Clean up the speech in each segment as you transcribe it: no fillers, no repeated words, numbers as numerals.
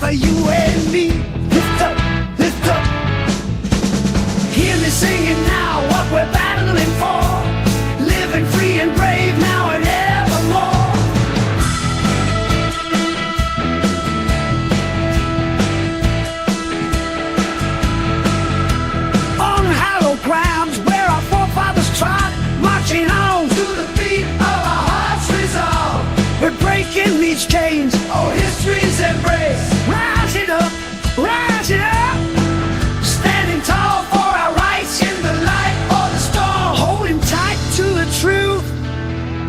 for you and me. Lift up, lift up. Hear me singing now what we're battling for. Living free and brave now and evermore. On hallowed grounds where our forefathers trod, marching on to the beat of our heart's resolve. We're breaking these chains, oh history's embrace. Rising up, rising up. Standing tall for our rights in the light or the storm. Holding tight to the truth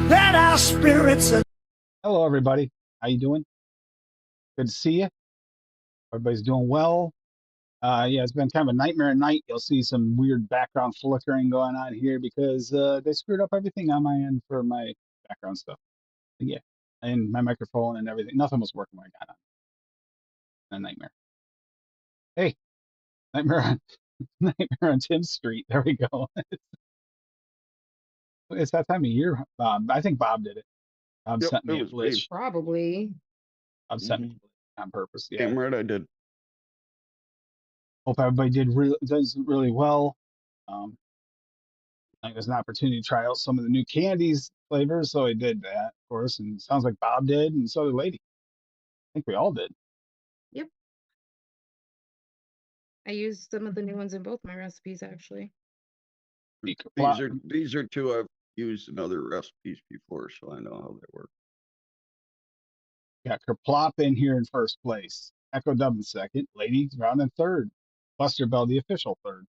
that our spirits are. Hello, everybody. How you doing? Good to see you. Everybody's doing well. Yeah, it's been kind of a nightmare at night. You'll see some weird background flickering going on here because they screwed up everything on my end for my background stuff. But yeah, and my microphone and everything. Nothing was working when I got on. A nightmare. Hey, nightmare on nightmare on Tim Street. There we go. It's that time of year. I think Bob did it. Bob Yep, sent me it a was glitch. me. Probably. Bob sent me a glitch on purpose. Yeah. Damn right I did. Hope everybody does really well. I think there's an opportunity to try out some of the new candies flavors, so I did that, of course. And it sounds like Bob did, and so did Lady. I think we all did. Yep. I used some of the new ones in both my recipes, actually. These are two I've used in other recipes before, so I know how they work. Got Kerplop in here in first place. Echo Dub in second. Lady round in third. Buster Bell the official third.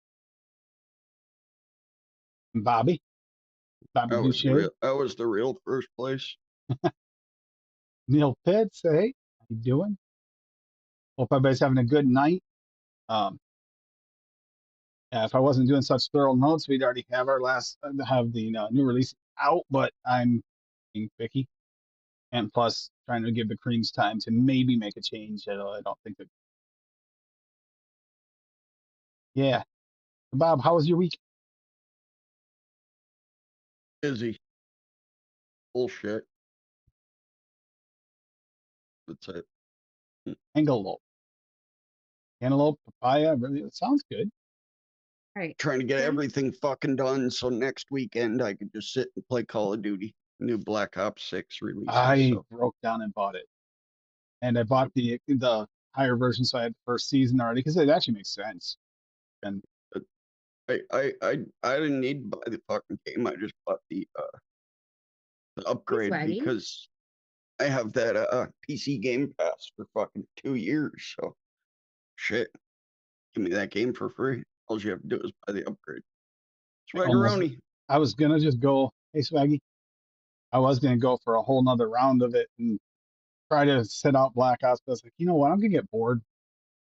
And Bobby. Bobby Boucher. I was the real first place. Neil Pitts. Hey, how you doing? Hope everybody's having a good night. If I wasn't doing such thorough notes, we'd already have the new release out, but I'm being picky. And plus, trying to give the creams time to maybe make a change. I don't think that. Yeah. Bob, how was your week? Busy. Bullshit. That's it. Antelope. Antelope, papaya, really, it sounds good. Right. Trying to get everything fucking done so next weekend I could just sit and play Call of Duty. New Black Ops 6 release. I broke down and bought it. And I bought the higher version, so I had the first season already, because it actually makes sense. And I didn't need to buy the fucking game. I just bought the upgrade because I have that PC Game Pass for fucking 2 years. So shit, give me that game for free. All you have to do is buy the upgrade. Swaggeroni. I was gonna just go, hey Swaggy. I was gonna go for a whole nother round of it and try to set out Black Ops, but I was like, you know what, I'm gonna get bored.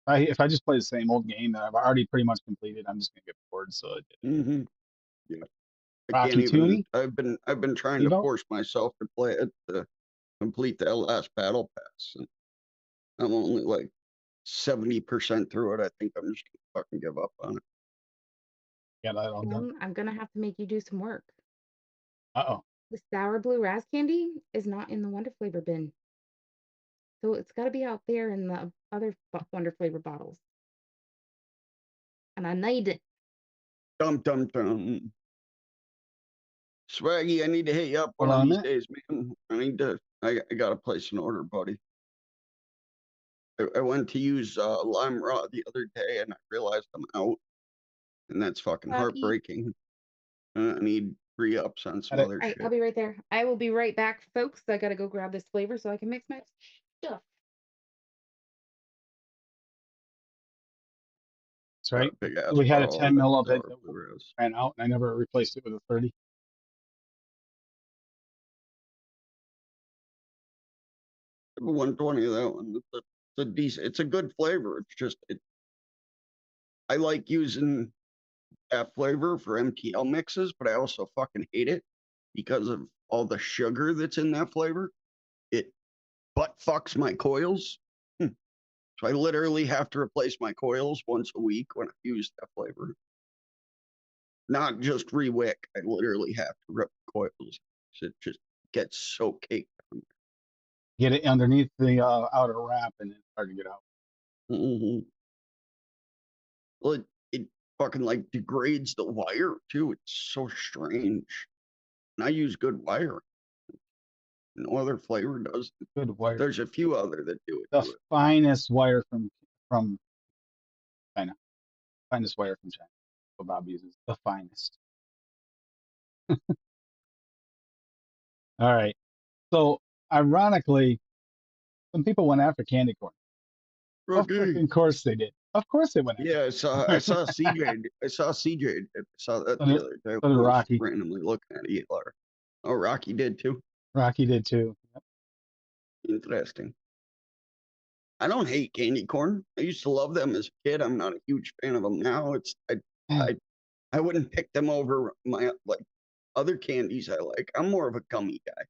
If I just play the same old game that I've already pretty much completed, I'm just gonna get bored. So yeah, Rocky Tooney? I've been trying to force myself to play it to complete that last battle pass, and I'm only like 70% through it. I think I'm just gonna fucking give up on it. Yeah, that all done. I'm gonna have to make you do some work. Uh-oh. The sour blue ras candy is not in the Wonder Flavor bin. So it's got to be out there in the other Wonder Flavor bottles. And I need it. Dum. Swaggy, I need to hit you up one of these days, man. I gotta place an order, buddy. I went to use Lime Raw the other day and I realized I'm out. And that's fucking heartbreaking. I need re-ups on some other shit. I'll be right there. I will be right back, folks. I gotta go grab this flavor so I can mix my stuff. That's right. We had a 10 mil of it that ran out, and I never replaced it with a 30. I have a 120 of that one. It's a good flavor. It's just I like using that flavor for MTL mixes, but I also fucking hate it because of all the sugar that's in that flavor. It butt fucks my coils. So I literally have to replace my coils once a week when I use that flavor. Not just re-wick. I literally have to rip coils. It just gets so caked on there. Get it underneath the outer wrap, and it's hard to get out. Hmm. Well, it fucking like degrades the wire too. It's so strange. And I use good wire. No other flavor does. Good wire. There's a few other that do it. The finest wire from China. Finest wire from China. What Bob uses. The finest. All right. So ironically, some people went after candy corn. Of Okay. freaking course they did. Of course they went Yeah, I saw CJ. I saw that the other day. So did I was Rocky. randomly looking at ELR. Oh, Rocky did too. Rocky did too. Interesting. I don't hate candy corn. I used to love them as a kid. I'm not a huge fan of them now. I wouldn't pick them over my like other candies I like. I'm more of a gummy guy.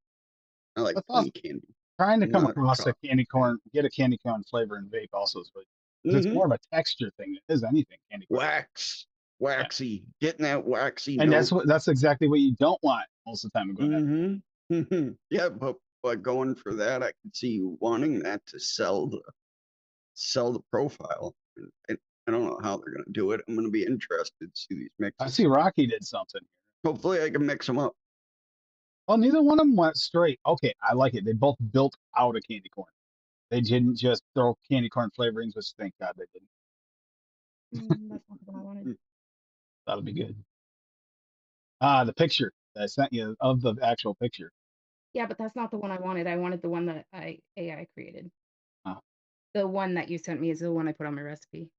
I like That's gummy awesome. candy. Trying to come Not across a chocolate. candy corn, get a candy corn flavor in vape also is really, 'cause it's Mm-hmm. more of a texture thing than it is anything candy corn. Waxy, getting that waxy And note. that's exactly what you don't want most of the time. Mm-hmm. Yeah, but going for that, I could see you wanting that to sell the profile. I don't know how they're gonna do it. I'm gonna be interested to see these I mixes. see Rocky did something. Hopefully, I can mix them up. Well, neither one of them went straight. Okay, I like it. They both built out a candy corn. They didn't just throw candy corn flavorings, which thank God they didn't. That's not the one I wanted. That'll be good. The picture that I sent you of the actual picture. Yeah, but that's not the one I wanted. I wanted the one that AI created. Oh. The one that you sent me is the one I put on my recipe.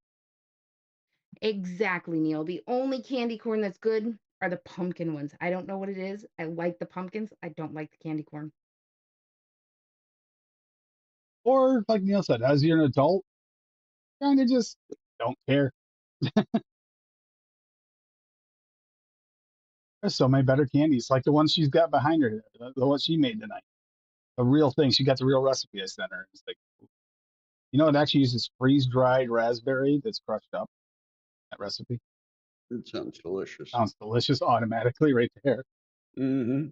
Exactly, Neil. The only candy corn that's good are the pumpkin ones. I don't know what it is. I like the pumpkins. I don't like the candy corn. Or like Neil said, as you're an adult, kind of just don't care. There's so many better candies, like the one she's got behind her, the one she made tonight. The real thing. She got the real recipe I sent her. It's like, it actually uses freeze-dried raspberry that's crushed up. That recipe It sounds delicious. sounds delicious automatically right there. Mm-hmm.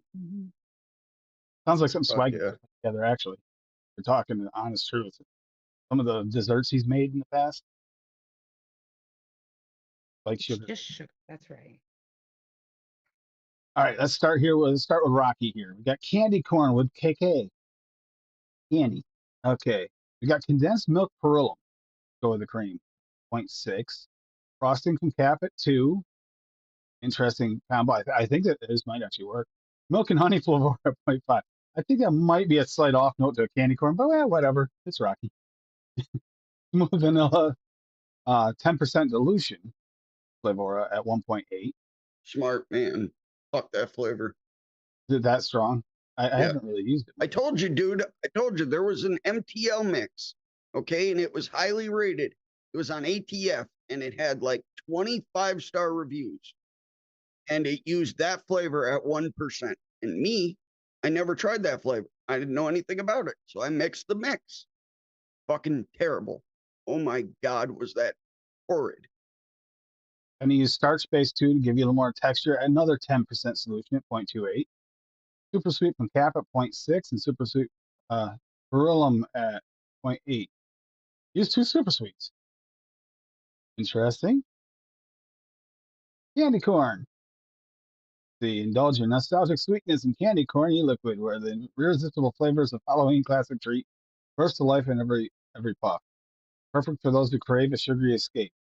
Sounds like something Fuck Swag yeah. put together. Actually, we're talking the honest truth. Some of the desserts he's made in the past, like It's sugar. just sugar. That's right. All right, let's start with Rocky here. We got candy corn with KK candy. Okay, we got condensed milk Perillum. Go with the cream, 0.6. Frosting from Cap at 2. Interesting combo. I think that this might actually work. Milk and honey flavor at 0.5. I think that might be a slight off note to a candy corn, but whatever. It's Rocky. Smooth vanilla, 10% dilution flavor at 1.8. Smart man. Fuck that flavor. Is it that strong? I Yeah. haven't really used it. I told you, dude. I told you there was an MTL mix, okay, and it was highly rated. It was on ATF, and it had like 25-star reviews, and it used that flavor at 1%. And me, I never tried that flavor. I didn't know anything about it, so I mixed the mix. Fucking terrible. Oh my God, was that horrid? And you use starch base 2 to give you a little more texture. Another 10% solution at 0.28. Super sweet from Cap at 0.6 and super sweet Beryllium at 0.8. Use 2 super sweets. Interesting. Candy corn. The indulge your nostalgic sweetness in candy corn e-liquid, where the irresistible flavors of Halloween classic treat burst to life in every puff. Perfect for those who crave a sugary escape.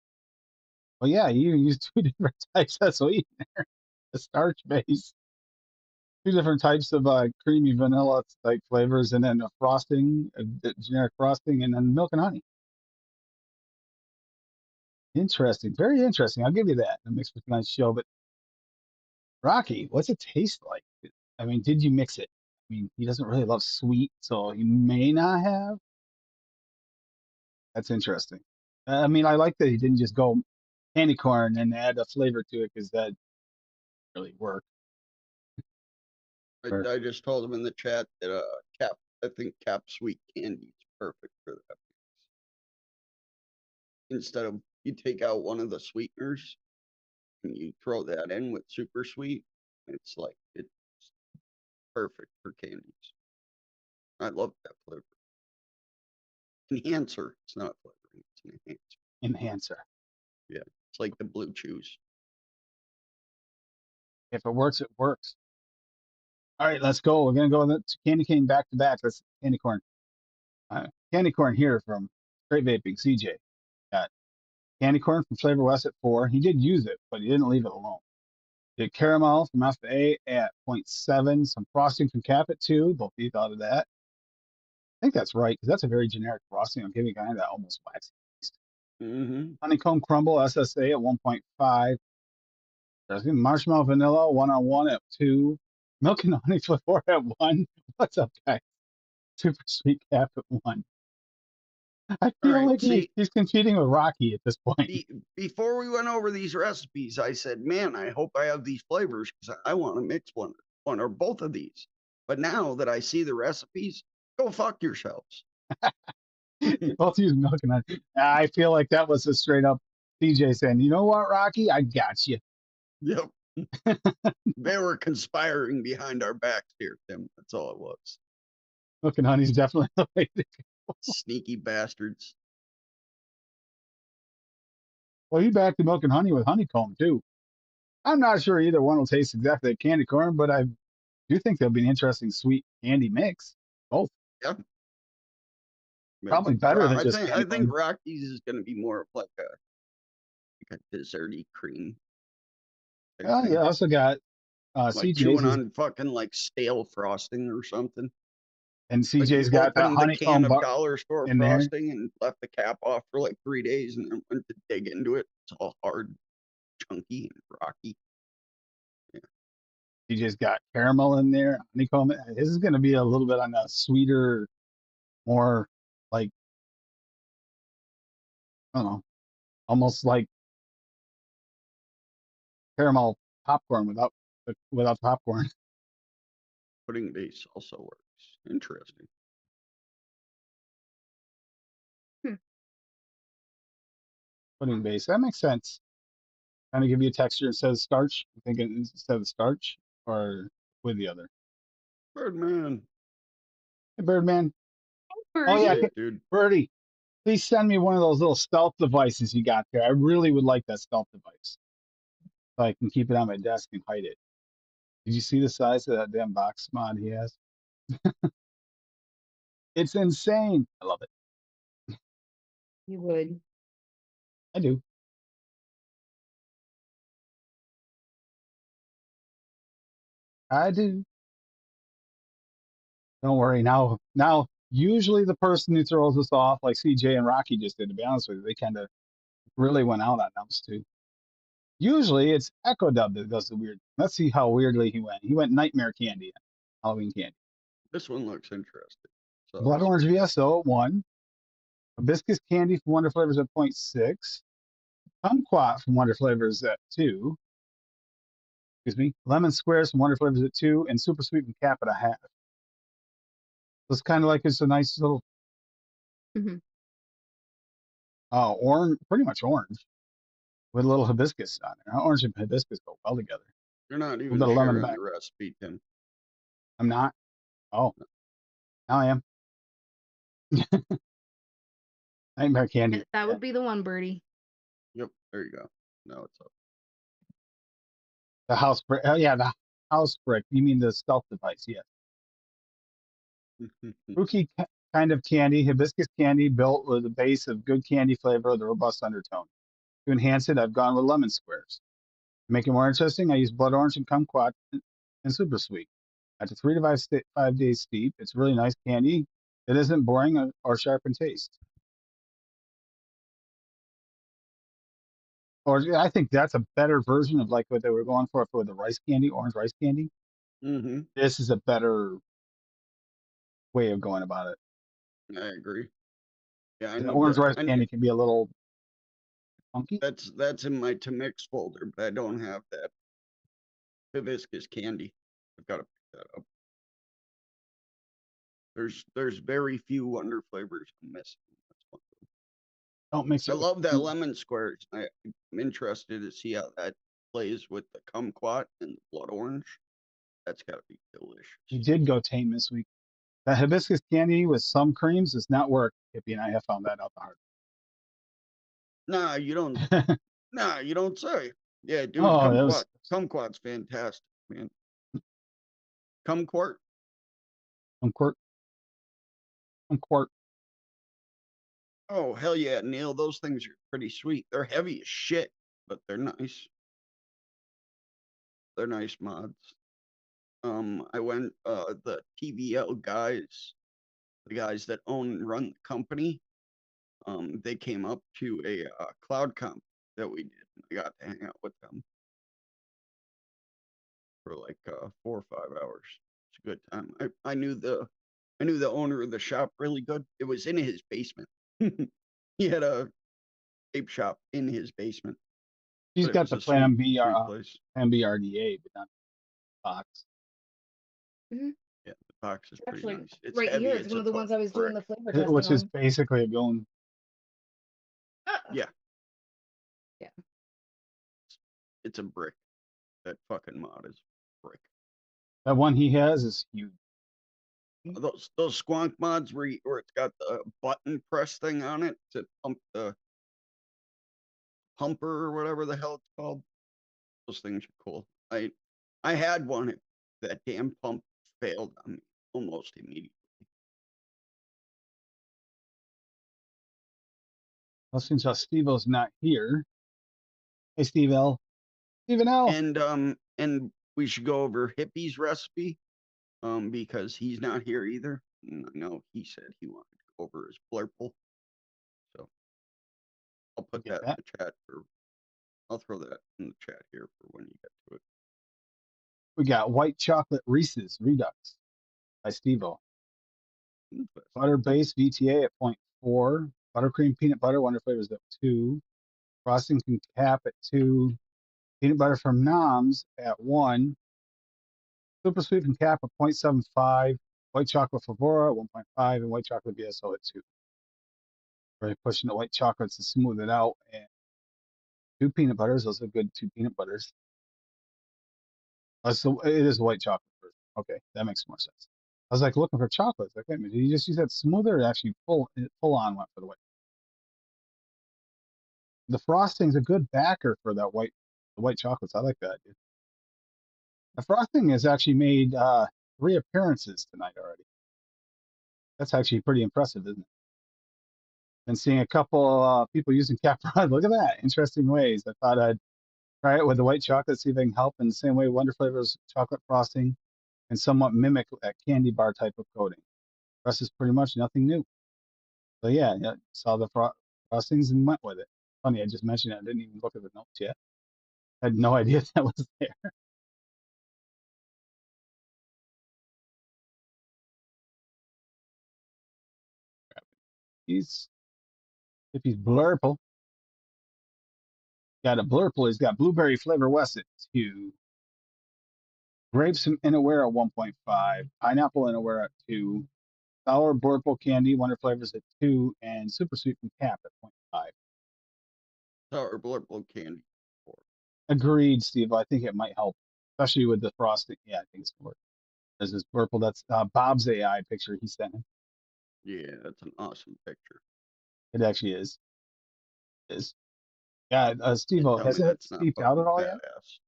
Well, yeah, you use 2 different types of sweetener. The starch base, 2 different types of creamy vanilla type flavors, and then a frosting, a generic frosting, and then milk and honey. Interesting, very interesting. I'll give you that. It makes for a nice show. But Rocky, what's it taste like? I mean, did you mix it? I mean, he doesn't really love sweet, so he may not have. That's interesting. I mean, I like that he didn't just go candy corn and add a flavor to it because that really worked. Or- I just told him in the chat that I think Cap Sweet Candy is perfect for that. Instead of you take out one of the sweeteners and you throw that in with super sweet, it's perfect for candies. I love that flavor. Enhancer. It's not a flavor. It's enhancer. enhancer. It's like the blue chews. If it works, it works. All right, let's go. We're gonna go to candy cane back to back. Let's candy corn. Candy corn here from Straight Vaping CJ. Got candy corn from Flavor West at 4. He did use it, but he didn't leave it alone. Did caramel from FA at 0.7. Some frosting from Cap at 2. Both of you thought of that. I think that's right because that's a very generic frosting. I'm giving kind of that almost waxy taste. Honeycomb crumble SSA at 1.5. There's marshmallow vanilla 1-on-1 at 2. Milk and honey flavor at 1. What's up, guys? Super sweet Cap at 1. I feel like he's competing with Rocky at this point. Before we went over these recipes, I said, man, I hope I have these flavors because I want to mix one or both of these. But now that I see the recipes, go fuck yourselves. Both use milk and honey. I feel like that was a straight up CJ saying, you know what, Rocky? I got you. Yep. They were conspiring behind our backs here, Tim. That's all it was. Milk and honey's definitely the way to go. Sneaky bastards. Well, you back the milk and honey with honeycomb, too. I'm not sure either one will taste exactly like candy corn, but I do think there'll be an interesting sweet candy mix. Both. Yep. Probably better than just I think Rockies is going to be more of like a desserty cream. Oh, yeah. I also got like CJ's chewing on fucking like stale frosting or something. And CJ's like got that honeycomb the can of dollar store in frosting there. and left the cap off for like 3 days and then went to dig into it. It's all hard, chunky, and rocky. Yeah. CJ's got caramel in there, honeycomb. This is going to be a little bit on a sweeter, more like, I don't know, almost like caramel popcorn without popcorn. Pudding base also works. Interesting. Pudding base. That makes sense. Kind of give you a texture instead of starch. I'm thinking instead of starch or with the other. Birdman. Hey, Birdman. Birdie. Oh, yeah. Dude. Birdie, please send me one of those little stealth devices you got there. I really would like that stealth device. So I can keep it on my desk and hide it. Did you see the size of that damn box mod he has? It's insane. I love it. You would. I do. I do. Don't worry. Now, usually the person who throws us off, like CJ and Rocky just did, to be honest with you, they kind of really went out on us too. Usually it's Echo Dub that does the weird. Let's see how weirdly he went. He went Nightmare Candy, Halloween Candy. This one looks interesting. So Blood Orange VSO at 1. Hibiscus Candy from Wonder Flavors at 0.6. Kumquat from Wonder Flavors at 2. Excuse me. Lemon Squares from Wonder Flavors at 2. And Super Sweet from Cap at 0.5. So it's kind of like it's a nice little orange, pretty much orange, with a little hibiscus on there. Orange and hibiscus go well together. You're not even sharing the recipe, Tim. I'm not. Oh, now I am. Nightmare Candy. That would be the one, Birdie. Yep, there you go. Now it's up. The house brick. Oh, yeah, the house brick. You mean the stealth device? Yes. Rookie kind of candy, hibiscus candy built with a base of good candy flavor with a robust undertone. To enhance it, I've gone with lemon squares. To make it more interesting, I use blood orange and kumquat and super sweet. After 3 to 5 days steep, it's really nice candy. It isn't boring or sharp in taste. Or I think that's a better version of like what they were going for the rice candy, orange rice candy. This is a better way of going about it. I agree. Yeah, the orange rice candy can be a little funky. That's in my to mix folder, but I don't have that hibiscus candy. I've got to pick that up. There's very few Wonder flavors I'm missing. Don't mix it. I love that lemon squares. I'm interested to see how that plays with the kumquat and the blood orange. That's got to be delicious. You did go tame this week. That hibiscus candy with some creams does not work. Hippie and I have found that out the hard way. Nah, you don't. Nah, you don't say. Yeah, dude, Oh, that was kumquat's fantastic, man. Kumquat. Unquart. Unquart. Oh hell yeah, Neil. Those things are pretty sweet. They're heavy as shit, but they're nice. They're nice mods. I went the TVL guys, the guys that own and run the company. They came up to a cloud comp that we did. I got to hang out with them for like 4 or 5 hours. It's a good time. I knew the owner of the shop really good. It was in his basement. He had a tape shop in his basement, He's but it got was the a sweet place. Plan BRDA, but not box. Hmm. Yeah, the box is pretty Actually, nice. It's right heavy. here, it's It's one a of the ones I fucking was doing brick. the flavor testing Which is on. basically a going. Yeah, Yeah. it's a brick. That fucking mod is brick. That one he has is huge. Those squonk mods where it's got the button press thing on it to pump the pumper or whatever the hell it's called. Those things are cool. I had one. That damn pump failed on me almost immediately. Well, since Steve-O's not here. Hey, Steve L. Stephen L. And we should go over Hippie's recipe, because he's not here either. And I know he said he wanted to go over his blurple. So I'll put Get that in that. the chat I'll throw that in the chat here for when you get to it. We got white chocolate Reese's Redux by Steve-O. Butter-based VTA at 0.4. Buttercream peanut butter, Wonder Flavors at 2. Frosting from Cap at 2. Peanut butter from Noms at 1. Super sweet from Cap at 0.75. White chocolate Favora at 1.5. And white chocolate BSO at 2. Really pushing the white chocolates to smooth it out. And 2 peanut butters. Those are good 2 peanut butters. So it is white chocolate first. Okay, that makes more sense. I was like looking for chocolates. Like, wait a minute, did you just use that smoother or actually full on went for the white? The frosting's a good backer for that the white chocolates. I like that, dude. The frosting has actually made 3 appearances tonight already. That's actually pretty impressive, isn't it? Been seeing a couple people using Capron. Look at that, interesting ways. I thought I'd try it with the white chocolate, see if I can help in the same way Wonder Flavors chocolate frosting and somewhat mimic that candy bar type of coating. The rest is pretty much nothing new. So yeah, saw the frostings and went with it. Funny, I just mentioned it. I didn't even look at the notes yet. I had no idea that was there. If he's blurple, got a blurple. He's got blueberry flavor West at 2. Grapes and Inaware at 1.5. Pineapple Inaware at 2. Sour blurple candy, Wonder Flavors at 2. And super sweet from Cap at 0.5. Sour blurple candy. Agreed, Steve. I think it might help, especially with the frosting. Yeah, I think it's going to work. There's this purple. That's Bob's AI picture he sent him. Yeah, that's an awesome picture. It actually is. It is. Yeah, Steve, Tell has me it that's not steeped out at fucking all yet? badass.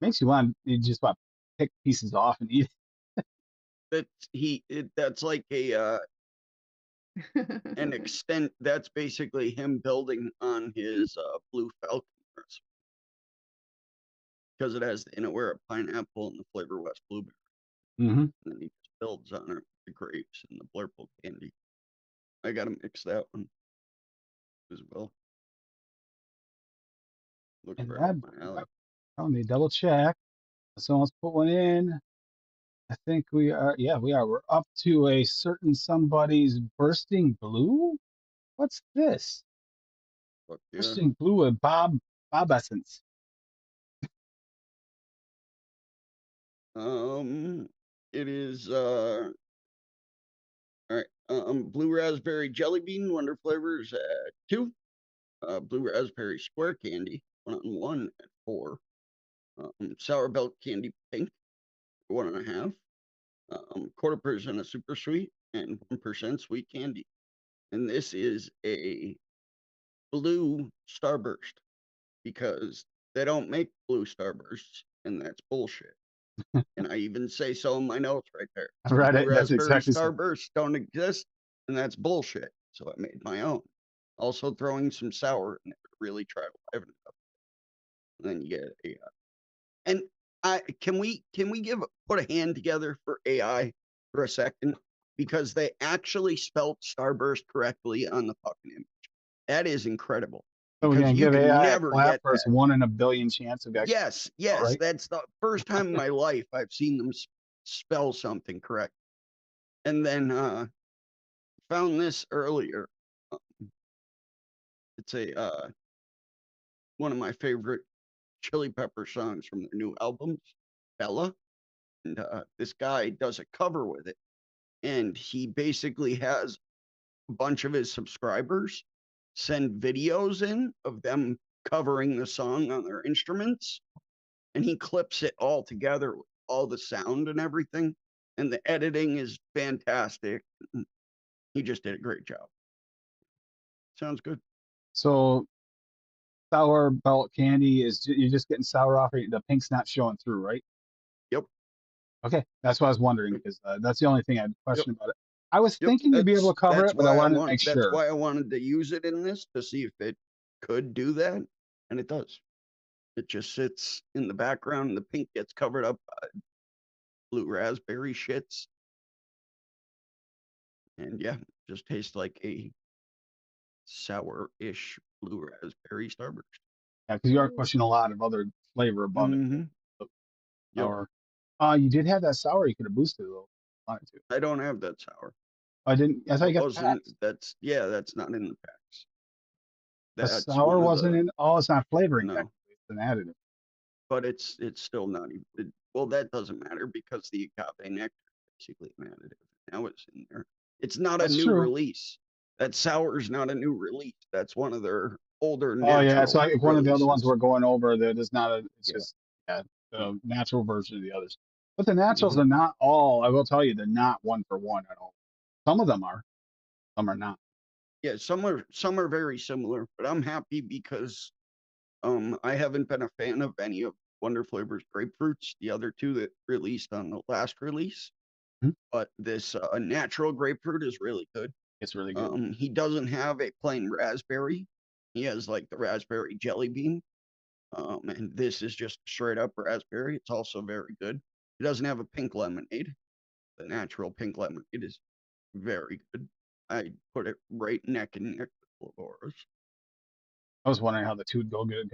Makes you just want to pick pieces off and eat it. That's like an extent. That's basically him building on his Blue Falcon recipe, because it has the Inaware pineapple and the Flavor West blueberry. Mm-hmm. And then he just builds on it with the grapes and the blurple candy. I gotta mix that one as well. Looks And right up my alley. let me double check. Someone's put one in. I think we are. Yeah, we are. We're up to a certain somebody's bursting blue. What's this? Fuck yeah. Bursting blue with Bob Essence. It is all right. Blue raspberry jelly bean, Wonder Flavors at 2. Blue raspberry square candy, 1 at 4. Sour belt candy pink, 1.5. 1/4% of super sweet and 1% sweet candy. And this is a blue Starburst because they don't make blue Starbursts, and that's bullshit. And I even say so in my notes right there. Right. Blue That's raspberry exactly so. Starbursts don't exist, and that's bullshit. So I made my own. Also throwing some sour in it to really try to liven it up. And then you get a and can we put a hand together for AI for a second? Because they actually spelled Starburst correctly on the fucking image. That is incredible. So we're Because gonna you give can AI a never clap get for its that. 1 in a billion chance of actually. Yes, yes, right. that's the first time in my life I've seen them spell something correct. And then found this earlier. It's a one of my favorite Chili Pepper songs from their new albums, Bella. And this guy does a cover with it. And he basically has a bunch of his subscribers send videos in of them covering the song on their instruments. And he clips it all together with all the sound and everything. And the editing is fantastic. He just did a great job. Sounds good. So sour belt candy is you're just getting sour off it. The pink's not showing through, right? Yep. Okay, that's what I was wondering because that's the only thing I had a question about it. I was Yep. thinking you'd be able to cover it, but I wanted to make That's sure. why I wanted to use it in this to see if it could do that, and it does. It just sits in the background, and the pink gets covered up by blue raspberry shits, and yeah, just tastes like a sour-ish blue raspberry Starburst. Yeah, because you are pushing a lot of other flavor above it. Mm-hmm. Yep. Sour. You did have that sour. You could have boosted a little. Wanted to. I don't have that sour. I didn't. I thought you got the packs. That's not in the packs. The That's sour wasn't in. Oh, it's not flavoring. No. Technically. It's an additive. But it's still not even. Well, that doesn't matter because the agave nectar is basically an additive. Now it's in there. It's not That's a new true. release. That sour is not a new release. That's one of their older. Oh yeah, it's like one of the other ones releases. we're going over. That is not a. It's Yeah. just the natural version of the others. But the naturals Mhm. are not all. I will tell you, they're not one for one at all. Some of them are. Some are not. Yeah, some are very similar, but I'm happy because I haven't been a fan of any of Wonder Flavor's grapefruits, the other two that released on the last release. Mhm. But this natural grapefruit is really good. It's really good. He doesn't have a plain raspberry. He has like the raspberry jelly bean. And this is just straight up raspberry. It's also very good. He doesn't have a pink lemonade. The natural pink lemonade is very good. I put it right neck and neck with Laura's. I was wondering how the two would go good,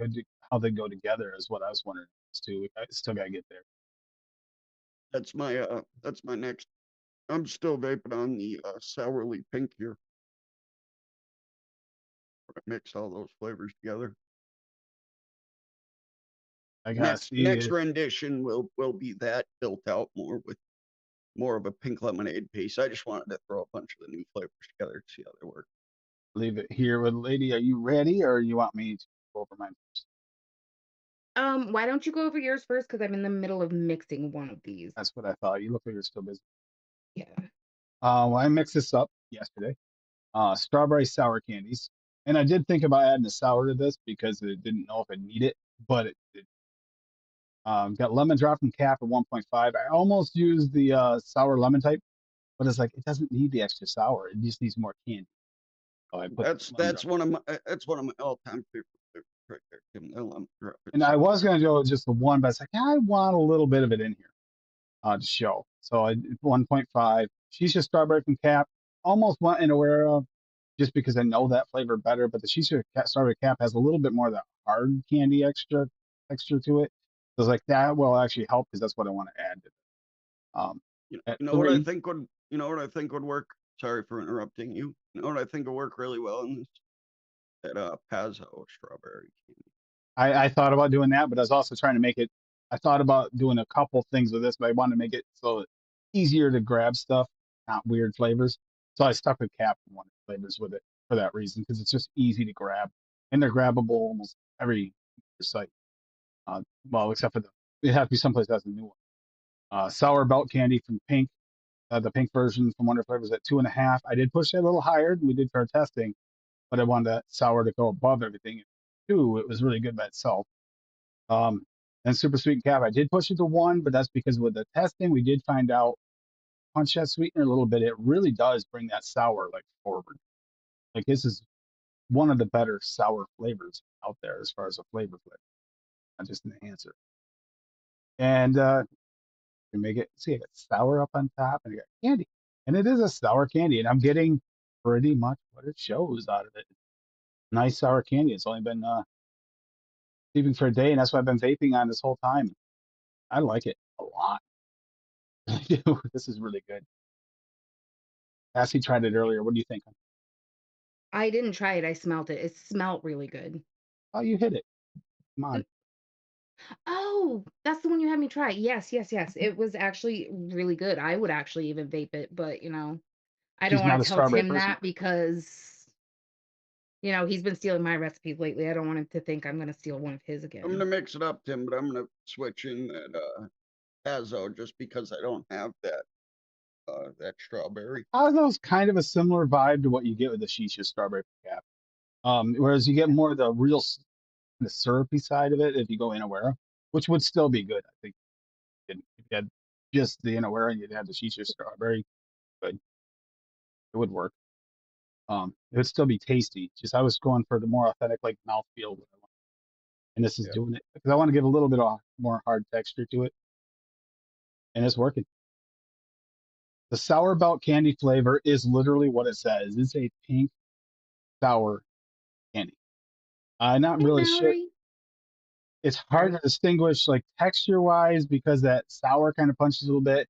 how they go together is what I was wondering too. I still gotta get there. That's my next. I'm still vaping on the sourly pink here. I mixed all those flavors together. I gotta see Next it. rendition will be that built out more with more of a pink lemonade piece. I just wanted to throw a bunch of the new flavors together to see how they work. Leave it here with Lady. Are you ready, or you want me to go over mine first? Why don't you go over yours first? Because I'm in the middle of mixing one of these. That's what I thought. You look like you're still busy. Yeah. Well, I mixed this up yesterday. Strawberry sour candies, and I did think about adding a sour to this because I didn't know if I need it, but it did. Got lemon drop from Cap at 1.5. I almost used the sour lemon type, but it's like it doesn't need the extra sour. It just needs more candy. So I put That's one of my all-time favorite flavors right there. Give 'em that lemon drop. and I was gonna go with just the one, but it's like I want a little bit of it in here to show. So I 1.5. Shisha strawberry from Cap. Almost went in Aware just because I know that flavor better, but the Shisha strawberry Cap has a little bit more of that hard candy extra texture to it. So it's like that will actually help because that's what I want to add to it. You At know what I 3, think would work? Sorry for interrupting you. You know what I think would work really well in this? That Pazzo strawberry candy. I thought about doing that, but I was also trying to make it. I thought about doing a couple things with this, but I wanted to make it so it's easier to grab stuff, not weird flavors. So I stuck with Cap and one flavors with it for that reason because it's just easy to grab and they're grabbable almost every site. Well, except for it has to be someplace that has a new one. Sour belt candy from Pink, the pink version from Wonder Flavors at 2.5. I did push it a little higher than we did for our testing, but I wanted that sour to go above everything. Two, it was really good by itself. And super sweet and cap, I did push it to 1, but that's because with the testing, we did find out punch that sweetener a little bit. It really does bring that sour like forward. Like this is one of the better sour flavors out there as far as a flavor, not just an enhancer. And you make it, see, it got sour up on top and you got candy. And it is a sour candy, and I'm getting pretty much what it shows out of it. Nice sour candy. It's only been sleeping for a day, and that's what I've been vaping on this whole time. I like it a lot. I do. This is really good. Cassie tried it earlier. What do you think? I didn't try it. I smelled it. It smelled really good. Oh, you hit it. Come Mm, on. Oh, that's the one you had me try. Yes, yes, yes. It was actually really good. I would actually even vape it, but I don't She's want not a to tell strawberry Tim person. that because he's been stealing my recipes lately. I don't want him to think I'm going to steal one of his I'm gonna again. mix it up, Tim, but I'm gonna switch in that Hazo just because I don't have that strawberry. Osmo's kind of a similar vibe to what you get with the shisha strawberry cap. Whereas you get more of the real the syrupy side of it if you go Inawera, which would still be good. I think if you had just the Inawera and you'd have the shisha strawberry, but it would work. It would still be tasty. Just I was going for the more authentic, like mouthfeel, and this is Yeah. doing it because I want to give a little bit of more hard texture to it, and it's working. The sour belt candy flavor is literally what it says. It's a pink sour candy. I'm not Hey, really sure. Mallory. It's hard to Sorry. distinguish like texture wise because that sour kind of punches a little bit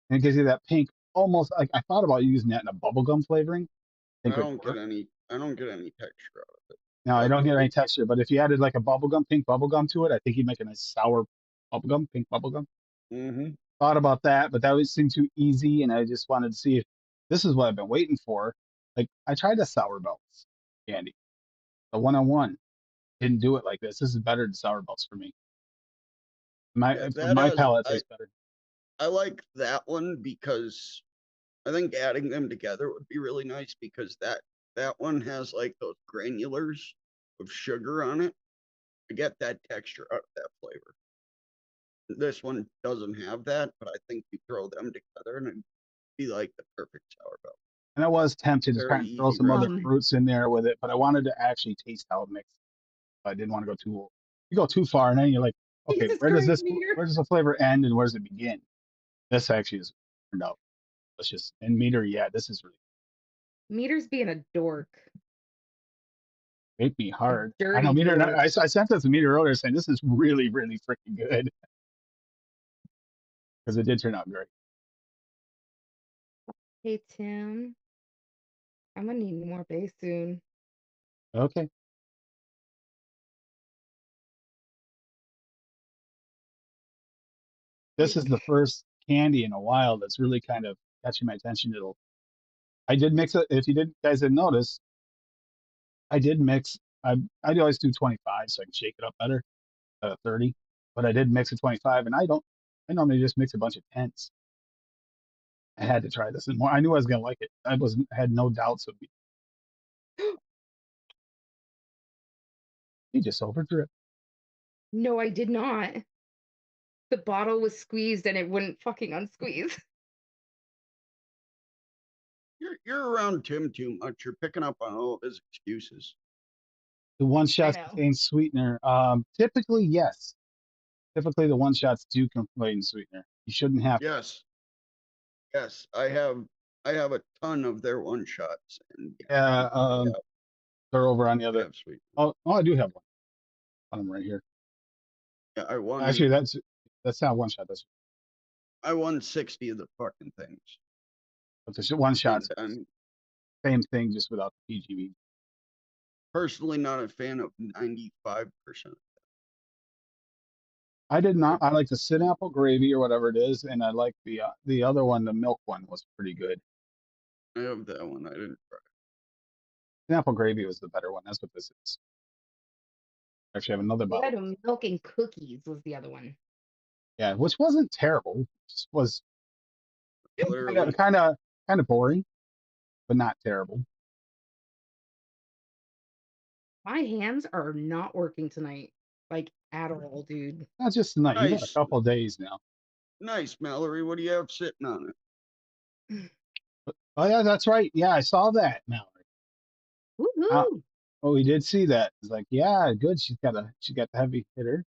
and it gives you that pink almost like I thought about using that in a bubblegum flavoring. I I think would don't get work. any. I don't get any texture out of it. No, I Like don't get any it. texture, but if you added like a bubblegum, pink bubblegum to it, I think you'd make a nice sour bubblegum, pink bubblegum. Mm-hmm. Thought about that, but that would seem too easy, and I just wanted to see if this is what I've been waiting for. Like I tried the sour belts candy, the one-on-one didn't do it like this. This is better than sour belts for me. My Yeah, for that my has. palate I tastes better. I like that one because I think adding them together would be really nice because that one has like those granulars of sugar on it. To get that texture out of that flavor. This one doesn't have that, but I think you throw them together and it'd be like the perfect sour belt. And I was tempted to Very kind of throw easy some other recipe. Um, fruits in there with it, but I wanted to actually taste how it mixed. I didn't want to go too. You go too far, and then you're like, okay, Jesus Christ, Meter. where does the flavor end and where does it begin? This actually is turned out delicious. And meter, yeah, this is really Meter's being a dork. make me A hard. I know dirty meter. dork. I sent that to meter earlier saying this is really, really freaking good because it did turn out great. Hey, Tim. I'm gonna need more base soon. Okay, this is the first candy in a while that's really kind of catching my attention. I did mix it. If you did guys didn't notice, I did mix. I always do 25 so I can shake it up better. 30, but I did mix a 25, and I normally just mix a bunch of 10s. I had to try this and more. I knew I was gonna like it. I wasn't had no doubts of me. He just overdripped. No, I did not. The bottle was squeezed and it wouldn't fucking unsqueeze. You're around Tim too much. You're picking up on all of his excuses. The one I shots know. contain sweetener. Typically, yes. Typically, the one shots do contain sweetener. You shouldn't have. Yes, yes. I have a ton of their one shots, and yeah, Yeah, they're over on the they other. have sweet. Oh, I do have one. On them right here. Yeah, I won. Actually, that's not one shot. That's I won 60 of the fucking things. but the one shots. And I'm Same thing, just without the PGB. personally not a fan of 95%. I did not. I like the Apple gravy or whatever it is, and I like the other one. The milk one was pretty good. I have that one. I didn't try. Apple gravy was the better one. That's what this is. Actually, I have another We bottle. had a milk and cookies was the other one. Yeah, which wasn't terrible. Just was Literally, kind of boring, but not terrible. My hands are not working tonight, like at all, dude. Not just tonight. You got a Nice, couple of days now. nice, Mallory. What do you have sitting on it? Oh yeah, that's right. Yeah, I saw that, Mallory. Woohoo! Oh, we did see that. It's like, yeah, good. She got the heavy hitter.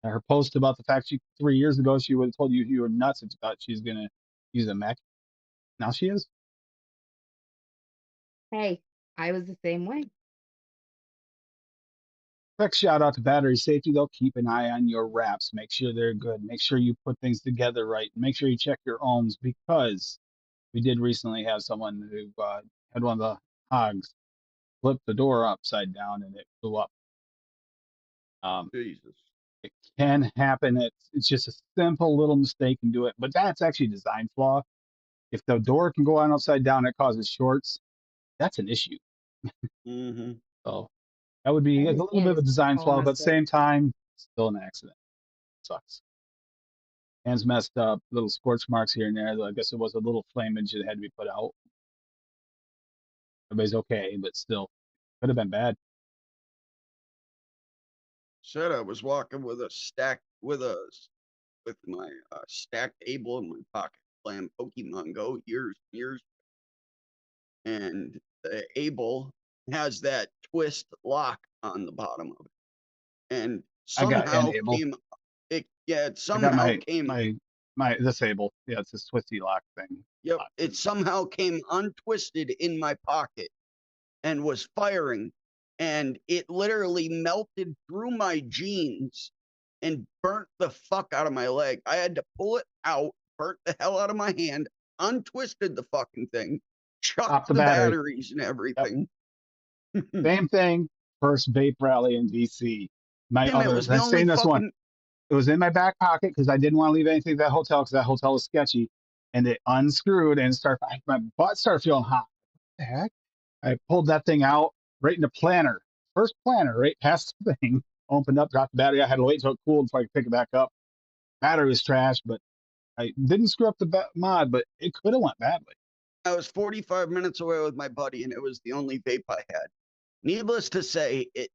Her post about the fact 3 years ago she would have told you you were nuts if you thought she's gonna use a mech. Now she is. Hey, I was the same way. Quick shout out to battery safety though. Keep an eye on your wraps. Make sure they're good. Make sure you put things together right. Make sure you check your ohms because we did recently have someone who had one of the hogs flip the door upside down and it blew up. Jesus. It can happen. It's just a simple little mistake and do it, but that's actually a design flaw. If the door can go on upside down, it causes shorts. That's an issue. Mm-hmm. So that would I be a little bit understand of a it's design all flaw, but at messed the up. same time, still an accident. Sucks. Hands messed up, little scorch marks here and there. I guess it was a little flamage that had to be put out. Everybody's okay, but still, could have been bad. Said I was walking with my stacked able in my pocket playing Pokemon Go years, and the able has that twist lock on the bottom of it, and I got somehow enable. it I got somehow came. my disable. Yeah, it's this twisty lock thing. Yep, it somehow came untwisted in my pocket and was firing, and it literally melted through my jeans and burnt the fuck out of my leg. I had to pull it out, burnt the hell out of my hand, untwisted the fucking thing, chucked Pop the the battery. batteries and Yep. everything. Same thing. First vape rally in DC. Damn, it was the I've only seen this one. fucking. It was in my back pocket because I didn't want to leave anything at that hotel because that hotel was sketchy. And it unscrewed and my butt started feeling hot. What the heck? I pulled that thing out right in the planter. First planter, right past the thing. Opened up, dropped the battery. I had to wait till it cooled before I could pick it back up. Battery was trash, but I didn't screw up the mod, but it could have went badly. I was 45 minutes away with my buddy, and it was the only vape I had. Needless to say, it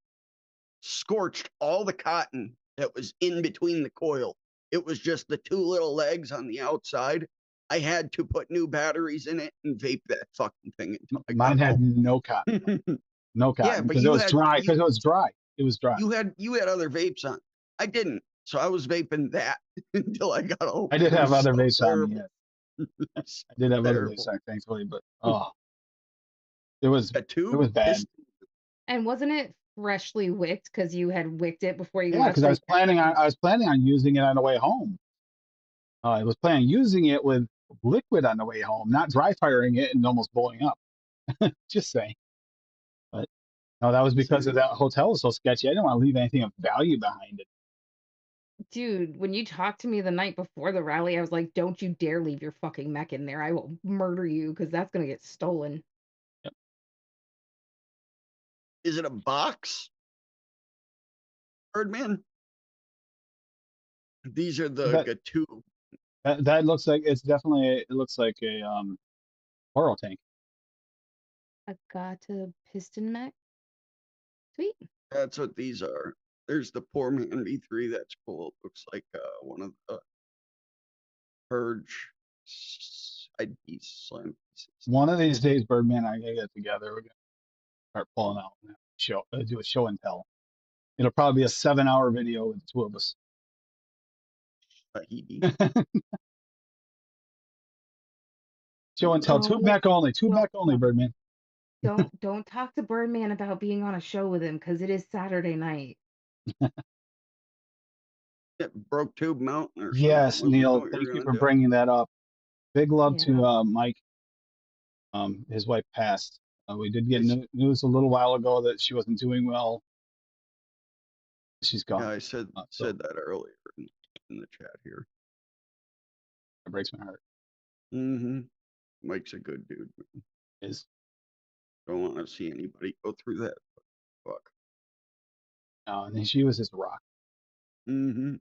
scorched all the cotton that was in between the coil. It was just the two little legs on the outside. I had to put new batteries in it and vape that fucking thing until I Mine got had home. no cotton. No cotton Yeah, but because it you was had dry. Because it was dry. It was dry. you had other vapes on. I didn't, so I was vaping that until I got home. I did It have was other so vapes on me. terrible. Yes. I did have other vapes Terrible. on, thankfully, but it was A tube? bad. Pissed- And wasn't it freshly wicked because you had wicked it before you Yeah, left? because I was planning on using it on the way home. I was planning on using it with liquid on the way home, not dry firing it and almost blowing up. Just saying. But no, that was because of that hotel was so sketchy. I didn't want to leave anything of value behind it. Dude, when you talked to me the night before the rally, I was like, don't you dare leave your fucking mech in there. I will murder you because that's going to get stolen. Yep. Is it a box? Birdman? These are the Gatoo. That looks like it looks like a oral tank. I got a piston mech. Sweet. That's what these are. There's the Poor Man V3. That's cool. It looks like one of the Purge side piece slam pieces. One of these days, Birdman, I gotta get together. We're gonna start pulling out and do a show and tell. It'll probably be a 7-hour video with the two of us. Show and tell. Tube back only. Tube back only, Birdman. Don't talk to Birdman about being on a show with him because it is Saturday night. Broke tube mountain or something. Yes, Neil. Thank you for bringing that up. Big love to Mike. His wife passed. We did get news a little while ago that she wasn't doing well. She's gone. Yeah, I said that earlier in the chat here. It breaks my heart. Mm-hmm. Mike's a good dude. Is. Don't want to see anybody go through that. Fuck. And she was his rock. Mm-hmm.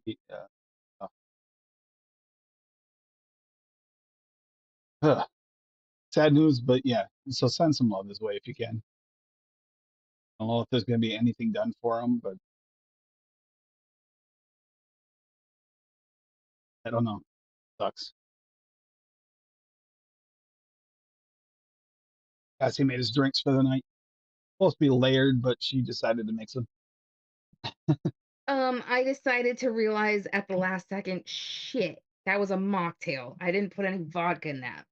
Sad news, but yeah, So send some love his way if you can. I don't know if there's going to be anything done for him, but I don't know. Sucks. Cassie made his drinks for the night. Supposed to be layered, but she decided to mix them. I decided to realize at the last second, shit, that was a mocktail. I didn't put any vodka in that.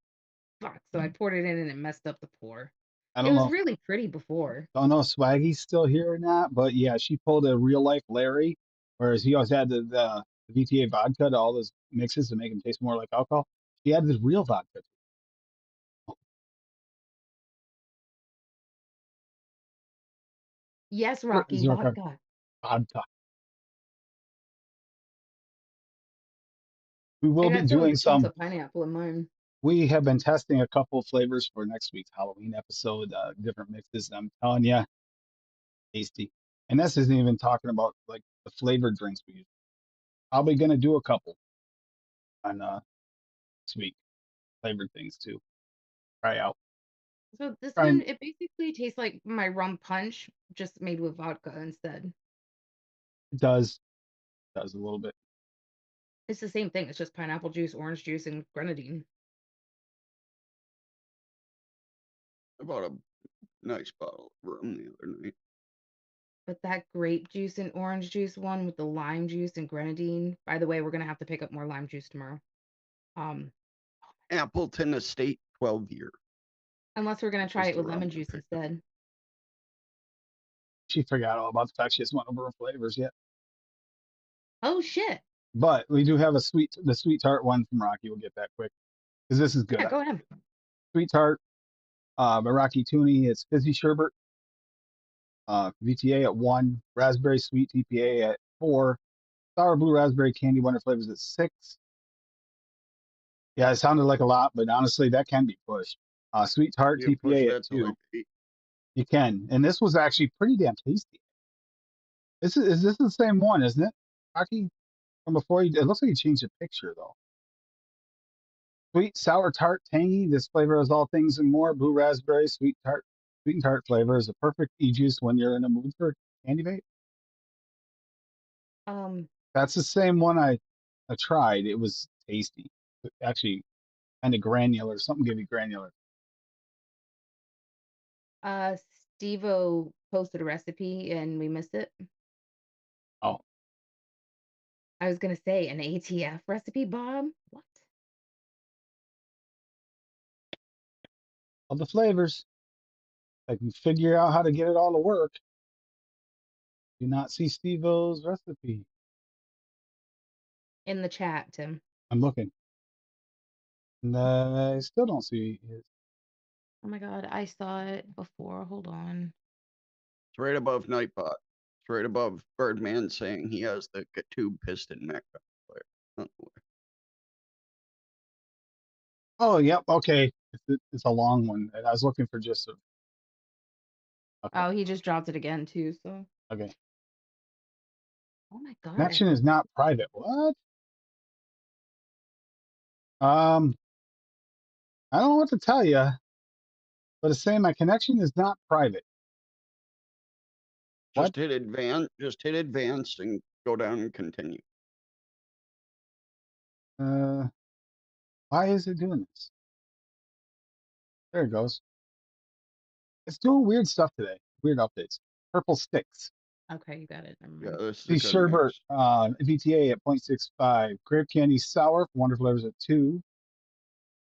Fuck. So I poured it in and it messed up the pour. I It don't was know. really pretty before. Don't know if Swaggy's still here or not, but yeah, she pulled a real life Larry, whereas he always had the VTA vodka to all those mixes to make them taste more like alcohol. She had this real vodka. Yes, Rocky, Zerka vodka. vodka. We I will be got some doing chunks some. of pineapple in mine. We have been testing a couple of flavors for next week's Halloween episode, different mixes. I'm telling you, tasty. And this isn't even talking about like the flavored drinks we use. Probably gonna do a couple on next week, flavored things too. Try out. So this Try one, and it basically tastes like my rum punch, just made with vodka instead. it does a little bit. It's the same thing. It's just pineapple juice, orange juice, and grenadine. I bought a nice bottle of rum the other night. But that grape juice and orange juice one with the lime juice and grenadine. By the way, we're gonna have to pick up more lime juice tomorrow. Um, Appleton Estate 12-year. unless we're gonna try Was it the with rum lemon I juice picked up. instead. She forgot all about the fact she hasn't went over her flavors yet. Oh shit! But we do have the sweet tart one from Rocky. We'll get that quick because this is good. Yeah, go ahead. Sweet tart by Rocky Tooney. It's fizzy sherbet. VTA at 1, raspberry sweet TPA at 4, sour blue raspberry candy wonder flavors at 6. Yeah, it sounded like a lot, but honestly, that can be pushed. Sweet tart You push TPA at that to 2. like 8. You can, and this was actually pretty damn tasty. This the same one, isn't it, Rocky? From before, it looks like you changed the picture though. Sweet, sour, tart, tangy. This flavor has all things and more. Blue raspberry, sweet and tart flavor is a perfect e-juice when you're in a mood for candy vape. That's the same one I tried. It was tasty. Actually, kind of granular. Something give you granular. Steve-O posted a recipe and we missed it. Oh, I was gonna say an ATF recipe, Bob. What? all the flavors. I can figure out how to get it all to work. Do not see Steve-O's recipe. In the chat, Tim. I'm looking. And I still don't see his. Oh my god, I saw it before. Hold on. It's right above Nightbot. It's right above Birdman saying he has the tube piston mecca. Oh, yep. Okay. It's a long one. And I was looking for just a. Okay. Oh, he just dropped it again too, so. Okay. Oh my god. Connection is not private. What? I don't know what to tell you, but it's saying my connection is not private. What? Just hit advance. Just hit advance and go down and continue. Why is it doing this? There it goes. It's doing weird stuff today. Weird updates. Purple sticks. Okay, you got it. Never Yeah, mind. this is a The good sherbet, mix. VTA at 0.65. Grape candy sour from Wonder Flavors at 2.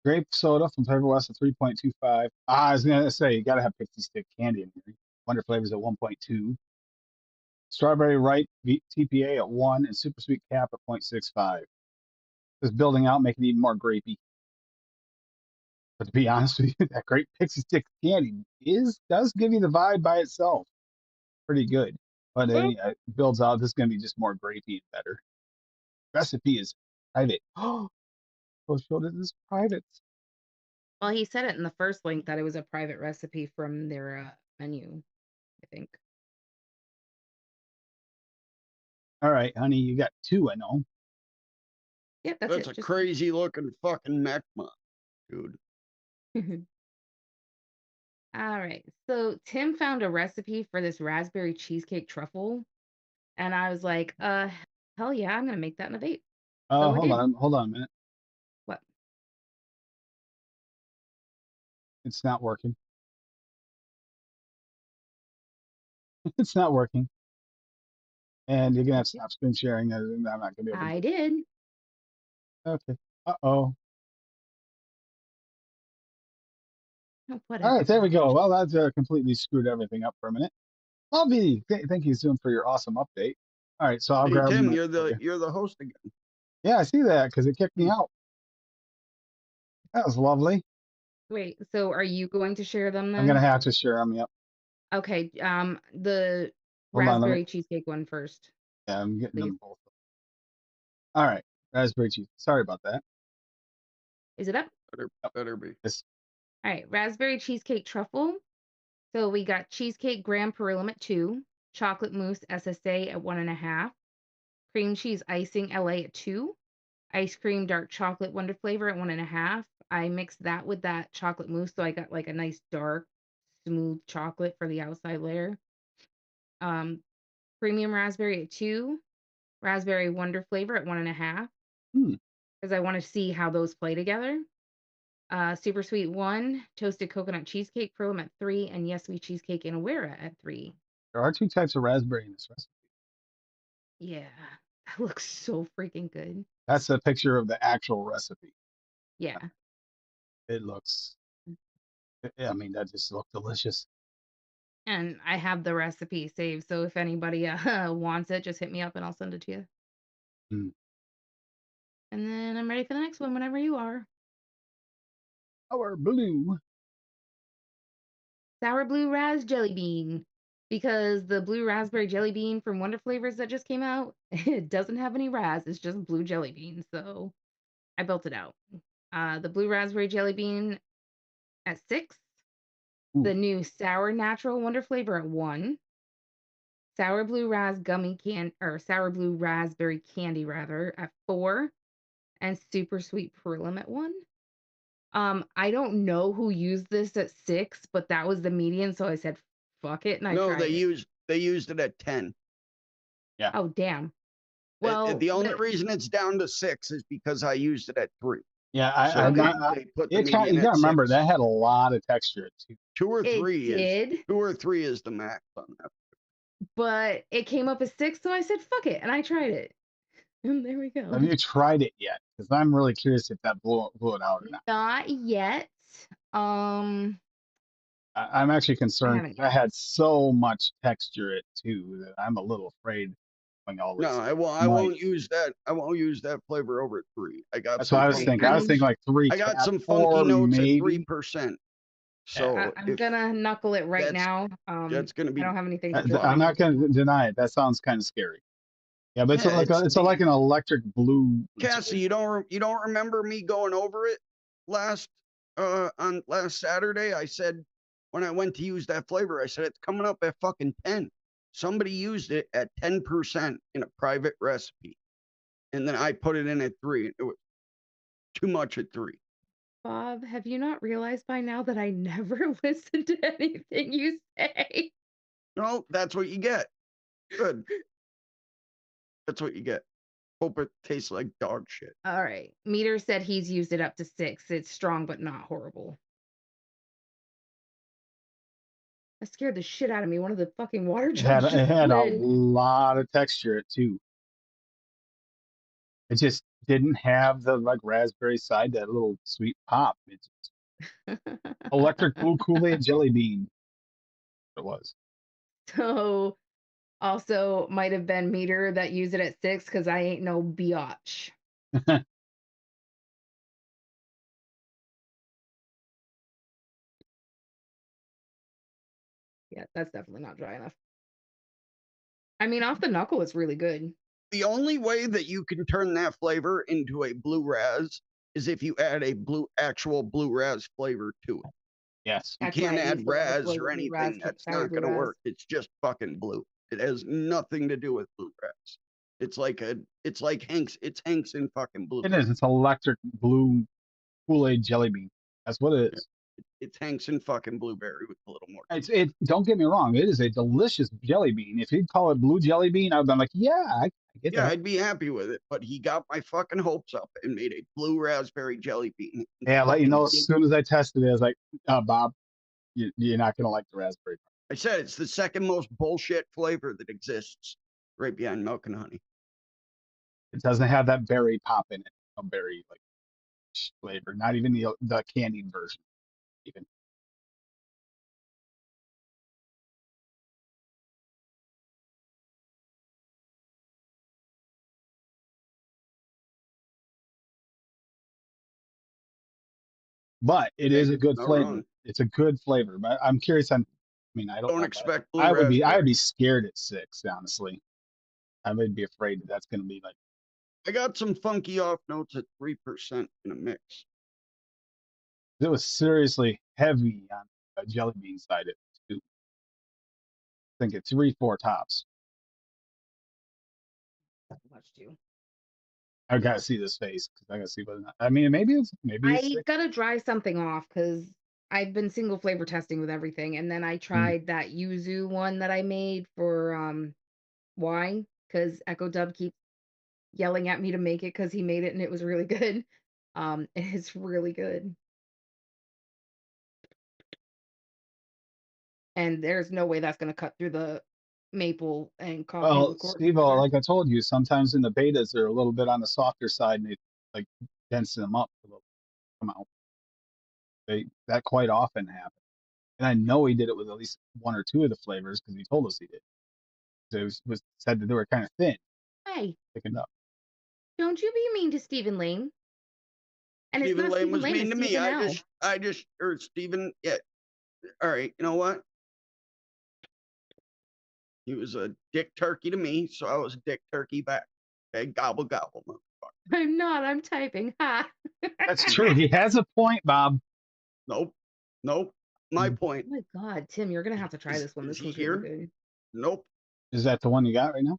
Grape soda from Flavor West at 3.25. I was gonna say you gotta have pixie stick candy in here. Wonder Flavors at 1.2. Strawberry ripe TPA at 1 and super sweet cap at 0.65. Just building out, making it even more grapey. But to be honest with you, that grape pixie stick candy does give you the vibe by itself. Pretty good. But it builds out. This is gonna be just more grapey and better. Recipe is private. Oh, showed it is private. Well, he said it in the first link that it was a private recipe from their menu, I think. All right, honey, you got 2, I know. Yep, that's That's it. a crazy looking fucking mech mod, dude. All right. So Tim found a recipe for this raspberry cheesecake truffle, and I was like, hell yeah, I'm gonna make that in a vape. Oh, So I did. hold on a minute. What? It's not working. It's not working. And you're gonna have to stop screen sharing. I'm not gonna be able to. I did. Okay. Uh-oh. Oh, All right, there we go. whatever. Well, that's completely screwed everything up for a minute. Bobby, thank you, Zoom, for your awesome update. All right, so I'll Hey grab Tim, my. you're Okay. the host again. Yeah, I see that because it kicked me out. That was lovely. Wait, so are you going to share them I'm gonna then? have to share them. Yep. Okay, the Hold on. raspberry cheesecake one first, Yeah, I'm getting please. them both. All right, raspberry cheese. Sorry about that. Is it up? Better be. Yes. All right, raspberry cheesecake truffle. So we got cheesecake graham pearl at 2, chocolate mousse SSA at 1.5, cream cheese icing LA at 2, ice cream dark chocolate wonder flavor at 1.5. I mixed that with that chocolate mousse, so I got like a nice dark, smooth chocolate for the outside layer. Premium raspberry at 2, raspberry wonder flavor at 1.5, Hmm. because I want to see how those play together. Super sweet 1, toasted coconut cheesecake pearl at 3, and yes sweet cheesecake in Awera at 3. There are 2 types of raspberry in this recipe. Yeah, that looks so freaking good. That's a picture of the actual recipe. Yeah. It looks. I mean, that just looked delicious. And I have the recipe saved, so if anybody wants it, just hit me up and I'll send it to you. Mm. And then I'm ready for the next one whenever you are. Our blue. Sour blue ras jelly bean. Because the blue raspberry jelly bean from Wonder Flavors that just came out, it doesn't have any ras, it's just blue jelly bean. So I built it out. The blue raspberry jelly bean at 6. Ooh. The new sour natural Wonder Flavor at 1. Sour blue sour blue raspberry candy rather at 4, and super sweet perlim at 1. I don't know who used this at 6, but that was the median, so I said fuck it and I No, tried it. they used it at 10. Yeah. Oh damn. Well, The only reason it's down to 6 is because I used it at 3. Yeah, So they put the median you at gotta remember 6. that had a lot of texture too. 2 or it 3 did, is 2 or 3 is the max on that. but it came up as 6, so I said fuck it and I tried it. And there we go. Have you tried it yet? Because I'm really curious if that blew it out or not. Not yet. I'm actually concerned haven't because I had so much texture it too that I'm a little afraid going all this. No, I won't use that. I won't use that flavor over at 3. I got That's some what I was thinking. I was thinking like 3. I got some 4, funky notes maybe. at 3%. So I'm gonna knuckle it right now. that's gonna be. I don't have anything to fill I'm it. not going to deny it. That sounds kind of scary. Yeah, but Yeah, it's like an electric blue. Cassie, you don't remember me going over it on last Saturday? I said when I went to use that flavor, I said it's coming up at fucking 10. Somebody used it at 10% in a private recipe, and then I put it in at 3. It was too much at 3. Bob, have you not realized by now that I never listen to anything you say? No, that's what you get. Good. That's what you get. Hope it tastes like dog shit. All right. Meter said he's used it up to 6. It's strong but not horrible. That scared the shit out of me. One of the fucking water jugs It had a slid. lot of texture it too. It just didn't have the like raspberry side, that little sweet pop. It's electric blue Kool-Aid jelly bean. It was. So also might have been Meter that used it at 6 because I ain't no biatch. Yeah, that's definitely not dry enough. I mean, off the knuckle, it's really good. The only way that you can turn that flavor into a blue raz is if you add a actual blue raz flavor to it. Yes. You can't add raz or anything. That's not going to work. It's just fucking blue. It has nothing to do with blue raz. It's like Hank's. It's Hank's in fucking blue. It is. It's electric blue Kool-Aid jelly bean. That's what it is. It's Hanks and fucking blueberry with a little more. It. Don't get me wrong. It is a delicious jelly bean. If he'd call it blue jelly bean, I'd be like, yeah, I get Yeah, that. I'd be happy with it, but he got my fucking hopes up and made a blue raspberry jelly bean. Yeah, I'll let you know as soon as I tested it. I was like, Bob, you're not gonna like the raspberry. I said it's the second most bullshit flavor that exists, right behind milk and honey. It doesn't have that berry pop in it. A berry like flavor. Not even the candied version. Even. But it is a good Not flavor. wrong. It's a good flavor. But I'm curious on. I mean, I don't know, expect blue I would raspberry. be scared at 6. Honestly, I would be afraid that that's going to be like. I got some funky off notes at 3% in a mix. It was seriously heavy on the jelly bean side of it too. I think it's 3-4 tops. That's much too. I gotta see this face because I gotta see whether or not. I mean, maybe it's I 6. gotta dry something off because I've been single flavor testing with everything, and then I tried that yuzu one that I made for wine because Echo Dub keeps yelling at me to make it because he made it and it was really good. It's really good. And there's no way that's gonna cut through the maple and coffee Well, liqueur. Steve, like I told you, sometimes in the betas they're a little bit on the softer side, and they like dense them up a little. Come out. That quite often happens. And I know he did it with at least 1 or 2 of the flavors because he told us he did. So it was said that they were kind of thin, Hey, thickened up. don't you be mean to Stephen Lane. And it's Stephen not Lane Stephen was Lane, mean it's to me. Stephen L. Or Stephen, yeah. All right, you know what? He was a dick turkey to me, so I was a dick turkey back. Okay, gobble gobble, motherfucker. I'm not, I'm typing. Ha. That's true. He has a point, Bob. Nope. My Mm. point. Oh my God, Tim, you're gonna have to try this one. Is This he one's here? really good. Nope. Is that the one you got right now?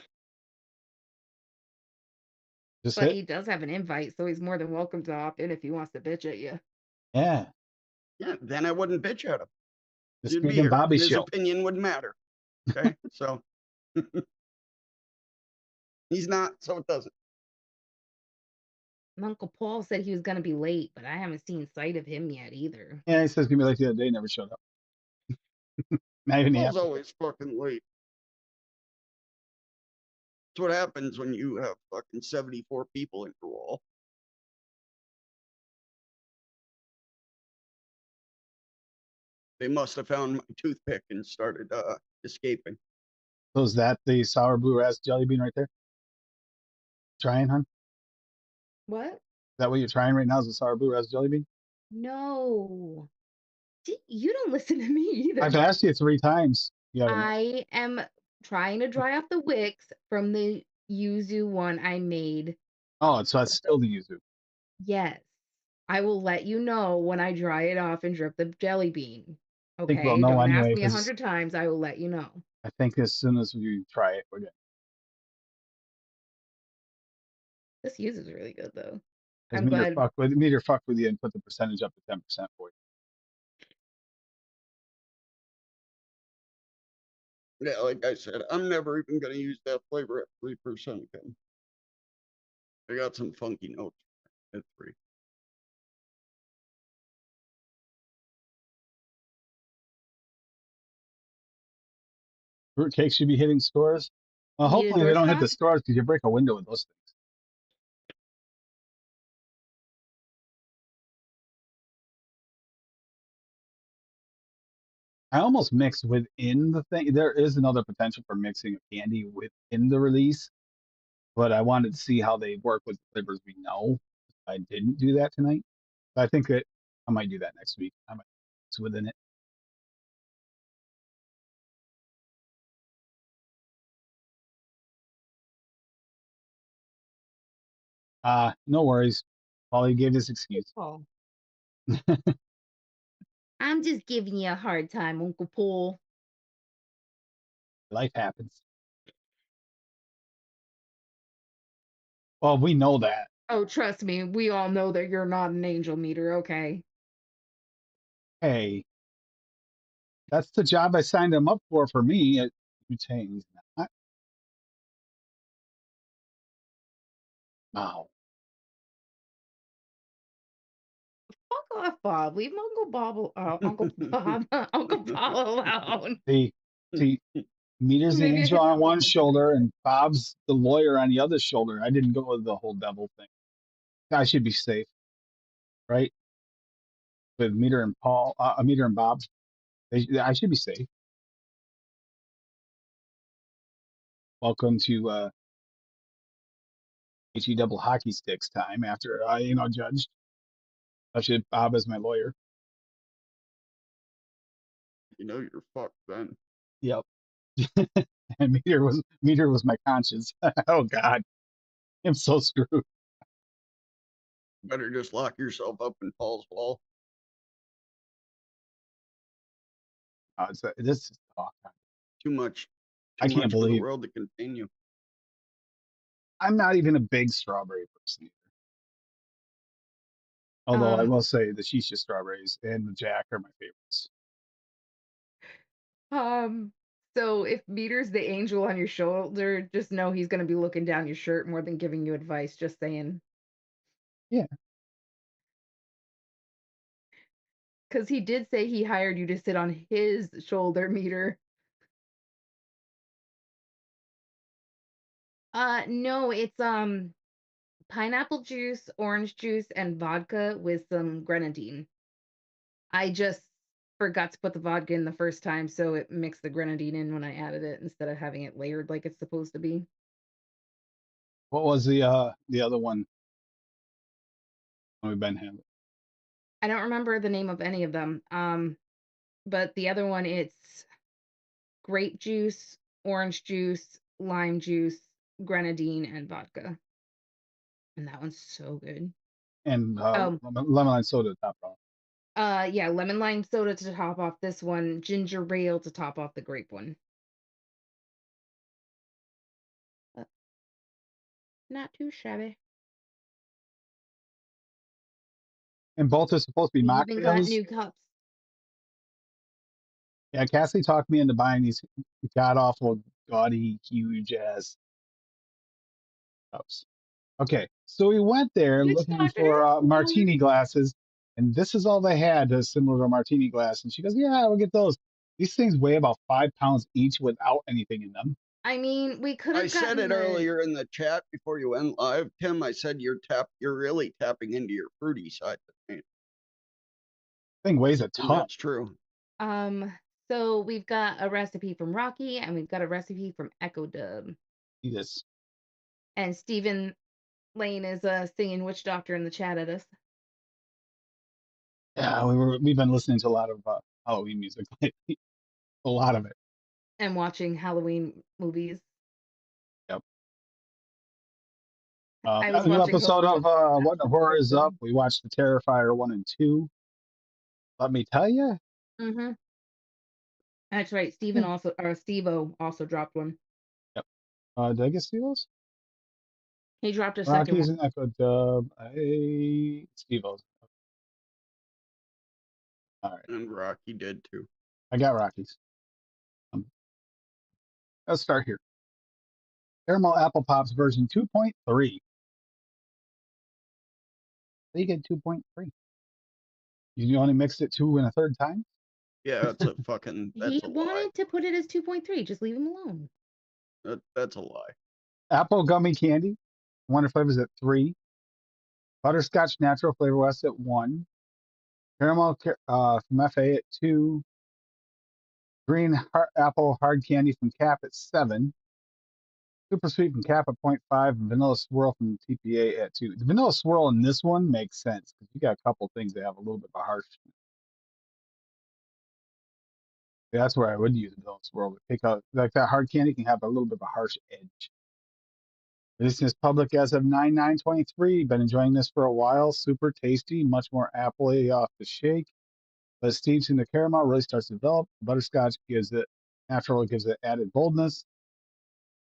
Just But hit? he does have an invite, so he's more than welcome to opt in if he wants to bitch at you. Yeah. Yeah, then I wouldn't bitch at him. The You'd be Steve and here. Bobby His show. opinion wouldn't matter. Okay, so he's not, so it doesn't. And Uncle Paul said he was gonna be late, but I haven't seen sight of him yet either. Yeah, he says gonna be like the other day, never showed up. Not even the Paul's after. always fucking late. That's what happens when you have fucking 74 people in your wall. They must have found my toothpick and started escaping. So is that the sour blue ras jelly bean right there? Trying, hon? Is What? that what you're trying right now? Is the sour blue ras jelly bean? No. See, you don't listen to me either. I've asked you 3 times. You haven't. I am trying to dry off the wicks from the yuzu one I made. Oh, so that's still the yuzu. Yes. I will let you know when I dry it off and drip the jelly bean. I think we'll Okay? know Don't anyway, ask me 'cause 100 times. I will let you know. I think as soon as you try it, we're good. This yuzu is really good though. Because I'm glad. meter fuck with you and put the percentage up to 10% for you. Yeah, like I said, I'm never even going to use that flavor at 3% again. I got some funky notes at 3. Fruitcake should be hitting stores. Well, You need a hopefully they don't hit the doorstop? stores because you break a window with those things. I almost mix within the thing. There is another potential for mixing a candy within the release, but I wanted to see how they work with the flavors we know. I didn't do that tonight. But I think that I might do that next week. I might mix within it. No worries. Paulie gave his excuse. Paul. I'm just giving you a hard time, Uncle Paul. Life happens. Well, we know that. Oh, trust me, we all know that you're not an angel meter, okay? Hey, that's the job I signed him up for me. You saying he's not? Wow. Fuck off, Bob. Leave Uncle Bob, Uncle Paul alone. See, see, Meter's the angel on one shoulder and Bob's the lawyer on the other shoulder. I didn't go with the whole devil thing. I should be safe, right? With Meter and Paul, Meter and Bob. I should be safe. Welcome to HE double hockey sticks time after I, judged. I should Bob as my lawyer. You know you're fucked then. Yep. And Meter was my conscience. Oh God, I'm so screwed. Better just lock yourself up in Paul's wall. This is Too much. I Too can't much for the believe world to contain you. I'm not even a big strawberry person either. Although I will say the Shisha strawberries and the Jack are my favorites. So if Meter's the angel on your shoulder, just know he's gonna be looking down your shirt more than giving you advice. Just saying. Yeah. Because he did say he hired you to sit on his shoulder, Meter. No, it's pineapple juice, orange juice, and vodka with some grenadine. I just forgot to put the vodka in the first time, so it mixed the grenadine in when I added it instead of having it layered like it's supposed to be. What was the other one we've been having? I don't remember the name of any of them. But the other one, it's grape juice, orange juice, lime juice, grenadine, and vodka. And that one's so good. And Um, lemon lime soda top off. yeah, lemon lime soda to top off this one, ginger ale to top off the grape one. Not too shabby. And both are supposed to be We even got mocktails. new cups. Yeah, Cassie talked me into buying these god awful, gaudy, huge ass cups. Okay, so we went there Which looking doctor? for martini glasses, and this is all they had similar to a martini glass. And she goes, "Yeah, we'll get those." These things weigh about 5 pounds each without anything in them. I mean, we could I have said gotten it earlier in the chat before you went live, Tim. I said you're really tapping into your fruity side tonight. Thing weighs a And ton. that's true. So we've got a recipe from Rocky and we've got a recipe from Echo Dub. See this. And Stephen Lane is singing Witch Doctor in the chat at us. Yeah, we've been listening to a lot of Halloween music lately. A lot of it. And watching Halloween movies. Yep. I was a new watching episode of What the Horror Is Up. Hosted. We watched the Terrifier 1 and 2. Let me tell you. Mm-hmm. That's right. Steve-O also dropped one. Yep. Did I get Steve-O's? He dropped a second Rockies one. and Echo Dub. Steve-O's. All right. And Rocky did too. I got Rockies. Let's start here. Caramel Apple Pops version 2.3. They get 2.3. You only mixed it 2 and a third time? Yeah, that's a fucking. That's He a lie. wanted to put it as 2.3. Just leave him alone. That's a lie. Apple gummy candy. Wonder flavors at 3. Butterscotch natural flavor West at 1. Caramel from FA at 2. Green apple hard candy from Cap at 7. Super sweet from Cap at 0.5. And vanilla swirl from TPA at 2. The vanilla swirl in this one makes sense because you got a couple things that have a little bit of a harsh. Yeah, that's where I would use the vanilla swirl to pick out, like that hard candy can have a little bit of a harsh edge. This is public as of 9/9/23. Been enjoying this for a while. Super tasty, much more appley off the shake. But it steeps in the caramel, really starts to develop. Butterscotch gives it added boldness.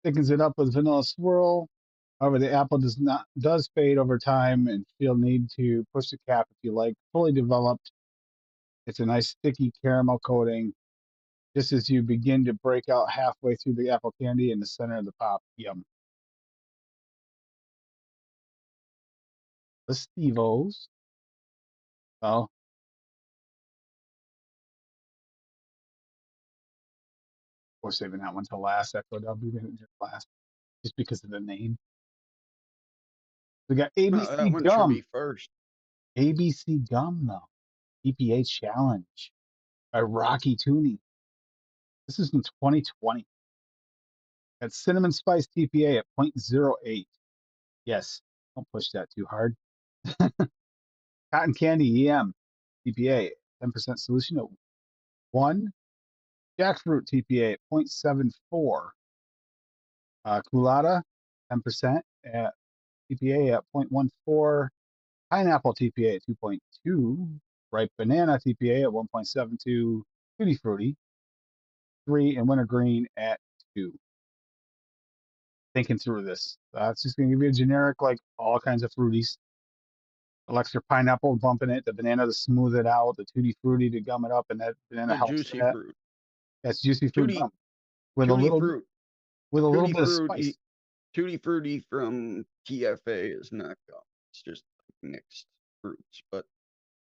Thickens it up with vanilla swirl. However, the apple does fade over time, and you'll need to push the cap if you like fully developed. It's a nice sticky caramel coating. Just as you begin to break out halfway through the apple candy in the center of the pop. Yum. The Stevos. Oh, we're saving that one till last. Echo W just last, just because of the name. We got No, that ABC one should Gum. be first. ABC Gum, though. EPA Challenge by Rocky Tooney. This is in 2020. Got cinnamon spice TPA at 0.08. Yes, don't push that too hard. Cotton candy EM TPA 10% solution at 1. Jackfruit TPA at 0.74. Culata 10% at TPA at 0.14. Pineapple TPA at 2.2. Ripe banana TPA at 1.72. Tutti Frutti 3, and wintergreen at 2. Thinking through this, it's just going to give you a generic, like all kinds of fruities. Extra pineapple bumping it, the banana to smooth it out, the tutti frutti to gum it up, and that banana The helps juicy that. fruit. That's juicy fruit Tutti gum with a Tutti little fruit. with a little Tutti bit of frutti. spice. Tutti frutti from TFA is not gum. It's just mixed fruits, but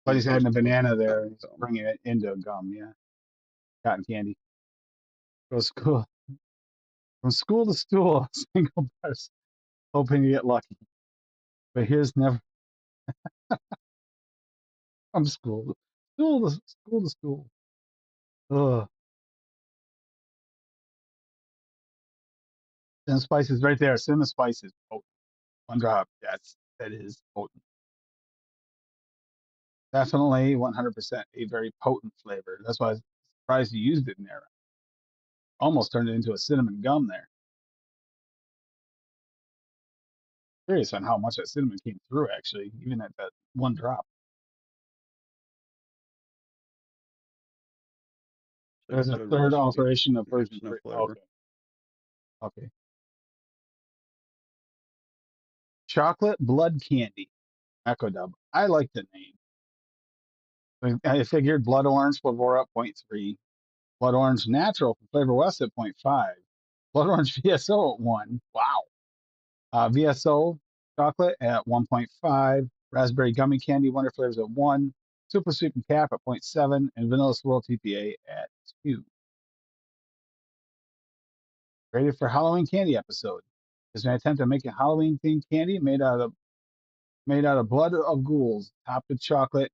But he's adding a just put banana there. cotton He's gum. bringing it into gum. Yeah, cotton candy. Goes school from school to stool. Single person hoping to get lucky, but here's never from school to school. Ugh. Cinnamon spices right there. Cinnamon spices. Oh, one drop. That is potent. Definitely 100% a very potent flavor. That's why I was surprised you used it in there. Almost turned it into a cinnamon gum there. Curious on how much that cinnamon came through, actually, even at that one drop. It's There's a a good third recipe. alteration of version Mixing a 3. flavor. Okay. Chocolate blood candy. Echo Dub. I like the name. I figured blood orange Flavora at 0.3. Blood orange natural from Flavor West at 0.5. Blood orange VSO at 1. Wow. VSO chocolate at 1.5, raspberry gummy candy wonder flavors at 1, super sweet and cap at 0.7, and vanilla swirl TPA at 2. Rated for Halloween candy episode. This is an attempt at making Halloween themed candy made out of blood of ghouls, topped with chocolate,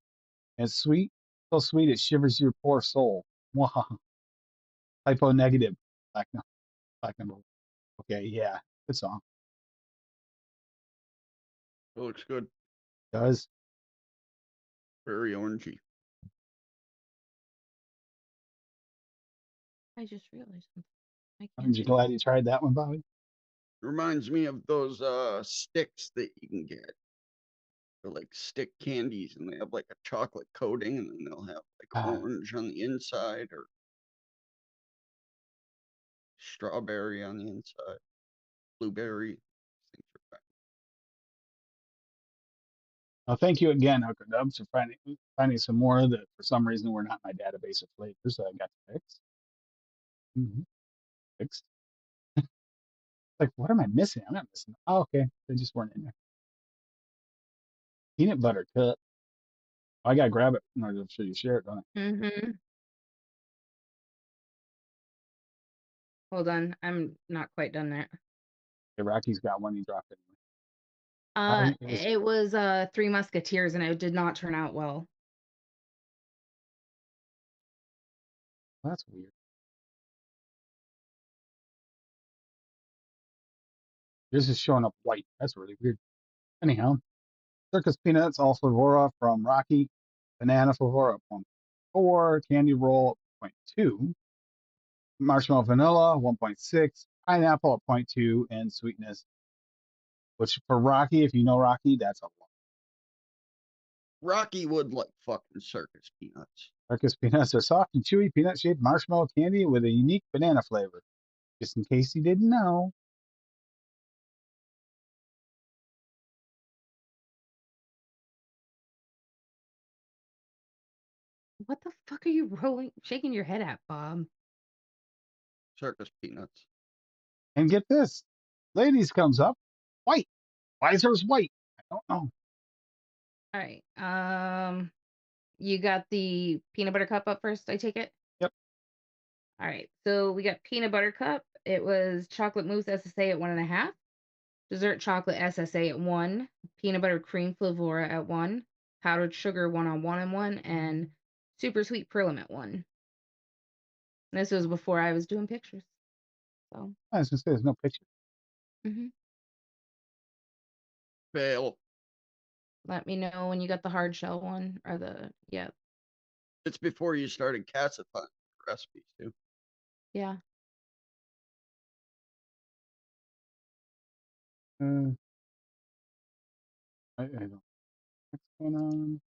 and sweet, so sweet it shivers your poor soul. Hypo negative. Black, black number. Okay, yeah, good song. It looks good. Does. Very orangey. I just realized something. I can't Aren't you do it. glad you tried that one, Bobby? Reminds me of those sticks that you can get. They're like stick candies, and they have like a chocolate coating, and then they'll have like orange on the inside or strawberry on the inside, blueberry. Well, thank you again, Hooker Dubs, for finding some more that for some reason were not in my database of flavors that I got to fix. Fixed. Like, what am I missing? I'm not missing. Oh, okay. They just weren't in there. Peanut butter cup. I gotta grab it in order to show you share it, don't I? Mm-hmm. Hold on. I'm not quite done there. Okay, Rocky's got one. He dropped it. Well, It was Three Musketeers, and it did not turn out well. that's weird. Yours is showing up white. That's really weird. Anyhow, circus peanuts, all flavora from Rocky. Banana flavora 0.4. Candy roll 0.2. Marshmallow vanilla 1.6, pineapple at 0.2, and sweetness, which for Rocky, if you know Rocky, that's a lot. Rocky would like fucking circus peanuts. Circus peanuts are soft and chewy peanut shaped marshmallow candy with a unique banana flavor. Just in case you didn't know. What the fuck are you shaking your head at, Bob? Circus peanuts. And get this. Ladies comes up. White. Why is hers white? I don't know. All right. You got the peanut butter cup up first, I take it? Yep. All right. So we got peanut butter cup. It was chocolate mousse SSA at 1.5. Dessert chocolate SSA at 1. Peanut butter cream flavora at 1. Powdered sugar 1-on-1 and 1. And super sweet Perlim at 1. And this was before I was doing pictures. So. I was going to say, there's no picture. Fail. Let me know when you got the hard shell one or the, yeah. It's before you started Cassathon recipes too. Yeah. I don't know what's going on.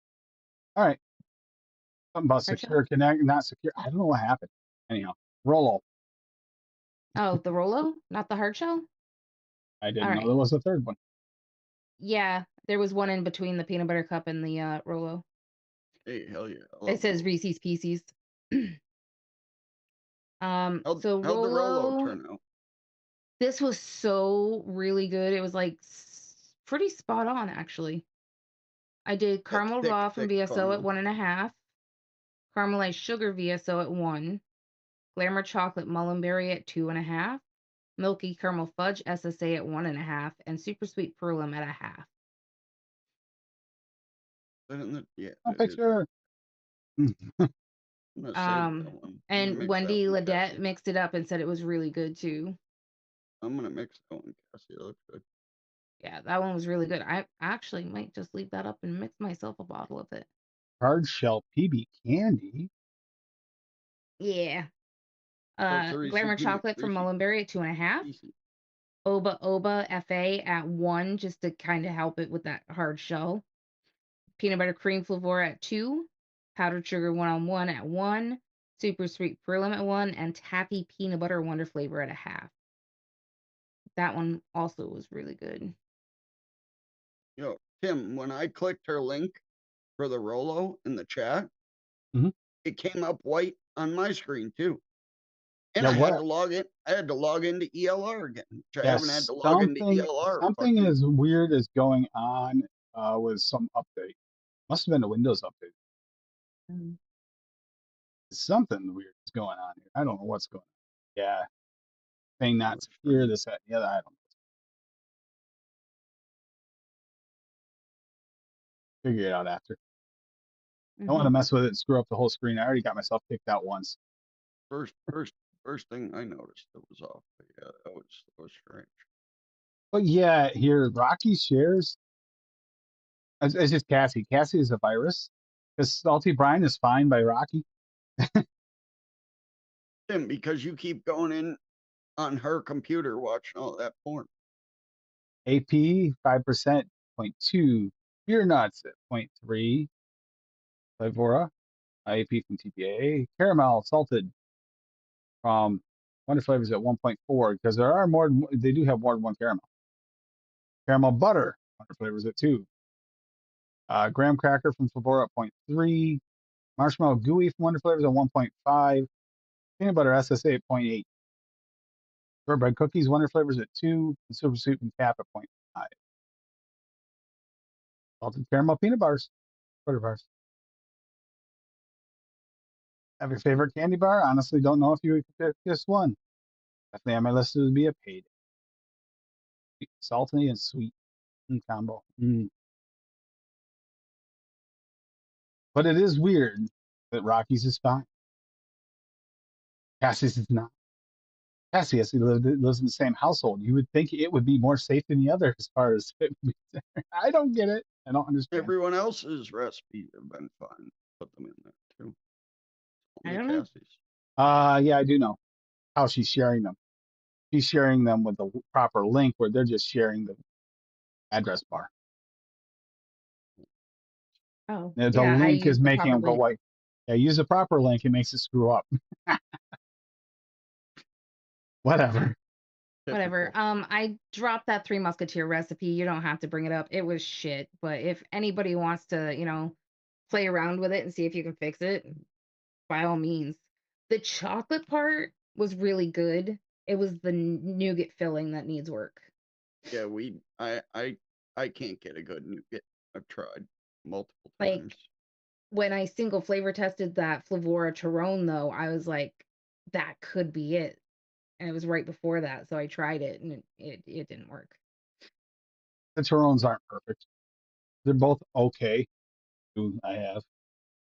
All right. Something about Hard secure connect, not secure. I don't know what happened. Anyhow, Rolo. Oh, the Rolo, not the hard shell? I didn't All know right. there was a third one. Yeah, there was one in between the peanut butter cup and the Rolo. Hey, hell yeah. It says Reese's Pieces. How'd So the Rolo Rolo, turn out? this was so really good. It was like pretty spot on, actually. I did caramel thick, raw from thick VSO at caramel. 1.5. Caramelized sugar VSO at 1. Glamour chocolate mullenberry at 2.5. Milky caramel fudge SSA at 1.5. And super sweet Perlim at 0.5. Yeah. No picture. I'm gonna save that one. And Mix that Wendy one, Ledette Cassie. mixed it up and said it was really good too. I'm gonna mix that one, Cassie. It looks good. Yeah, that one was really good. I actually might just leave that up and mix myself a bottle of it. Hard shell PB candy. Yeah. It's a Reese's Glamour peanut- chocolate from Reese's Mullenberry at 2.5. Pieces. Oba Oba FA at 1, just to kind of help it with that hard shell. Peanut butter cream flavor at 2. Powdered sugar 1-on-1 at 1. Super sweet Perlim at 1. And taffy peanut butter wonder flavor at 0.5. That one also was really good. Yo, Tim, when I clicked her link for the Rolo in the chat, it came up white on my screen too. And Yeah, I what? had to log in. I had to log into ELR again, which I Yeah, haven't had to log into ELR. something is weird is going on with some update. Must have been a Windows update. Something weird is going on here. I don't know what's going on. Yeah. Saying not secure, this, that, the other. I don't know. Figure it out after. I don't want to mess with it and screw up the whole screen. I already got myself kicked out once. First thing I noticed that was off. But yeah, that was strange. But yeah, here Rocky shares. It's just Cassie. Cassie is a virus. Because Salty Brian is fine by Rocky. Tim, because you keep going in on her computer watching all that porn. AP 5%, 0.2. Beer nuts at 0.3. Flavora, IAP from TPA. Caramel salted from Wonder Flavors at 1.4 because there are more. They do have more than one caramel. Caramel butter, Wonder Flavors at 2. Graham cracker from Flavora at 0.3. Marshmallow gooey from Wonder Flavors at 1.5. Peanut butter SSA at 0.8. Shortbread cookies, Wonder Flavors at 2. And super sweet and cap at 0.5. Salted caramel peanut bars, butter bars. Have your favorite candy bar? Honestly, don't know if you would pick this one. Definitely on my list would be a payday. Salty and sweet combo. But it is weird that Rocky's is fine. Cassie's is not. Cassie lives in the same household. You would think it would be more safe than the other as far as I don't get it. I don't understand. Everyone else's recipes have been fine. Put them in there too. I don't know. Cassie's. Yeah, I do know how she's sharing them. She's sharing them with the proper link where they're just sharing the address bar. Oh, The yeah, link is the making proper them go link. white. Yeah, use the proper link. It makes it screw up. Whatever. Whatever. I dropped that Three Musketeer recipe. You don't have to bring it up. It was shit. But if anybody wants to, play around with it and see if you can fix it, by all means. The chocolate part was really good. It was the nougat filling that needs work. Yeah, I can't get a good nougat. I've tried multiple Like times. when I single flavor tested that Flavora Torone, though, I was like, that could be it. And it was right before that, so I tried it and it didn't work. The Torones aren't perfect. They're both okay. Who I have.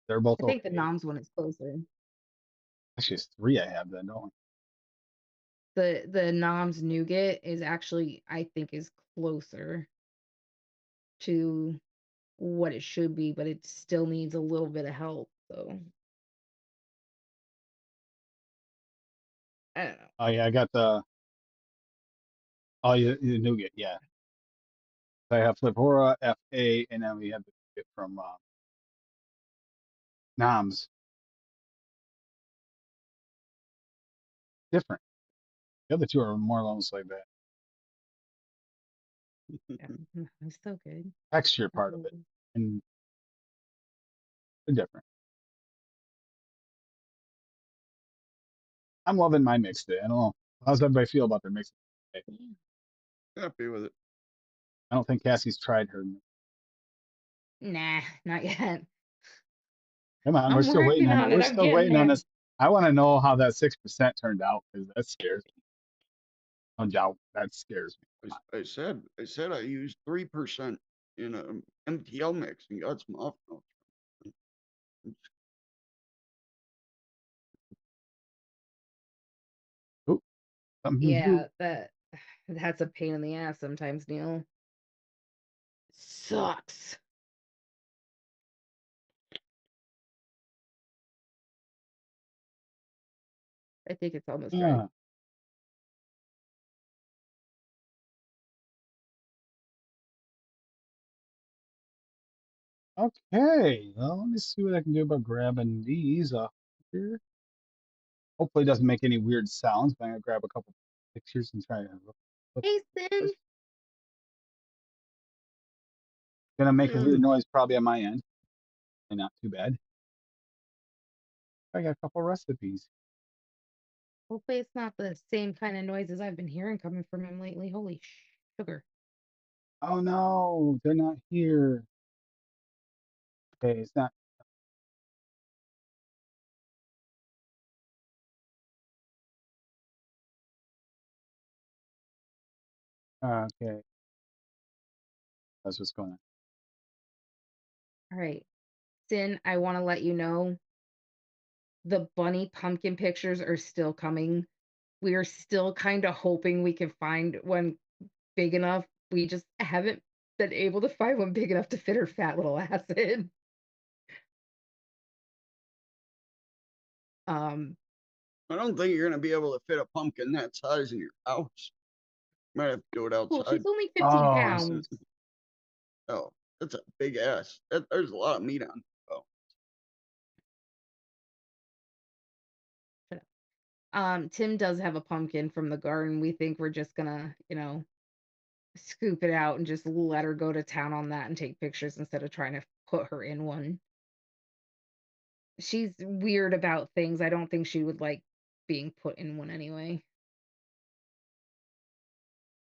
They're both I think the okay. Noms one is closer. Actually, it's 3 I have then, don't The Noms nougat is actually, I think, is closer to what it should be, but it still needs a little bit of help. So I don't know. I? Oh yeah, I got the the nougat. Yeah, I have Flavora FA, and then we have the nougat from Noms. Different. The other two are more almost like that Yeah, it's still good. texture part of it, and they're different. I'm loving my mix today. I don't know. How's everybody feel about their mix today? Happy with it. I don't think Cassie's tried her. Nah, not yet. Come on, we're I'm still waiting working on it. on it. We're I'm still getting waiting on there. this. I want to know how that 6% turned out because that scares me. No doubt, that scares me. I said I used 3% in a MTL mix and got some off notes. Oop, something new. Yeah, that's a pain in the ass sometimes, Neil. Sucks. I think it's almost right. Yeah. Okay. Well, let me see what I can do about grabbing these off here. Hopefully, it doesn't make any weird sounds. But I'm gonna grab a couple pictures and try to look Hey, at Sin. this. Gonna make a weird Mm. noise probably on my end, and not too bad. I got a couple recipes. Hopefully it's not the same kind of noises I've been hearing coming from him lately. Holy sugar. Oh no, they're not here. Okay, it's not. Okay, that's what's going on. All right. Sin, I want to let you know the bunny pumpkin pictures are still coming. We are still kind of hoping we can find one big enough. We just haven't been able to find one big enough to fit her fat little ass in. Um, I don't think you're gonna be able to fit a pumpkin that size in your house. Might have to do it well, she's outside. only 15 Oh, pounds. Oh, that's a big ass. There's a lot of meat on. Oh, Tim does have a pumpkin from the garden. We think we're just gonna, scoop it out and just let her go to town on that and take pictures instead of trying to put her in one. She's weird about things. I don't think she would like being put in one anyway.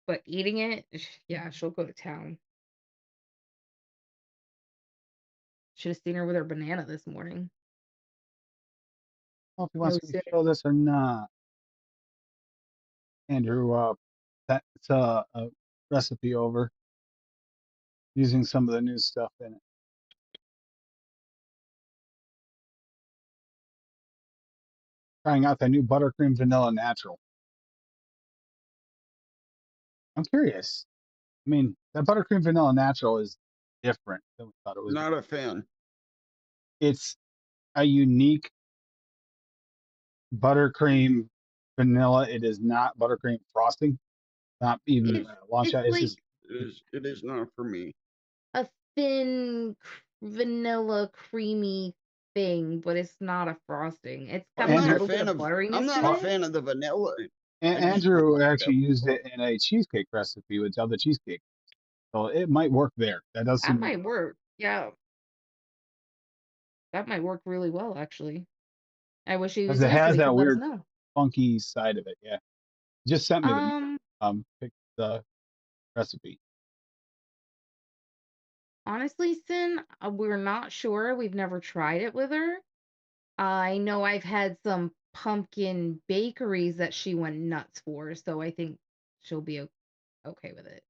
But eating it, yeah, she'll go to town. Should have seen her with her banana this morning. I don't know if he No wants me to sooner. show this or not. Andrew, that's a recipe over using some of the new stuff in it. Trying out the new buttercream vanilla natural. I'm curious. I mean, that buttercream vanilla natural is different than we thought it was. not a fan. It's a unique buttercream vanilla. It is not buttercream frosting, not even It's launch it's out. It's like just It is not for me. a thin vanilla creamy thing, but it's not a frosting. It's got I'm a not a Andrew. little bit fan of of. I'm butteriness not to a Well, it. fan of the vanilla. I just don't Andrew like that. actually used it in a cheesecake recipe with other cheesecake, so it might work there. That does That seem to might work. work. Yeah, that might work really well actually. I wish he because was it here so has he could that let us weird know. funky side of it. Yeah, just sent me the Um, pic the recipe. Honestly, Sin, we're not sure. We've never tried it with her. I know I've had some pumpkin bakeries that she went nuts for, so I think she'll be okay with it.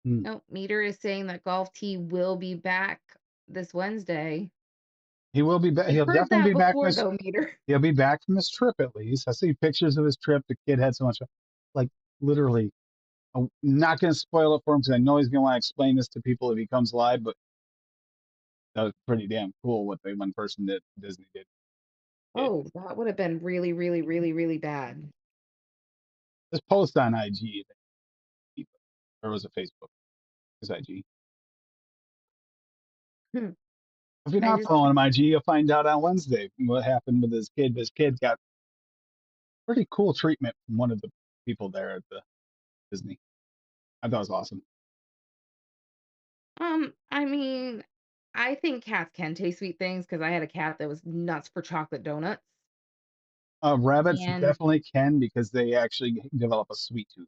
Hmm. Oh, Meter is saying that Golf Tea will be back this Wednesday. He will be back. We've He'll heard definitely that be back from before, his. though, Meter. He'll be back from his trip at least. I see pictures of his trip. The kid had so much, like literally. I'm not going to spoil it for him because I know he's going to want to explain this to people if he comes live. But that was pretty damn cool what the one person that Disney did. Oh, that would have been really, really, really, really bad. Just post on IG, or was it Facebook? It's IG. Hmm. If you're I not just, following him IG, you'll find out on Wednesday what happened with his kid. His kid got pretty cool treatment from one of the people there at the Disney. I thought it was awesome. I mean, I think cats can taste sweet things because I had a cat that was nuts for chocolate donuts. Rabbits And definitely can because they actually develop a sweet tooth,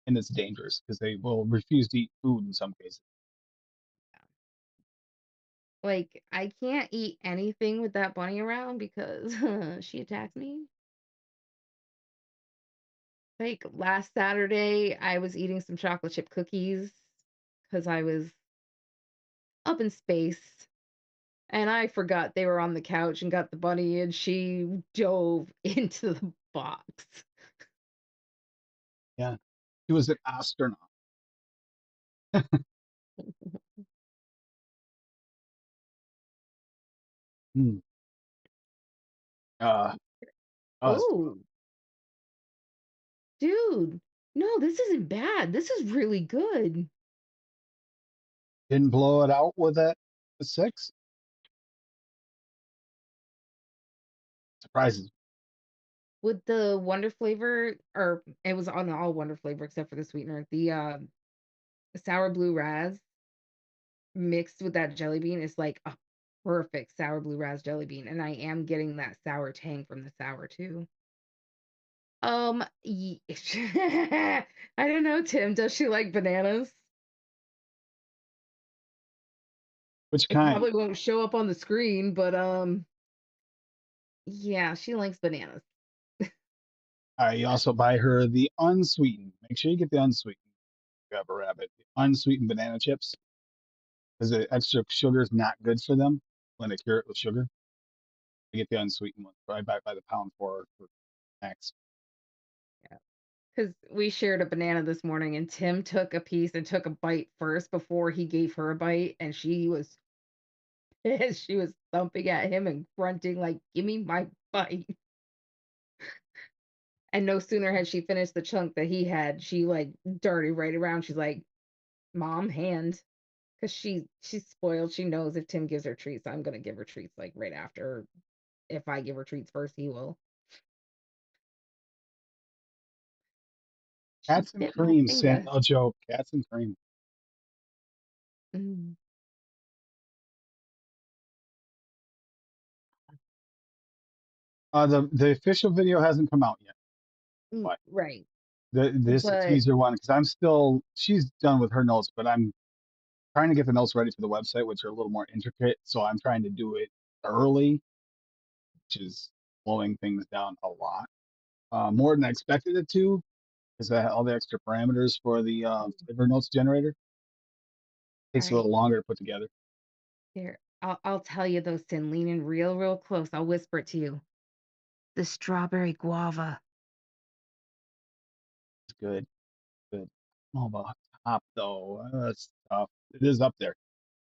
and it's dangerous because they will refuse to eat food in some cases. like, I can't eat anything with that bunny around because she attacks me. Like last Saturday, I was eating some chocolate chip cookies because I was up in space and I forgot they were on the couch and got the bunny and she dove into the box. Yeah, he was an astronaut. Hmm. Uh, was Oh, dude. No, this isn't bad. This is really good. didn't blow it out with that 6. Surprises. With the Wonder flavor, or it was on all Wonder flavor except for the sweetener. The sour blue raz mixed with that jelly bean is like a perfect sour blue raz jelly bean, and I am getting that sour tang from the sour too. I don't know, Tim. Does she like bananas? Which It kind? probably won't show up on the screen, but yeah, she likes bananas. I also buy her the unsweetened. Make sure you get the unsweetened. If you have a rabbit, the unsweetened banana chips because the extra sugar is not good for them when they cure it with sugar. I get the unsweetened one. I buy it by the pound for max. Yeah, because we shared a banana this morning, and Tim took a piece and took a bite first before he gave her a bite, and she was pissed. She was thumping at him and grunting like, "Give me my bite!" And no sooner had she finished the chunk that he had, she like darted right around. She's like, "Mom, hand." Because she's spoiled. She knows if Tim gives her treats, I'm gonna give her treats like right after. If I give her treats first, he will. She Cats and bit my cream, Sin. finger. No joke. Cats and cream. Mm, The official video hasn't come out yet. Why? right. This But teaser one because she's done with her notes, but I'm trying to get the notes ready for the website, which are a little more intricate. So I'm trying to do it early, which is slowing things down a lot, more than I expected it to, because I had all the extra parameters for the flavor notes generator. all Takes a right, little longer to put together. here. I'll tell you though, Sin, lean in real close. I'll whisper it to you. The strawberry guava. It's good, good. Oh, about top though, that's tough. It is up there.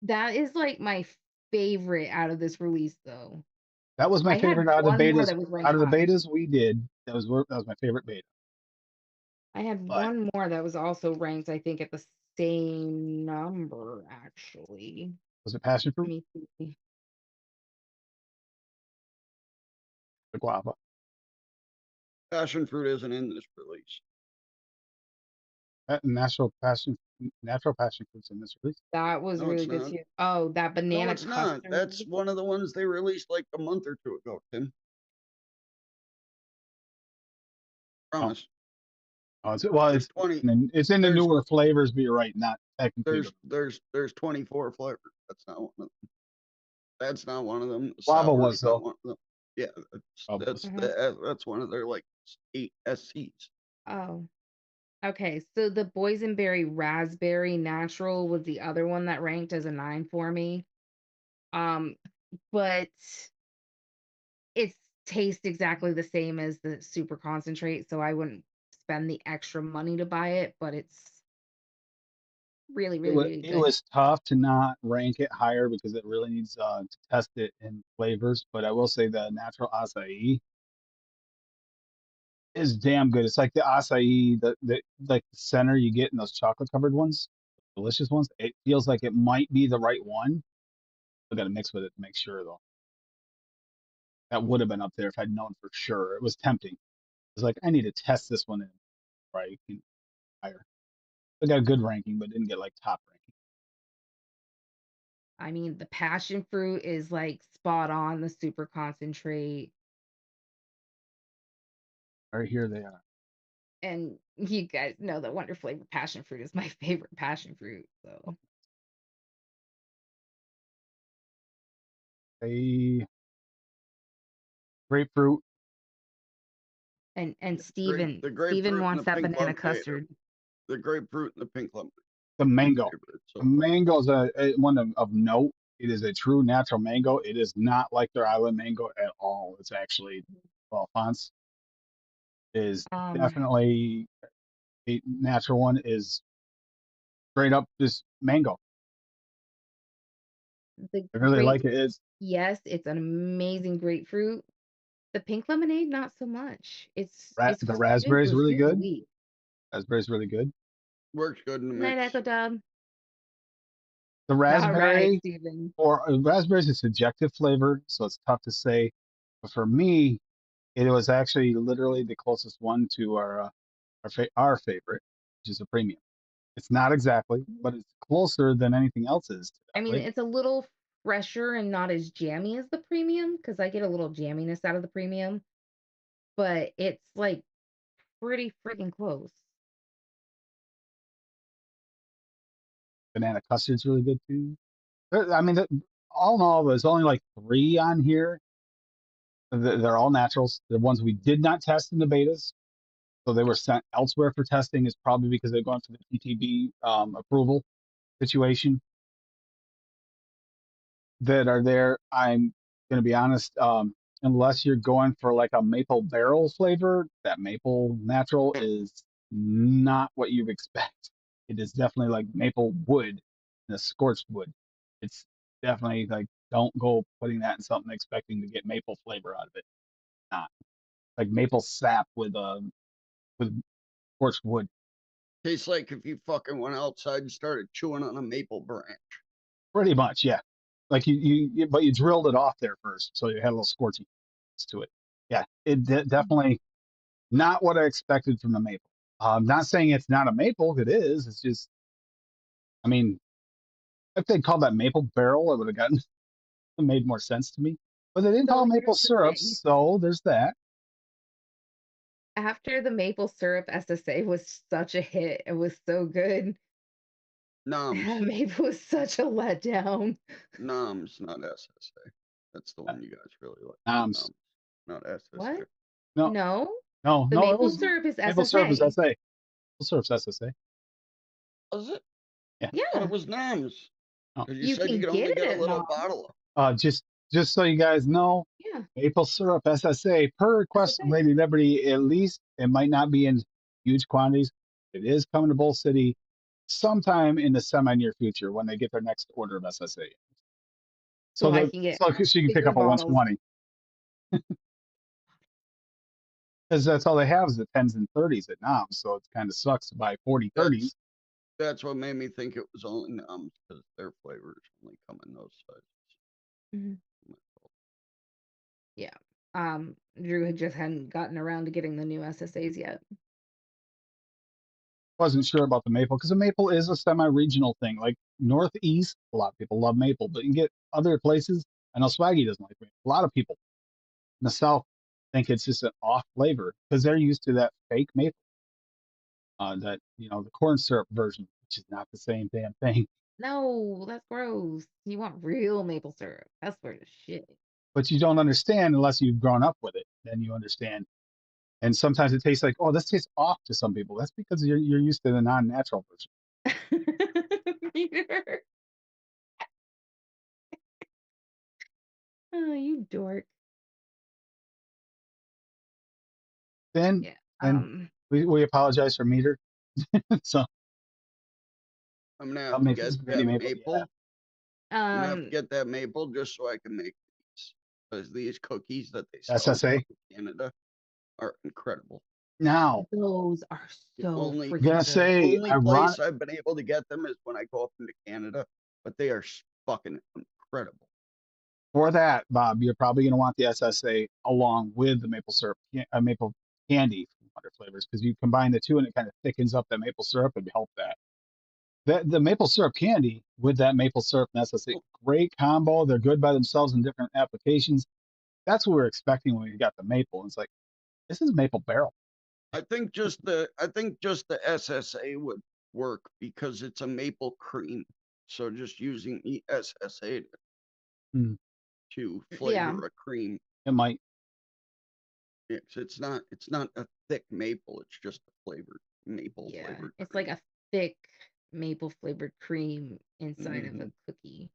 That is like my favorite out of this release though. That was my I had favorite out of the one more betas. that was ranked Out of the high. betas we did, that was my favorite beta. I had But one more that was also ranked, I think, at the same number, actually. was it passion Let fruit? me see. The guava. Passion fruit isn't in this release. Natural passion. natural passion fruits in this release. That was No, it's really good not. too. Oh, that No, banana it's not. custard. That's one of the ones they released like a month or two ago, Tim. Promise. Oh, it's There's 20. it's in the There's newer flavors, but you're right, not technically. there's 24 flavors. That's not one of them. That's not one of them. Guava Sour was is not though. one of them. Yeah, Guava was. that's one of their like 8 SCs. Oh, okay. So the boysenberry raspberry natural was the other one that ranked as a 9 for me. But it tastes exactly the same as the super concentrate, so I wouldn't spend the extra money to buy it, but it's really, really, really It good. was tough to not rank it higher because it really needs to test it in flavors. But I will say the natural acai is damn good. It's like the acai, the like the center you get in those chocolate covered ones, delicious ones. It feels like it might be the right one. I got to mix with it to make sure though. That would have been up there if I'd known for sure. It was tempting. It was like I need to test this one in right higher. I got a good ranking, but didn't get like top ranking. I mean, the passion fruit is like spot on the super concentrate, Right here they are. and you guys know that Wonder Flavor passion fruit is my favorite passion fruit. So, A grapefruit, and The Steven grapefruit and the wants that pink banana lemonade. custard. The grapefruit and the pink lemonade. the mango. So The mango is a one of note. It is a true natural mango. It is not like their island mango at all. It's actually, well, Fonz is Um, definitely a natural one. Is straight up just mango. the I really grape, like it. It's yes, it's an amazing grapefruit. The pink lemonade, not so much. It's the raspberry is super, really super good. weak. Raspberry is really good. works good in the Night mix. Echo Dub. The All right, raspberry Steven. or raspberry is a subjective flavor, so it's tough to say. But for me, it was actually literally the closest one to our favorite, which is a premium. It's not exactly, but it's closer than anything else is to I that mean, flavor. it's a little fresher and not as jammy as the premium because I get a little jamminess out of the premium, but it's like pretty freaking close. Banana custard's really good too. I mean, all in all, there's only like 3 on here. They're all naturals. The ones we did not test in the betas, so they were sent elsewhere for testing, is probably because they're going through the PTB approval situation. That are there. I'm gonna be honest, unless you're going for like a maple barrel flavor, that maple natural is not what you expect. It is definitely like maple wood and a scorched wood. It's definitely like don't go putting that in something expecting to get maple flavor out of it. Not like maple sap with scorched wood. Tastes like if you fucking went outside and started chewing on a maple branch. Pretty much, yeah. Like but you drilled it off there first, so you had a little scorchy to it. Yeah, definitely not what I expected from the maple. Not saying it's not a maple. It is. It's just, I mean, if they called that maple barrel, it would have gotten it made more sense to me. But they didn't So call it maple here's the syrup, thing. so there's that. After the maple syrup SSA was such a hit, it was so good. Noms. Maple was such a letdown. Noms, not SSA. That's the one you guys really like. Um, Noms, not SSA. What? no, No, no, the no. It maple was syrup is maple syrup is SSA. SA. Maple syrup's SSA. Was it? Yeah. I thought Yeah, it was Noms. Oh. Because you you said you can could get only it get a at little Nom. bottle of. Just so you guys know, Yeah, maple syrup SSA per request from SSA. Lady Liberty. At least it might not be in huge quantities. It is coming to Bull City sometime in the semi-near future when they get their next order of SSA. So I can get So she can pick bigger up a bottles. 120 because that's all they have is the 10s and 30s at Noms. So it kind of sucks to buy 40 30s. That's what made me think it was only Noms because their flavors only come in those sizes. Mhm. Yeah. Drew had just hadn't gotten around to getting the new SSAs yet. wasn't sure about the maple because the maple is a semi-regional thing. Like Northeast, a lot of people love maple, but you get other places. I know Swaggy doesn't like maple. A lot of people in the South think it's just an off flavor because they're used to that fake maple, that the corn syrup version, which is not the same damn thing. No, that's gross. You want real maple syrup. That's where the shit. But you don't understand unless you've grown up with it. Then you understand. And sometimes it tastes like, oh, this tastes off to some people. That's because you're used to the non-natural version. Peter. Oh, you dork. Then Yeah. and we apologize for Meter. So I'm gonna have I'll to make get this that gritty maple. maple. Yeah. I'm gonna have to Um, get that maple just so I can make these. Because these cookies that they sell SSA. in Canada are incredible. Now, those are The so only I'm freaking gonna good. say, only ironic place I've been able to get them is when I go up into Canada, but they are fucking incredible. for that, Bob, you're probably gonna want the SSA along with the maple syrup, maple candy from Wonder Flavors, because you combine the two and it kind of thickens up that maple syrup and help that. The maple syrup candy with that maple syrup and SSA, great combo. They're good by themselves in different applications. That's what we're expecting when we got the maple. It's like, this is maple barrel. I think just the SSA would work because it's a maple cream. So just using the SSA Hmm. to Yeah. flavor a cream. It might. It's not a thick maple, it's just a flavored maple Yeah. flavored It's cream. like a thick maple flavored cream inside of Mhm. a cookie.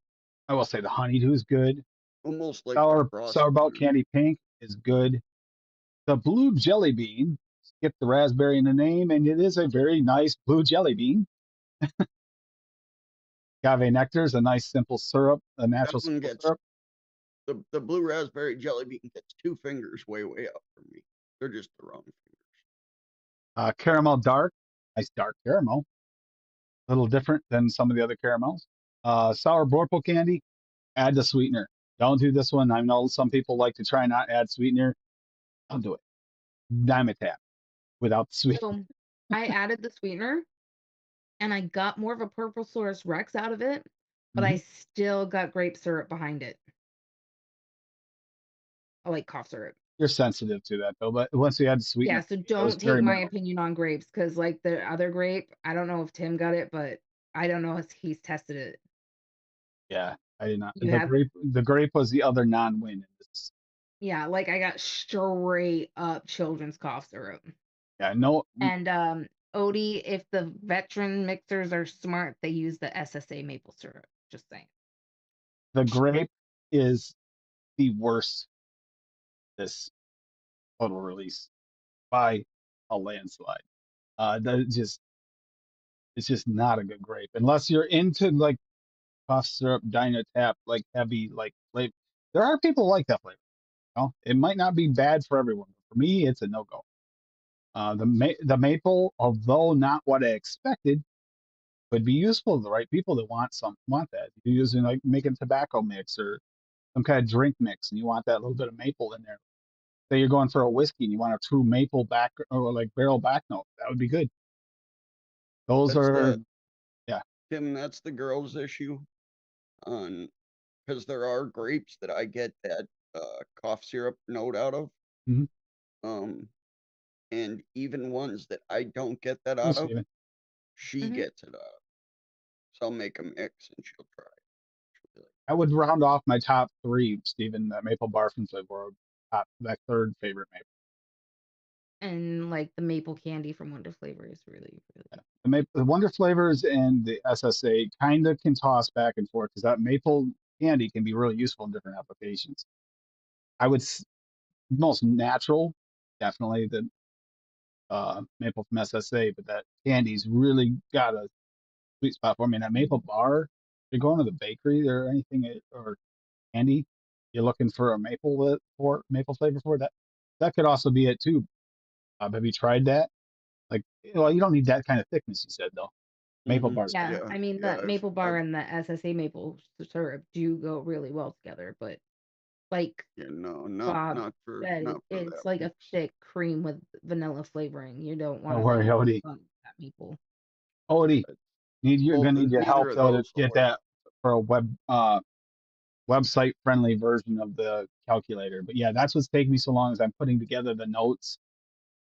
I will say the honeydew is good. Almost like the Sour Belt frosting. Candy Pink is good. The blue jelly bean, skip the raspberry in the name, and it is a very nice blue jelly bean. Agave nectar is a nice simple syrup, a That natural one simple gets syrup. the blue raspberry jelly bean gets 2 fingers way up from me. They're just the wrong fingers. Caramel dark, nice dark caramel, a little different than some of the other caramels. Sour Borple candy, add the sweetener. Don't do this one. I know some people like to try not add sweetener. Don't do it. Dime a tap without the sweetener. So I added the sweetener and I got more of a Purple Source Rex out of it, but I still got grape syrup behind it. I like cough syrup. You're sensitive to that though, but once you add the Yeah, sweetener, so it was don't take very my minimal. opinion on grapes because, like the other grape, I don't know if Tim got it, but I don't know if he's tested it. Yeah, I did not. You have, The grape was the other non-win. yeah, like I got straight up children's cough syrup. Yeah, no, And Odie, if the veteran mixers are smart, they use the SSA maple syrup. Just saying. the grape is the worst this total release by a landslide. It's just not a good grape unless you're into like cough syrup, Dyna Tap, like heavy like flavor. There are people who like that flavor. It might not be bad for everyone. But for me, it's a no go. The maple, although not what I expected, would be useful to the right people that want that. You're using like making tobacco mix or some kind of drink mix, and you want that little bit of maple in there. Say you're going for a whiskey and you want a true maple back or like barrel back note, that would be good. Those That's are the yeah. Tim, that's the girl's issue on because there are grapes that I get that cough syrup note out of. Mhm. Um and even ones that I don't get that Hey, out of, Steven. she gets it out of. So I'll make a mix and she'll try it. She'll be like, I would round off my top three, Steven, that maple bar from flavor, top that third favorite maple. And like the maple candy from Wonder Flavor is really, really. The Wonder Flavors and the SSA kind of can toss back and forth because that maple candy can be really useful in different applications. I would most natural, definitely the maple from SSA, but that candy's really got a sweet spot for me. And that maple bar, if you're going to the bakery or anything or candy, you're looking for a maple flavor for that. That could also be it too. Have you tried that? Like, well, you don't need that kind of thickness. You said though, maple bars. Yeah, yeah, I mean yeah, the maple bar I've and the SSA maple syrup do go really well together, but like yeah, no, Bob said, not for it's that like one. a thick cream with vanilla flavoring. You don't want Don't to like worry, Odie. that maple. Odie, you're Both gonna need your neither help of though to those will get work. that for a website friendly version of the calculator. But yeah, that's what's taking me so long is I'm putting together the notes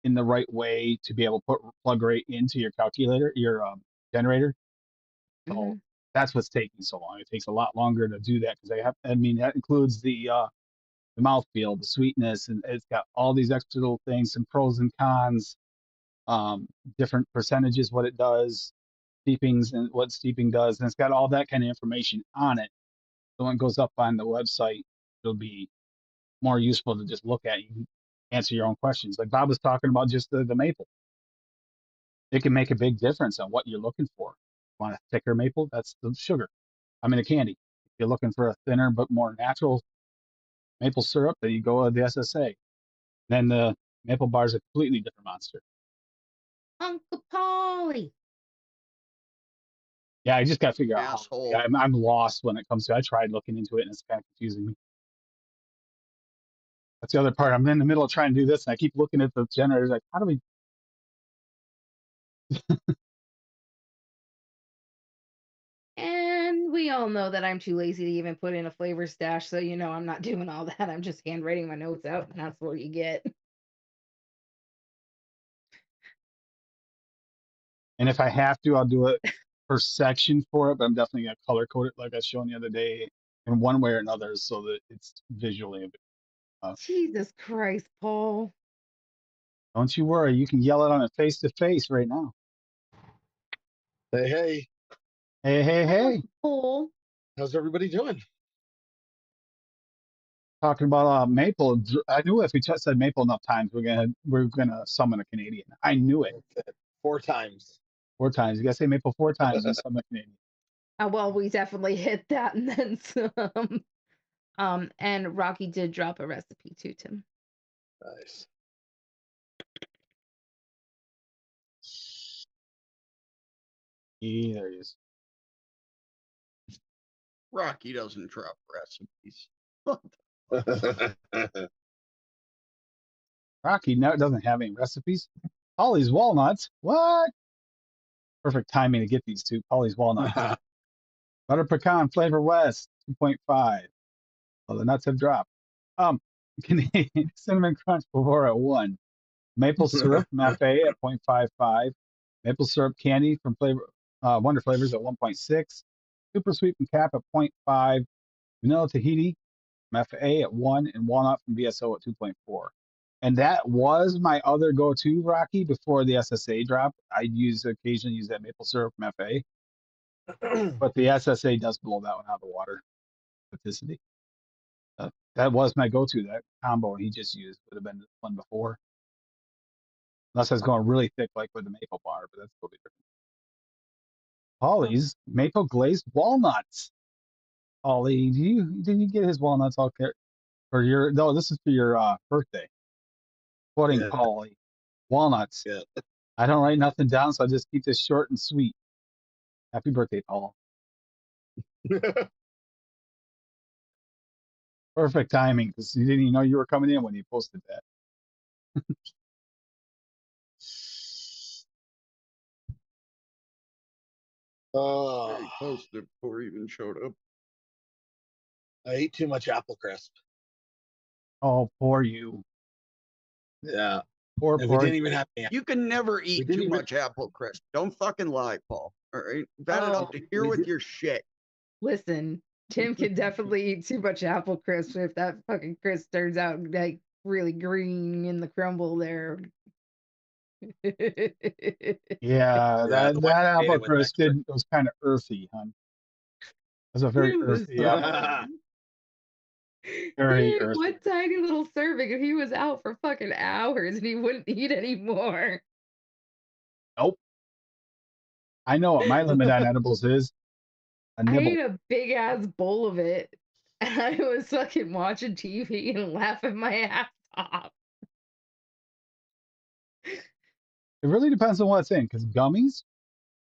in the right way to be able to plug right into your calculator, your generator. So Hmm. that's what's taking so long. It takes a lot longer to do that because I mean, that includes the mouthfeel, the sweetness, and it's got all these extra little things, some pros and cons, um, different percentages, what it does, steepings and what steeping does, and it's got all that kind of information on it. So when it goes up on the website, it'll be more useful to just look at. You can answer your own questions. Like Bob was talking about just the maple. It can make a big difference on what you're looking for. Want a thicker maple? That's the sugar. I mean, the candy. If you're looking for a thinner but more natural maple syrup, then you go with the SSA. Then the maple bar is a completely different monster. Uncle Polly. Yeah, I just got to figure out how. Asshole. Yeah, I'm lost when it comes to. I tried looking into it and it's kind of confusing me. That's the other part. I'm in the middle of trying to do this and I keep looking at the generators like, how do we? And we all know that I'm too lazy to even put in a flavor stash, so I'm not doing all that. I'm just handwriting my notes out, and that's what you get. And if I have to, I'll do it per section for it. But I'm definitely gonna color code it like I was showing the other day in one way or another, so that it's visually a bit. Jesus Christ, Paul. Don't you worry, you can yell it on it face to face right now. Hey, hey, Hey, hey, hey! Paul. how's everybody doing? Talking about maple. I knew if we said maple enough times, we're gonna summon a Canadian. I knew it. Okay. 4 times. 4 times. You gotta say maple 4 times and summon a Canadian. Well, we definitely hit that and then some. And Rocky did drop a recipe too, Tim. Nice. Yeah, there he is. Rocky doesn't drop recipes. Rocky now doesn't have any recipes. Polly's walnuts. What? Perfect timing to get these two. Polly's walnuts. Butter pecan flavor west 2.5. Well, the nuts have dropped. Canadian cinnamon crunch before at 1. Maple syrup Mafe at 0.55. Maple syrup candy from Wonder Flavors at 1.6. Super sweet from Cap at 0.5. Vanilla Tahiti Mafe at 1, and walnut from VSO at 2.4. And that was my other go-to, Rocky, before the SSA drop. I'd occasionally use that maple syrup Mafe, but the SSA does blow that one out of the water. Authenticity. That was my go-to. That combo he just used would have been the one before. Unless I was going really thick, like with the maple bar, but that's totally different. Polly's maple glazed walnuts. Polly, did you get his walnuts all for your? No, this is for your birthday. Quoting Yeah. Polly, walnuts. Yeah. I don't write nothing down, so I just keep this short and sweet. Happy birthday, Paul. Perfect timing because you didn't even know you were coming in when you posted that. Oh, He posted it before he even showed up. I ate too much apple crisp. Oh, poor you. Yeah. Poor, And we poor. didn't even have any. You can never eat didn't too even- much apple crisp. Don't fucking lie, Paul. All right, that enough to hear we with did- your shit. Listen, Tim can definitely eat too much apple crisp if that fucking crisp turns out like really green in the crumble there. Yeah, that the one I ate apple it with crisp extra. was kind of earthy, hon. It was a very It was earthy apple. Yeah. Very He had earthy. one tiny little serving and he was out for fucking hours and he wouldn't eat anymore. Nope. I know what my limit on edibles is. A I nibble. ate a big ass bowl of it and I was fucking watching TV and laughing my ass off. It really depends on what it's in, because gummies,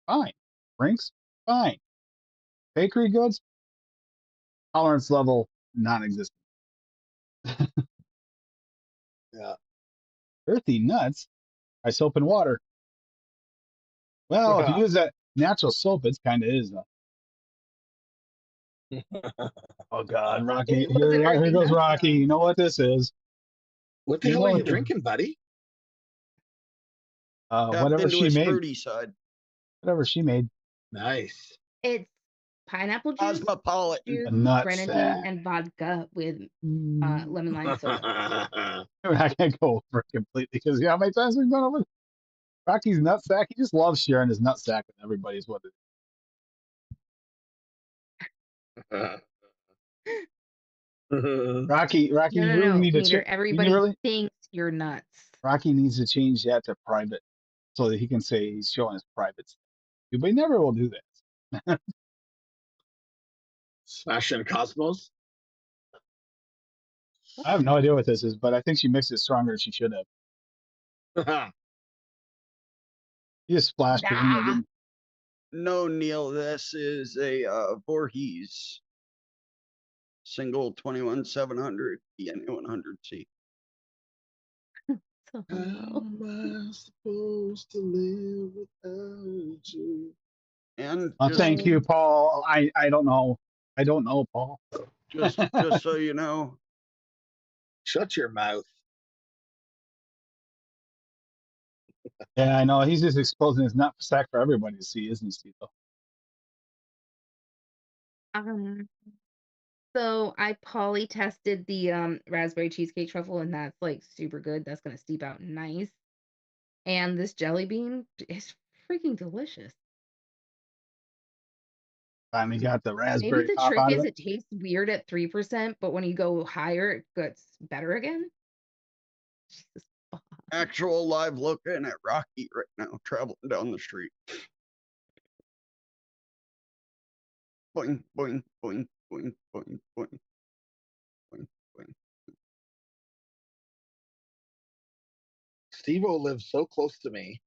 fine. Drinks, fine. Bakery goods, tolerance level non-existent. Yeah. Earthy nuts, ice soap and water. Well, if you use that, natural soap, it kind of is. Oh God, Rocky! It wasn't Here earthy goes nuts, Rocky. though. You know what this is? What the You hell know are you what the, drinking, buddy? Tapped whatever into she his made. fruity side. Whatever she made. Nice. It's pineapple juice, Cosmopolitan. juice, A nut grenadine, sack. and vodka with lemon lime soda. I can't go over it completely because you know how many times we've gone over Rocky's nut sack. He just loves sharing his nut sack with everybody. Is what it is. Rocky, No, you no, really no, need to Meter. check. You Everybody really, thinks you're nuts. Rocky needs to change that to private so that he can say he's showing his private stuff. But he never will do that. Smashing Cosmos. I have no idea what this is, but I think she mixed it stronger than she should have. He just splashed it in there. Ah, Didn't No, Neil, this is a Voorhees single 21-700 ENA 100C. so How low. am I supposed to live without you? And Oh, just, thank you, Paul. I don't know. I don't know, Paul. just so you know, Shut your mouth. Yeah, I know. He's just exposing his nut sack for everybody to see, isn't he, Steve? Um, so I poly tested the raspberry cheesecake truffle, and that's like super good. That's gonna steep out nice. And this jelly bean is freaking delicious. Finally got the Maybe raspberry the pop trick out of is it. it tastes weird at 3%, but when you go higher, it gets better again. Jesus fuck. actual live looking at Rocky right now, traveling down the street. Boing, boing, boing, boing, boing, boing, boing, boing. Steve-O lives so close to me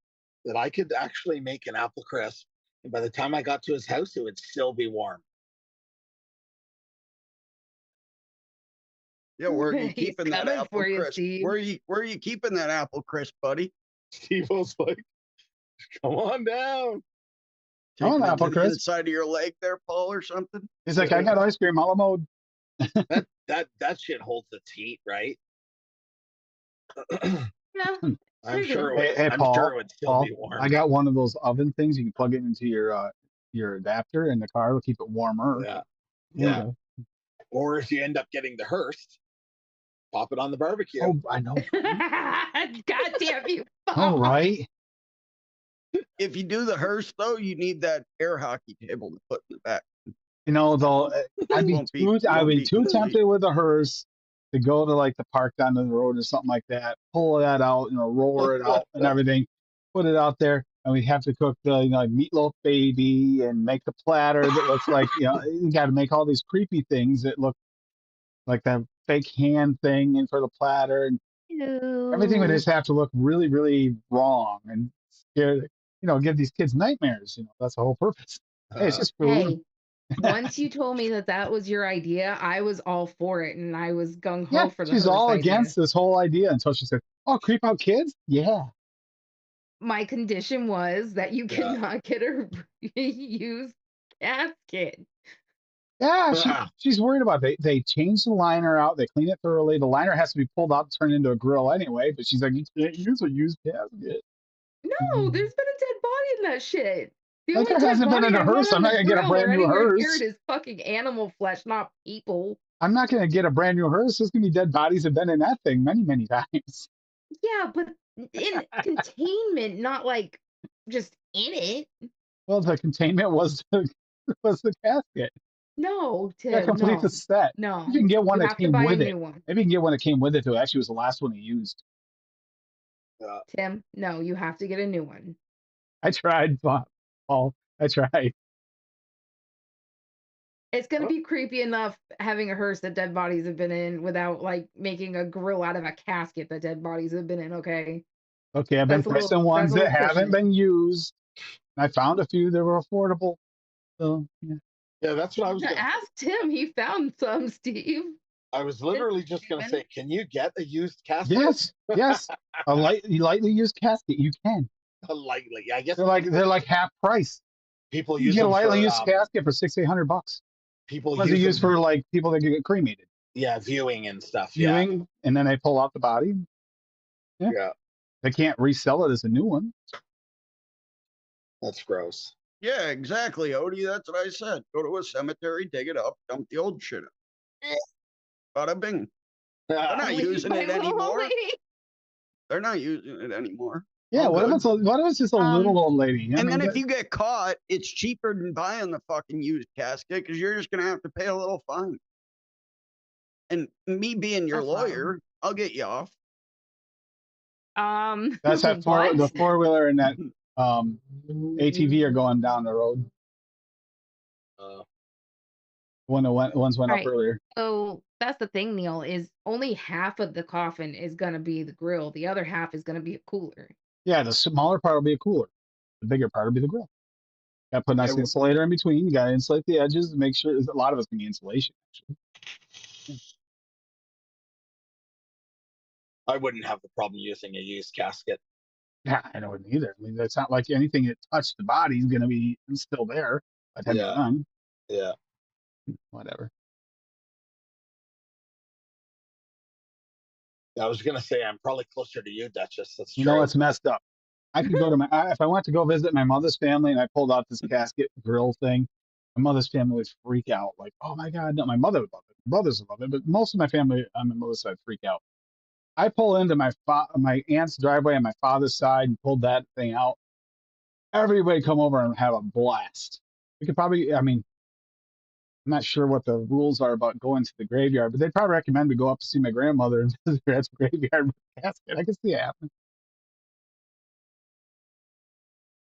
that I could actually make an apple crisp, and by the time I got to his house, it would still be warm. Yeah, where are you He's keeping that coming apple for you, crisp? Steve. Where are you keeping that apple crisp, buddy? Steve-O's like, come on down. I want Taking it apple to the crisp. inside of your leg there, Paul, or something? He's like, I got ice cream a la mode. That shit holds its heat, right? Yeah, I'm pretty sure good. it would, Hey, I'm Paul, sure it would still Paul, be warm. I got one of those oven things. You can plug it into your adapter in the car. It'll keep it warmer. Yeah. There you Yeah. go. Or if you end up getting the Hearst, pop it on the barbecue. Oh, I know. God damn you. All right. If you do the Hearst, though, you need that air hockey table to put in the back. You know, though, I'd Won't be too complete. tempted with a hearse to go to like the park down the road or something like that, pull that out, roar it out and everything, put it out there, and we have to cook the like meatloaf baby and make the platter that looks like you got to make all these creepy things that look like that fake hand thing and for the platter and everything would Ew. just have to look really, really wrong and scare, give these kids nightmares. That's the whole purpose. Hey, it's just food. Hey, once you told me that was your idea, I was all for it, and I was gung ho Yeah, for the she's Hearst all idea. against this whole idea until she said, "Oh, creep out kids? Yeah." My condition was that you Yeah. cannot get a used casket. Yeah, she's worried about it. They change the liner out, they clean it thoroughly. The liner has to be pulled out to turn into a grill anyway, but she's like, you can't use a used casket. No, there's been a dead body in that shit. The Like, only there dead hasn't been body in a I want hearse. on I'm not the gonna get a grill brand or new anywhere hearse. near it is fucking animal flesh, not people. I'm not going to get a brand new hearse. There's going to be dead bodies that have been in that thing many, many times. Yeah, but in containment, not like just in it. Well, the containment was the casket. No, Yeah, Tim, complete no, the set. no. You can get one You that have to came buy a with it. new one. Maybe you can get one that came with it too. Actually, it was the last one he used. Tim, no, you have to get a new one. I tried, Paul. I tried. It's gonna be creepy enough having a hearse that dead bodies have been in without like making a grill out of a casket that dead bodies have been in. Okay. Okay, I've been That's a little- pressing ones that's a that little haven't pushing it. been used. I found a few that were affordable. So yeah. Yeah, that's what I was going to say. Ask Tim. He found some, Steve. I was literally just going to say, can you get a used casket? Yes. A lightly used casket. You can. Lightly. I guess They're like half price. People You use get a them lightly for used casket for $600-800. people Was it use used them, for like people that get cremated, yeah, viewing and stuff. Yeah, viewing, and then they pull out the body? Yeah, yeah, they can't resell it as a new one. that's gross. Yeah, exactly, Odie. That's what I said. Go to a cemetery, dig it up, dump the old shit in. Bada bing. They're not Leave using my it little old anymore. lady. They're not using it anymore. Yeah, All what if good. it's just a little old lady? I And mean, then if you get caught, it's cheaper than buying the fucking used casket because you're just gonna have to pay a little fine. And me being your That's wild. lawyer, I'll get you off. that's that What? the four-wheeler and that ATV are going down the road. Ones went All up right. earlier. So that's the thing, Neil, is only half of the coffin is gonna be the grill. The other half is gonna be a cooler. Yeah, the smaller part will be a cooler. The bigger part will be the grill. Got to put a nice insulator in between. You got to insulate the edges and make sure. A lot of it's going to be insulation, actually. I wouldn't have the problem using a used casket. Yeah, I don't either. I mean, it's not like anything that touched the body is going to be still there by the time you're done. Yeah. Whatever. I was gonna say I'm probably closer to you, Duchess. That's true. You know what's messed up? I could go to if I went to go visit my mother's family and I pulled out this casket grill thing, my mother's family would freak out. Like, oh my God, no, my mother would love it. My brothers would love it, but most of my family on my mother's side freak out. I pull into my aunt's driveway on my father's side and pulled that thing out. Everybody come over and have a blast. We could probably, I mean, I'm not sure what the rules are about going to the graveyard, but they'd probably recommend we go up to see my grandmother and visit her at the graveyard with a casket. I can see it happening.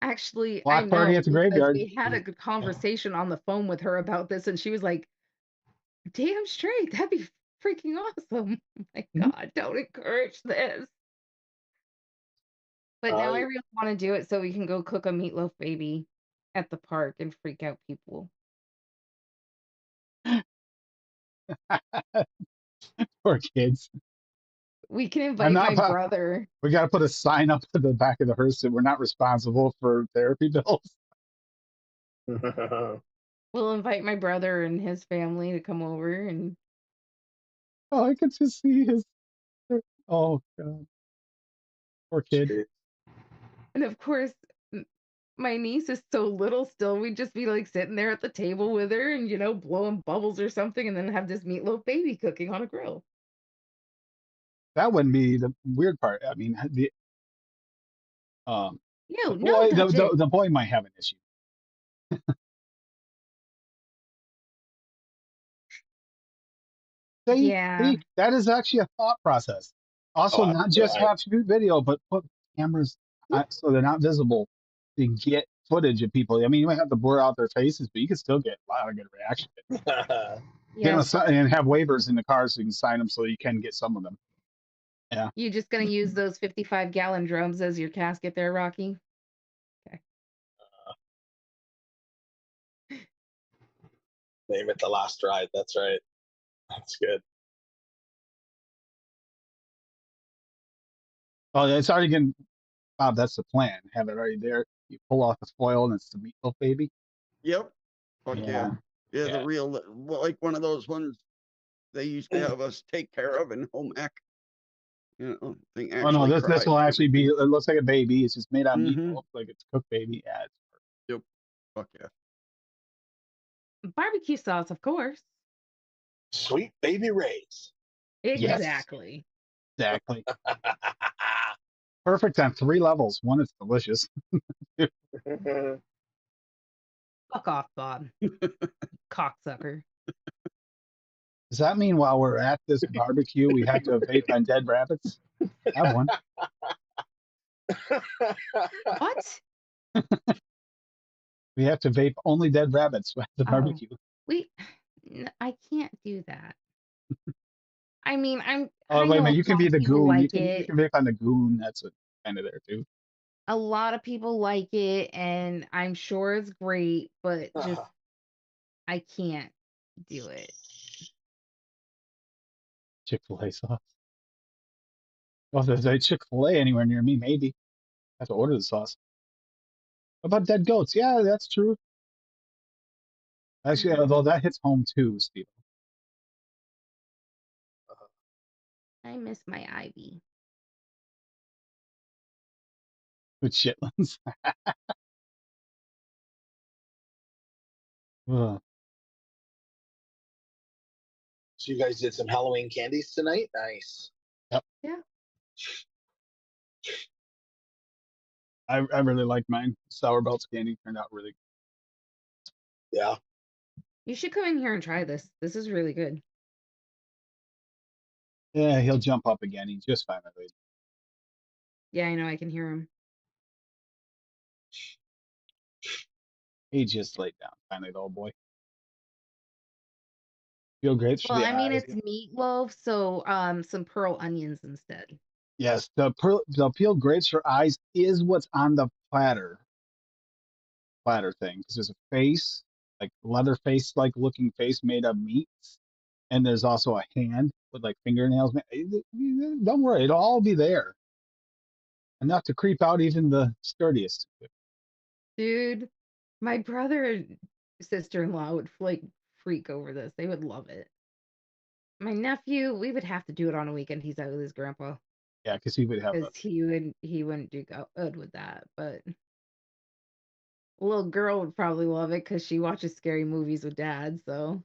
Actually, I Block party know at the because graveyard. we had a good conversation on the phone with her about this, and she was like, damn straight, that'd be freaking awesome. My God, don't encourage this. But now I really want to do it so we can go cook a meatloaf baby at the park and freak out people. Poor kids. We can invite my brother. We got to put a sign up at the back of the hearse that we're not responsible for therapy bills. We'll invite my brother and his family to come over and. Oh, I could just see his. Oh God, poor kid. And of course, my niece is so little still. We'd just be like sitting there at the table with her and, blowing bubbles or something, and then have this meatloaf baby cooking on a grill. That wouldn't be the weird part. I mean, the boy might have an issue. See, that is actually a thought process. Also, not just have shoot video, but put cameras so they're not visible to get footage of people. I mean, you might have to blur out their faces, but you can still get a lot of good reaction. And have waivers in the car so you can sign them so you can get some of them. Yeah. You just gonna use those 55-gallon drums as your casket there, Rocky? Okay. Name it the last ride. That's right. That's good. Oh, it's already getting. Bob, that's the plan. Have it already there. You pull off the foil, and it's the meatloaf baby. Yep. Fuck yeah. The real, like one of those ones they used to have us take care of in home ec. Oh no, this will actually be. It looks like a baby. It's just made out of meatloaf, like it's cooked baby. Yeah. Yep. Fuck yeah. Barbecue sauce, of course. Sweet baby Ray's. Exactly. Yes. Exactly. Perfect on 3 levels. 1, it's delicious. Fuck off, Bob. Cocksucker. Does that mean while we're at this barbecue, we have to vape on dead rabbits? Have one. What? We have to vape only dead rabbits at the barbecue. I can't do that. I mean, Oh, wait a minute. You can be the goon. Like you can vape on the goon. That's kind of there, too. A lot of people like it, and I'm sure it's great, but just, I can't do it. Chick-fil-A sauce. Well, if there's a Chick-fil-A anywhere near me, maybe. I have to order the sauce. What about dead goats? Yeah, that's true. Actually, although that hits home too, Steve. I miss my Ivy. With Chitlins. Ugh. So you guys did some Halloween candies tonight? Nice. Yep. Yeah. I really like mine. Sour Belts candy turned out really good. Yeah. You should come in here and try this. This is really good. Yeah, he'll jump up again. He just finally laid. Yeah, I know. I can hear him. He just laid down. Finally, the old boy. Feel great for Well, the I mean, eyes. it's meatloaf, so some pearl onions instead. Yes, the peeled grapes for eyes is what's on the platter thing. Because there's a face, like leather face like looking face made of meats, and there's also a hand with like fingernails. Don't worry, it'll all be there. Enough to creep out even the sturdiest. Dude, my brother and sister-in-law would like freak over this. They would love it. My nephew, we would have to do it on a weekend. He's out with his grandpa Yeah, because he would have a because he wouldn't do good with that. But a little girl would probably love it because she watches scary movies with dad. So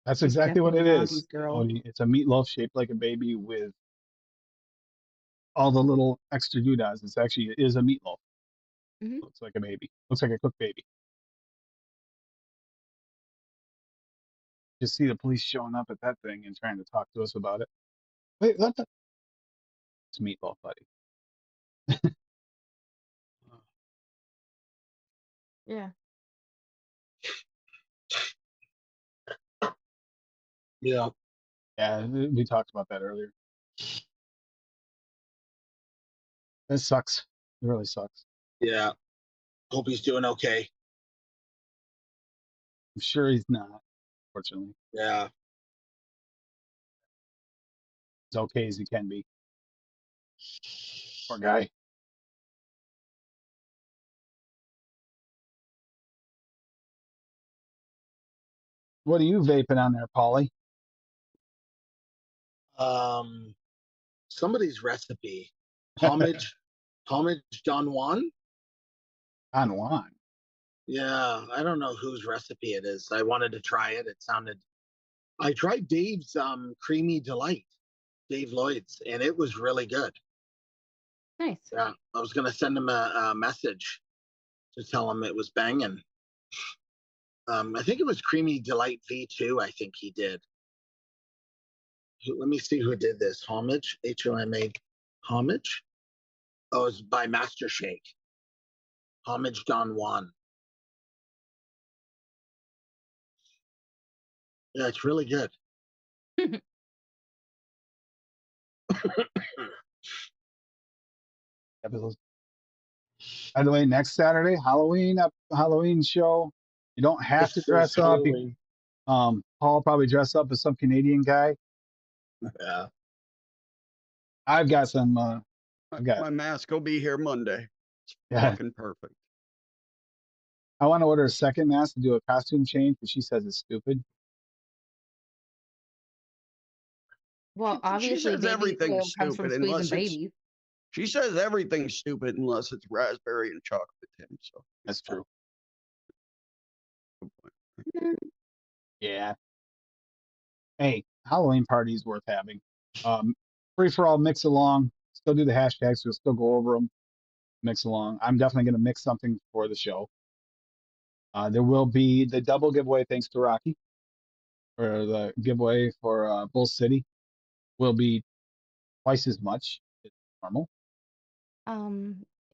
That's she's exactly what definitely it is. Mounties girl. It's a meatloaf shaped like a baby with all the little extra doodads. It is a meatloaf. Hmm. Looks like a baby. Looks like a cooked baby. Just see the police showing up at that thing and trying to talk to us about it. Wait, what the? It's meatloaf, buddy. Yeah. Yeah. Yeah, we talked about that earlier. It sucks. It really sucks. Yeah. Hope he's doing okay. I'm sure he's not, fortunately. Yeah. As okay as he can be. Poor guy. What are you vaping on there, Paulie? Somebody's recipe. Homage Don Juan. On Juan. Yeah, I don't know whose recipe it is. I wanted to try it. I tried Dave's Creamy Delight, Dave Lloyd's, and it was really good. Nice. Yeah, I was gonna send him a message to tell him it was banging. I think it was Creamy Delight V2. I think he did. Let me see who did this. Homage, HOMA, Homage. Oh, it's by Master Shake. Homage Don Juan. Yeah, it's really good. By the way, next Saturday, Halloween show. You don't have to This is dress up. Halloween. Paul probably dress up as some Canadian guy. Yeah. I've got some. My mask will be here Monday. It's Yeah. fucking perfect. I want to order a second mask to do a costume change, but she says it's stupid. Well, She obviously, says baby everything's oil comes from stupid squeezing unless it's. babies. She says everything's stupid unless it's raspberry and chocolate Tim. So That's true. good point. Yeah. Hey, Halloween party is worth having. Free for all, mix along. Still do the hashtags. We'll still go over them. Mix along. I'm definitely going to mix something for the show. There will be the double giveaway thanks to Rocky. Or the giveaway for Bull City will be twice as much as normal.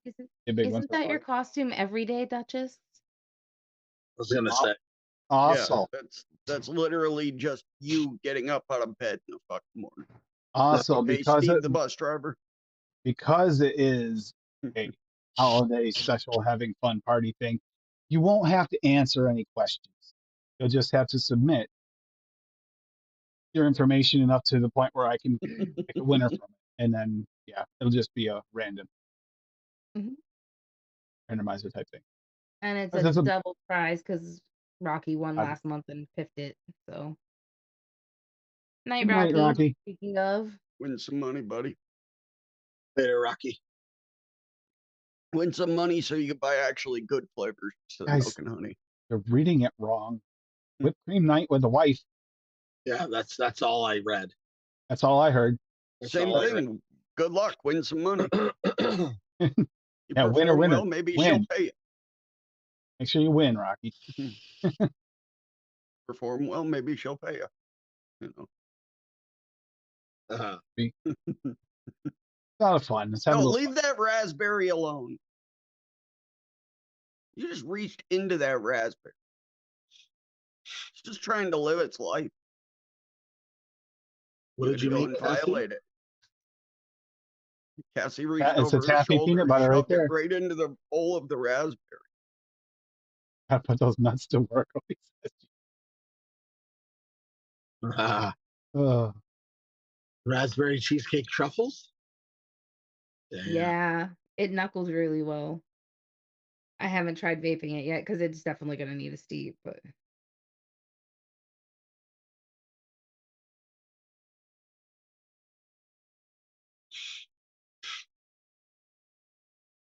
Isn't A big one isn't for that your Paulie. costume every day, Duchess? I was gonna say. Also, Yeah, that's literally just you getting up out of bed in the fucking morning. also Hey, Steve, the bus driver. because it is a holiday special having fun party thing, you won't have to answer any questions. You'll just have to submit your information enough to the point where I can pick a winner from it. And then, yeah, it'll just be a random Mhm. randomizer type thing. And it's a That's a double prize because Rocky won uh, last month and picked it. So, night, good night, Rocky. Rocky. Speaking of, Win some money, buddy. Later, Rocky. Win some money so you can buy actually good flavors instead of Guys, milk and honey. you're reading it wrong. Whipped cream night with the wife. Yeah, that's all I read. That's all I heard. That's Same all I thing. Good luck. Win some money. read. You Yeah, winner, perform winner. well, maybe Win. she'll pay you. Make sure you win, Rocky. Perform well, maybe she'll pay you. You know. Uh-huh. It's a lot of fun. Let's have a No, little leave that raspberry alone. You just reached into that raspberry. It's just trying to live its life. What did you Go make, and Cassie? violate it. Cassie reached It's a over her taffy shoulder, peanut butter right shoved there. it right into the bowl of the raspberry. Gotta put those nuts to work. Oh, Raspberry cheesecake truffles? Damn. yeah, it knuckles really well. I haven't tried vaping it yet because it's definitely going to need a steep, but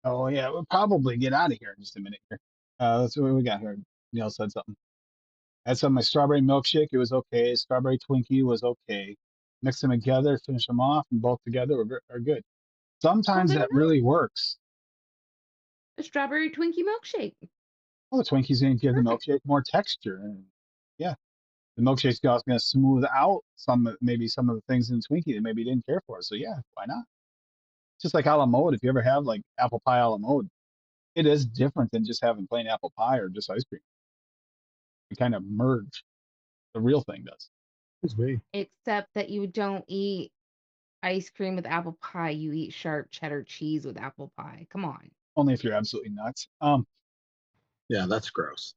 oh yeah, we'll probably get out of here in just a minute here. Let's see what we got here. Neil said something. I had some of my strawberry milkshake. It was okay. Strawberry Twinkie was okay. Mix them together, finish them off, and both together are good. Sometimes good that enough. really works. a strawberry Twinkie milkshake. Well, the Twinkie's going to give the Perfect. milkshake more texture. And yeah, the milkshake's going to smooth out maybe some of the things in the Twinkie that maybe you didn't care for. So yeah, why not? Just like a la mode. If you ever have like apple pie a la mode, it is different than just having plain apple pie or just ice cream. You kind of merge. The real thing does. It's me. Except that you don't eat ice cream with apple pie. You eat sharp cheddar cheese with apple pie. Come on. Only if you're absolutely nuts. Yeah, that's gross.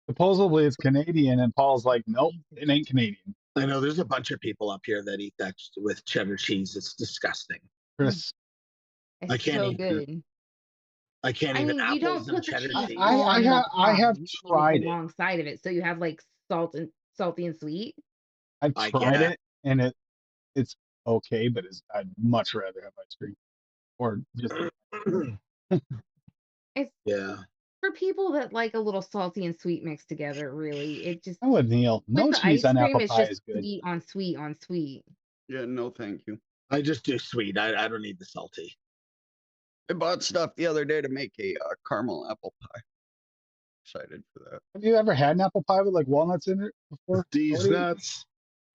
Supposedly it's Canadian, and Paul's like, nope, it ain't Canadian. I know there's a bunch of people up here that eat that with cheddar cheese. It's disgusting. Chris, It's I can't so eat good. I can't I even mean, you don't apples and put the cheddar cheese cheese. on the I have pie, you eat tried it. alongside of it. So you have like salty and sweet. I've I tried get it, and it's okay, but I'd much rather have ice cream or just It's Yeah. for people that like a little salty and sweet mixed together. Really, it just I would Neil. No with the cheese ice on cream, apple it's pie just is good. sweet on sweet on sweet. Yeah, no, thank you. I just do sweet. I don't need the salty. I bought stuff the other day to make a caramel apple pie. Excited for that. Have you ever had an apple pie with like walnuts in it before? These Cody? nuts.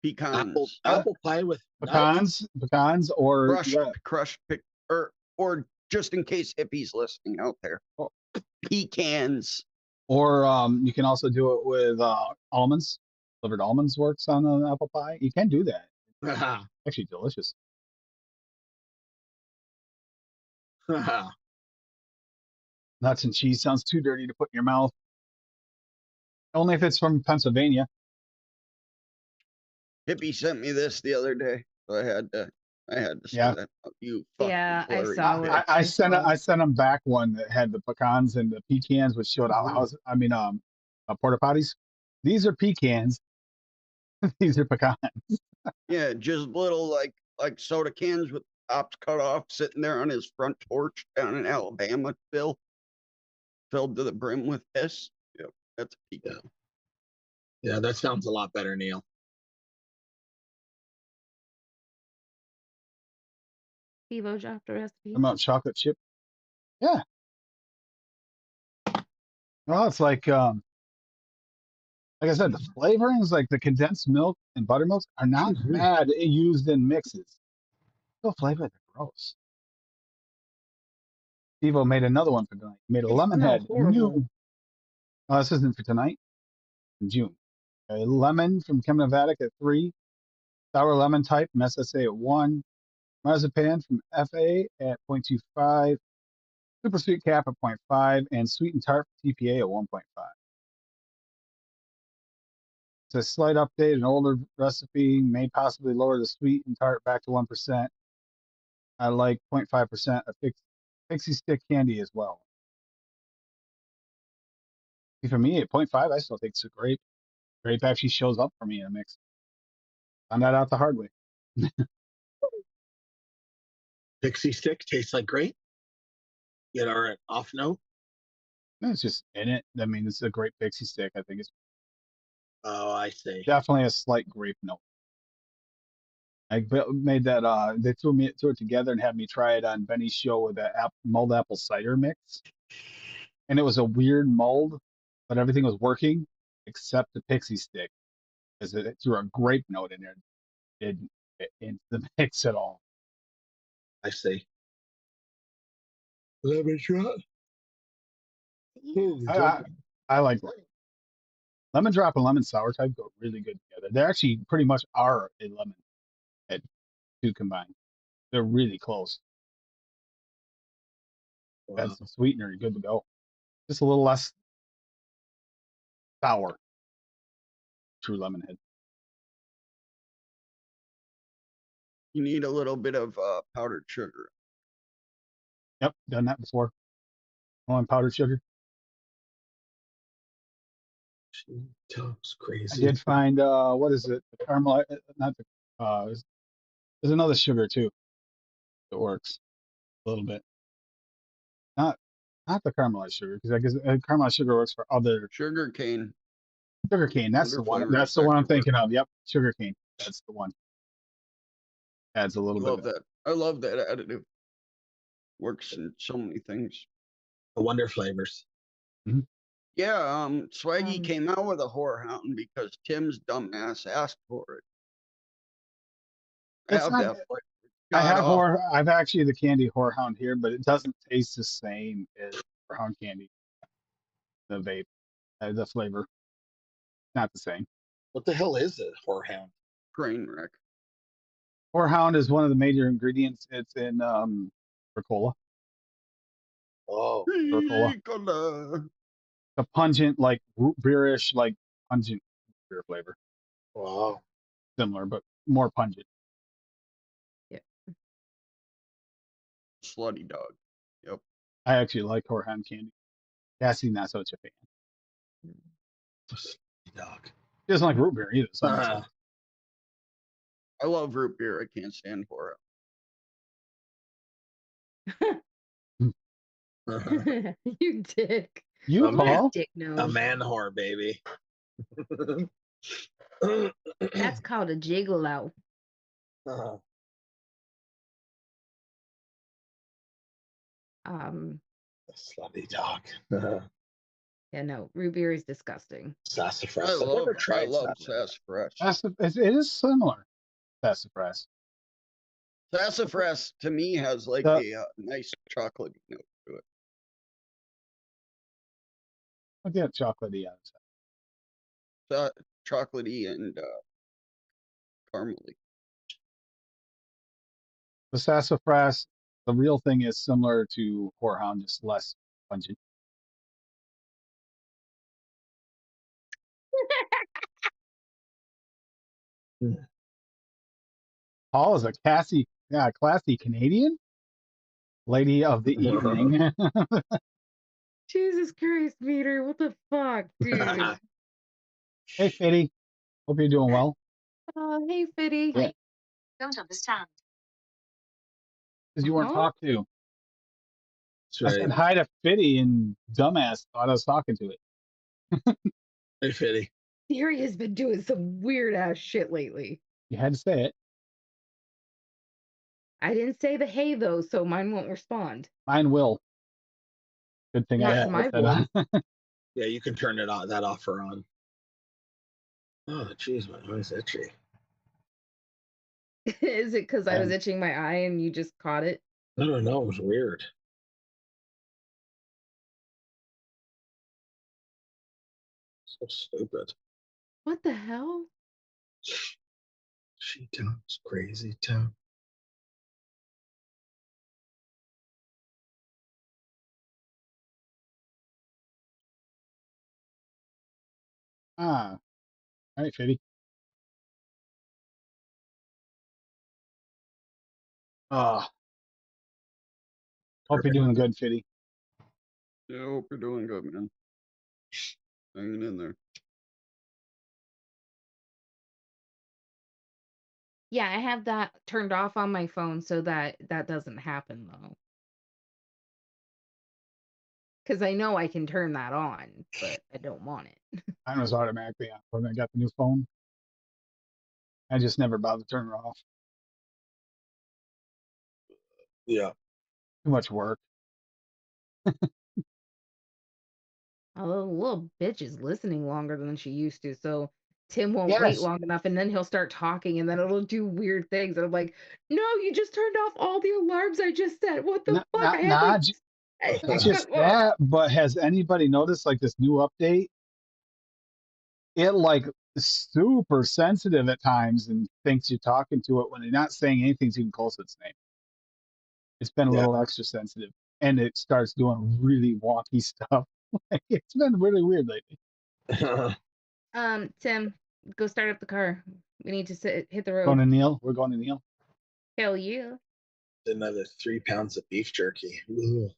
Pecans. Apple pie with nuts? Pecans, or Crushed or just in case hippies listening out there. Oh. Pecans. or you can also do it with almonds. Flavored almonds works on an apple pie. You can do that. Haha. Actually, delicious. Haha. Nuts and cheese sounds too dirty to put in your mouth. Only if it's from Pennsylvania. Hippie sent me this the other day, so I had to say Yeah. that. You Yeah, I blurry saw bitch. it. I sent them back one that had the pecans and the pecans, which showed out porta potties. These are pecans. These are pecans. Yeah, just little like soda cans with tops cut off, sitting there on his front porch down in Alabama, filled to the brim with piss. Yep, that's a pecan. Yeah, that sounds a lot better, Neil. Evo dropped a recipe. I'm out chocolate chip. Yeah. Well, it's like I said, the flavorings, like the condensed milk and buttermilks, are not Mhm. bad used in mixes. Still flavor, they're gross. Evo made another one for tonight. He made a They lemon smell head. horrible. New. Oh, this isn't for tonight. In June. A lemon from Chemovatic at 3. Sour lemon type from SSA at 1. Marzipan from FA at 0.25. Super sweet cap at 0.5. And sweet and tart from TPA at 1.5. It's a slight update, an older recipe may possibly lower the sweet and tart back to 1%. I like 0.5% of Pixie Stick candy as well. For me, at 0.5, I still think it's a grape. Grape actually shows up for me in a mix. Found that out the hard way. Pixie stick tastes like grape. Get our off note. It's just in it. I mean, it's a great pixie stick. I think it's Oh, I see. definitely a slight grape note. I made that. They threw it together and had me try it on Benny's show with that mulled apple cider mix, and it was a weird mulled, but everything was working except the pixie stick, because it threw a grape note in there. It didn't fit into the mix at all. I see. Lemon drop. I like lemon drop and lemon sour type go really good together. They actually pretty much are a lemon at two combined. They're really close. Wow. Add some sweetener, you're good to go. Just a little less sour. True lemon head. You need a little bit of powdered sugar. Yep, done that before. On powdered sugar. Tom's I crazy. did find what is it? The caramel, not the there's another sugar too that works a little bit. Not the caramelized sugar, because I guess caramelized sugar works for other Sugar cane. sugar cane. That's Other the one. flavors That's the one I'm actually work. thinking of. Yep, sugar cane. That's the one. Adds a little Love bit. that. I love that additive. Works in so many things. The Wonder flavors. Yeah, Swaggy came out with a Whorehound because Tim's dumbass asked for it. I It's have not- that flavor. I have God-awful. I've actually the candy Whorehound here, but it doesn't taste the same as Whorehound candy. The vape, the flavor, not the same. What the hell is a whorehound? Train wreck. Whorehound is one of the major ingredients. It's in Ricola. Oh, Ricola. Ricola. A pungent, like root beerish, like pungent beer flavor. wow. Similar, but more pungent. Slutty dog. Yep. I actually like Whorehound candy. Cassie, not such a fan. Dog. She doesn't like root beer either. So Uh, I love root beer. I can't stand for it. You dick. you, A Paul? Dick a nose. man whore, baby. That's called a gigolo. Slutty dog. Yeah, no, root beer is disgusting. Sassafras. I I've love never tried sassafras. It is similar. Sassafras. Sassafras to me has like a nice chocolate note to it. I'll get chocolatey outside. Chocolatey and caramely. The sassafras, the real thing is similar to Whorehound, just less pungent. Paul is a classy Canadian lady of the evening. Jesus Christ, Peter, what the fuck, dude? Hey, Fitty. Hope you're doing well. Oh, hey, Fitty. Yeah. Don't understand. Because you weren't Huh? talked to. That's I right. said hi to Fitty, and dumbass thought I was talking to it. Hey, Fitty. Siri has been doing some weird ass shit lately. You had to say it. I didn't say the hey though, so mine won't respond. Mine will. Good thing Yeah, I my put that on. Yeah, you can turn it on. That off or on. Oh, jeez, my eye's itchy. Is it because I was itching my eye and you just caught it? I don't know. It was weird. So stupid. What the hell? She Tom's crazy Tom. All right, Fitty. Hope you're doing good, Fitty. I hope you're doing good, man. Hanging in there. Yeah, I have that turned off on my phone so that that doesn't happen though. Because I know I can turn that on, but I don't want it. Mine was automatically on when I got the new phone. I just never bothered to turn it off. Yeah. Too much work. Although the little bitch is listening longer than she used to, so Tim won't wait Yes. long enough, and then he'll start talking, and then it'll do weird things. And I'm like, no, you just turned off all the alarms I just set. What the Not, fuck? I not, had like, not, not just that, but has anybody noticed like this new update? It like super sensitive at times and thinks you're talking to it when you're not saying anything's even close to its name. It's been a Yeah. little extra sensitive, and it starts doing really wonky stuff. It's been really weird lately. Tim, go start up the car. We need to hit the road. Going to Neil. We're going to Neil. Hell yeah. Another 3 pounds of beef jerky. Ooh.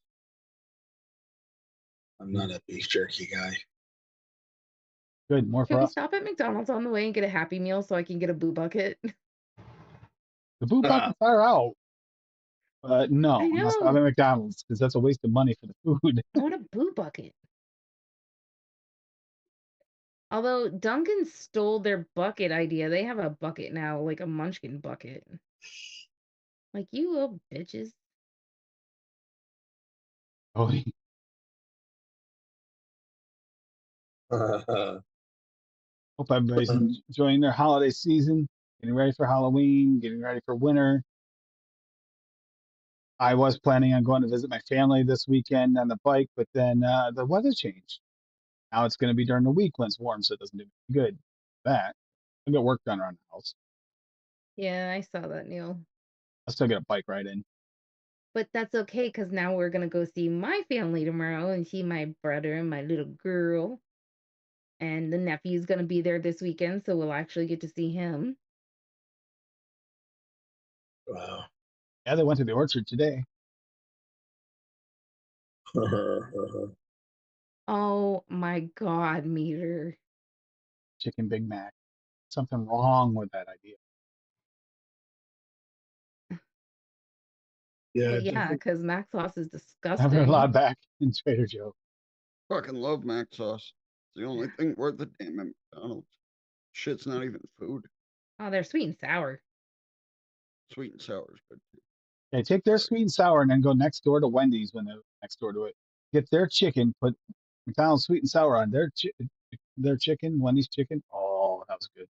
I'm not a beef jerky guy. Good. More Can for we us. stop at McDonald's on the way and get a Happy Meal so I can get a boo bucket? The boo buckets are out. But no, I I'm not stopping know. at McDonald's because that's a waste of money for the food. I want a boo bucket. Although Duncan stole their bucket idea. They have a bucket now, like a Munchkin bucket. Like, you little bitches. Oh, hope everybody's enjoying their holiday season, getting ready for Halloween, getting ready for winter. I was planning on going to visit my family this weekend on the bike, but then the weather changed. Now it's going to be during the week when it's warm, so it doesn't do me good. That I got work done around the house. Yeah, I saw that, Neil. I'll still get a bike ride in. But that's okay, because now we're going to go see my family tomorrow and see my brother and my little girl. And the nephew's going to be there this weekend, so we'll actually get to see him. Wow. Yeah, they went to the orchard today. Oh my God, Meter. Chicken Big Mac. Something wrong with that idea. Yeah. Yeah, because mac sauce is Never allowed disgusting. back in Trader Joe. Fucking love mac sauce. It's the only thing worth a damn at McDonald's. Shit's not even food. Oh, they're sweet and sour. Sweet and sour is good. They take their sweet and sour and then go next door to Wendy's when they're next door to it. Get their chicken, put McDonald's sweet and sour on their chicken, Wendy's chicken. Oh, that was good.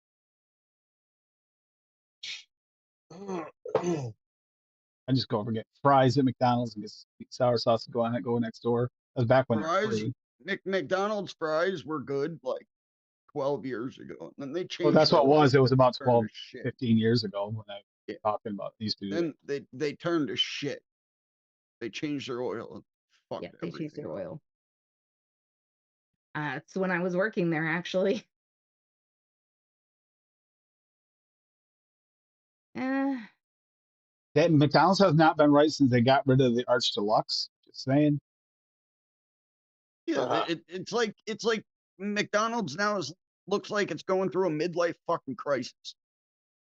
I just go over and get fries at McDonald's and get sweet and sour sauce to go on it. Go next door. That was back when they were Fries, free. McDonald's fries were good like 12 years ago. And then they changed. Well, that's what it was. It was about turned to 12, shit. 15 years ago when I was Yeah. talking about these two. Then they turned to shit. They changed their oil and fucked Yeah, they everything changed their up. oil. It's when I was working there, actually. That McDonald's has not been right since they got rid of the Arch Deluxe. Just saying. Yeah, it's like McDonald's now looks like it's going through a midlife fucking crisis.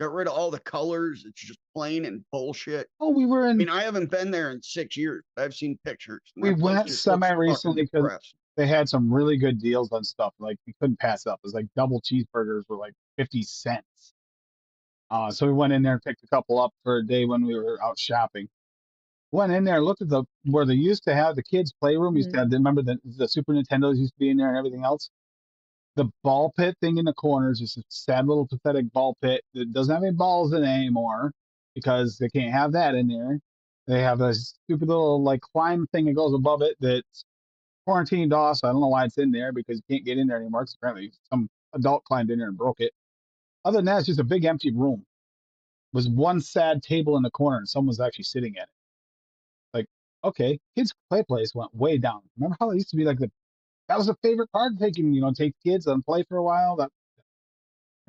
Got rid of all the colors. It's just plain and bullshit. Oh, we were in. I mean, I haven't been there in 6 years. I've seen pictures. and We that place went just looks semi fucking recently because depressing. they had some really good deals on stuff. Like we couldn't pass up. It was like double cheeseburgers were like 50 cents. So we went in there and picked a couple up for a day when we were out shopping. Went in there and looked at where they used to have the kids' playroom. Used to have, remember the Super Nintendos used to be in there and everything else. The ball pit thing in the corner is just a sad little pathetic ball pit that doesn't have any balls in it anymore because they can't have that in there. They have a stupid little like climb thing that goes above it that's quarantined off. So I don't know why it's in there because you can't get in there anymore because apparently some adult climbed in there and broke it. Other than that, it's just a big empty room. It was one sad table in the corner and someone was actually sitting at it. Like, okay, kids' play place went way down. Remember how it used to be like that was a favorite part, take kids and play for a while. That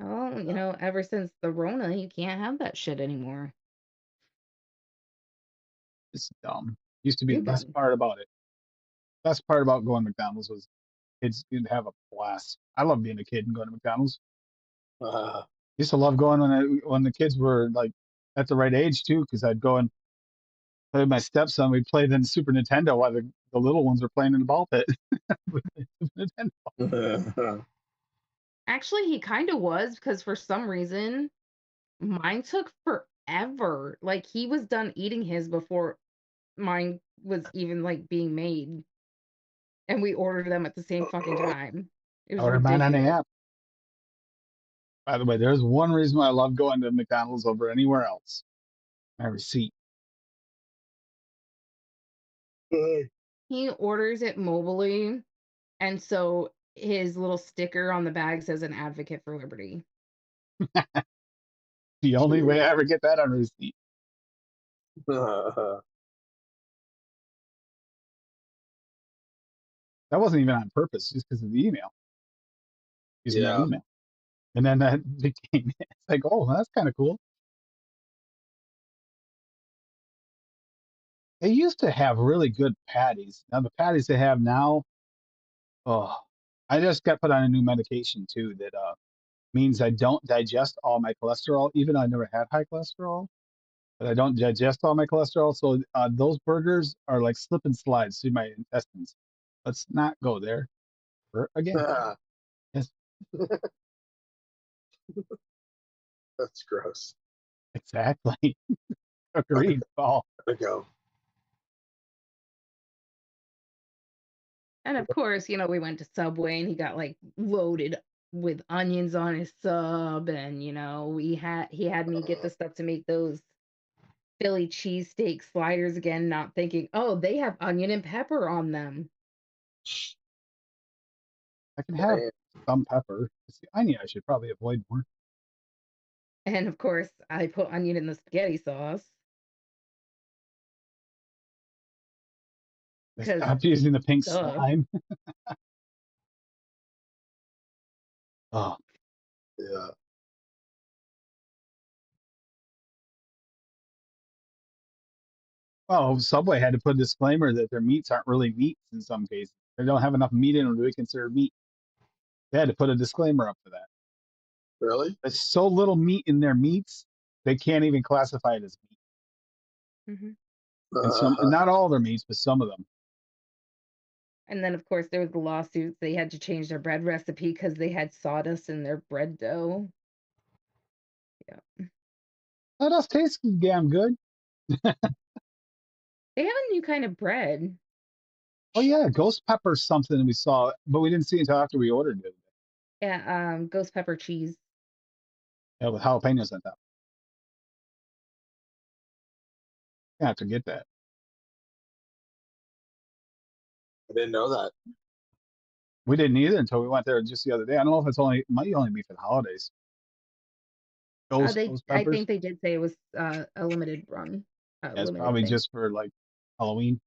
Oh, ever since the Rona, you can't have that shit anymore. is dumb. Used to be the Too best dumb. part about it. Best part about going to McDonald's was kids could have a blast. I love being a kid and going to McDonald's. Uh, Used to love going when the kids were like at the right age too, because I'd go and play with my stepson. We'd play the Super Nintendo while the little ones were playing in the ball pit. with the Super Nintendo. Actually, he kind of was because for some reason mine took forever. Like he was done eating his before mine was even like being made, and we ordered them at the same fucking time. It was Order mine on the ridiculous. app. By the way, there's one reason why I love going to McDonald's over anywhere else. My receipt. He orders it mobily, and so his little sticker on the bag says an advocate for liberty. The only way I ever get that on a receipt. uh, That wasn't even on purpose, just because of the email. Using my yeah. email. And then that became, it's like, oh, that's kind of cool. They used to have really good patties. Now the patties they have now, oh, I just got put on a new medication too that means I don't digest all my cholesterol, even though I never had high cholesterol, but I don't digest all my cholesterol. So those burgers are like slip and slides through my intestines. Let's not go there again. Yes, That's gross. exactly. Agreed, Paul. Gotta go. And of course, we went to Subway and he got like loaded with onions on his sub, and he had me get the stuff to make those Philly cheesesteak sliders again, not thinking, oh, they have onion and pepper on them. I can have Damn. some pepper. It's the onion I should probably avoid more. And of course, I put onion in the spaghetti sauce. I 'Cause stopped using the pink duh. slime. Oh, Yeah. well, Subway had to put a disclaimer that their meats aren't really meats in some cases. They don't have enough meat in them to be considered meat. They had to put a disclaimer up for that. Really? There's so little meat in their meats, they can't even classify it as meat. hmm And some, not all their meats, but some of them. And then, of course, there was the lawsuits. They had to change their bread recipe because they had sawdust in their bread dough. Yeah. That does taste damn good. They have a new kind of bread. Oh yeah, ghost pepper something we saw, but we didn't see it until after we ordered it. Yeah, ghost pepper cheese. Yeah, with jalapenos on top. I have to get that. I didn't know that. We didn't either until we went there just the other day. I don't know if it might only be for the holidays. Ghost I peppers. think they did say it was a limited run. Yeah, it's Limited probably thing. just for like Halloween.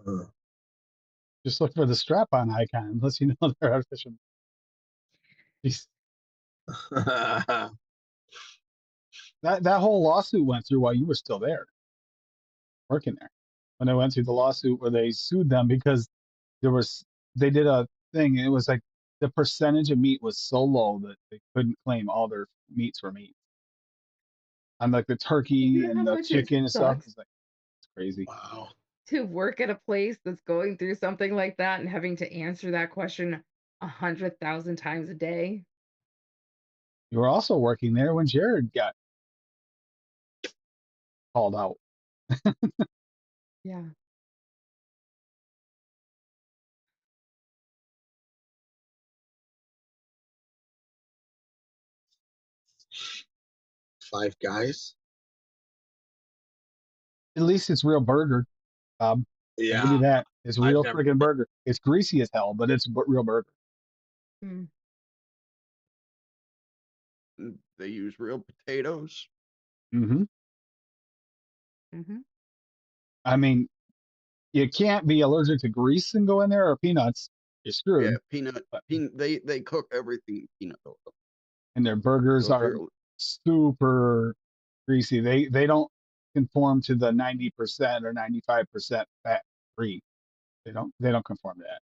Uh, Just look for the strap-on icon, unless you know they're artificial. Jeez. That whole lawsuit went through while you were still there, working there. When they went through the lawsuit where they sued them because they did a thing. And it was like the percentage of meat was so low that they couldn't claim all their meats were meat. And like the turkey You know and how the much it chicken and stuff, sucks it's like it's crazy. wow. to work at a place that's going through something like that and having to answer that question 100,000 times a day? You were also working there when Jared got called out. Yeah. Five Guys. At least it's real burger. I'll give Yeah. you that. It's I've real never friggin' burger. It's greasy as hell, but it's real burger. Mm. They use real potatoes. Mm-hmm. Mm-hmm. I mean, you can't be allergic to grease and go in there or peanuts. You're screwed. Yeah, peanut. But- They cook everything in peanut oil. And their burgers So if are you're- super greasy. They don't conform to the 90% or 95% fat free. They don't conform to that.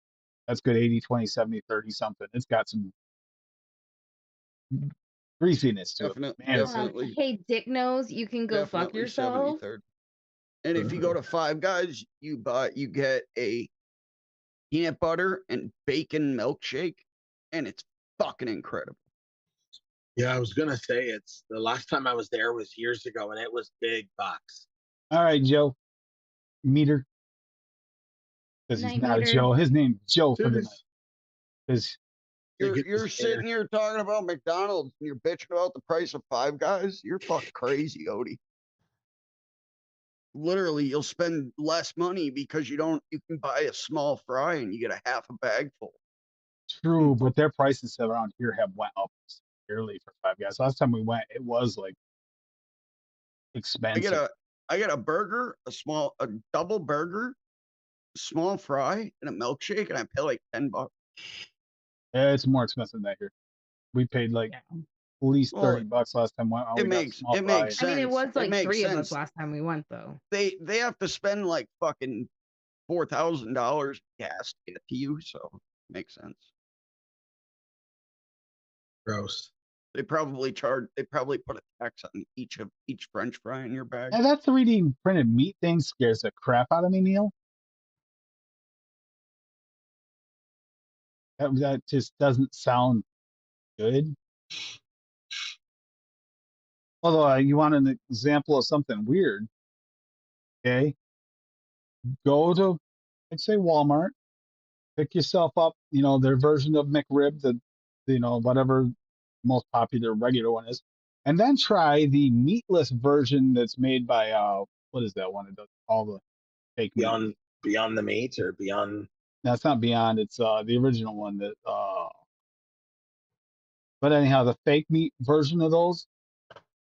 That's good 80, 20, 70, 30 something. It's got some greasiness to it. Man, it's Definitely, Hey, Dick Nose, you can go fuck definitely yourself. 73rd. And if you go to Five Guys, you get a peanut butter and bacon milkshake, and it's fucking incredible. Yeah, I was gonna say it's the last time I was there was years ago, and it was big bucks. all right, Joe. Meter. Because he's Night not meter. a Joe. His name's Joe for the night. Serious? Because You're sitting here talking about McDonald's and you're bitching about the price of Five Guys. You're fucking crazy, Odie. Literally, you'll spend less money because you can buy a small fry and you get a half a bag full. true, but their prices around here have went up severely for Five Guys. Last time we went, it was like expensive. I get a burger, a double burger, a small fry, and a milkshake, and I pay like $10. Yeah, it's more expensive than here. We paid like Yeah. at least Well, $30 last time. We got a small it fry. makes I mean, it sense. was It like makes 3 of us sense. last time we went, though. They have to spend like fucking $4,000 gas to get to you, so it makes sense. Gross. They probably put a tax on each French fry in your bag. And that 3D printed meat thing scares the crap out of me, Neil. That just doesn't sound good. Although you want an example of something weird, okay? Go to, let's say Walmart, pick yourself up, their version of McRib, whatever most popular regular one is, and then try the meatless version that's made by what is that one that does all the fake meat? Beyond the meat or beyond. No, it's not Beyond. It's the original one that. But anyhow, the fake meat version of those,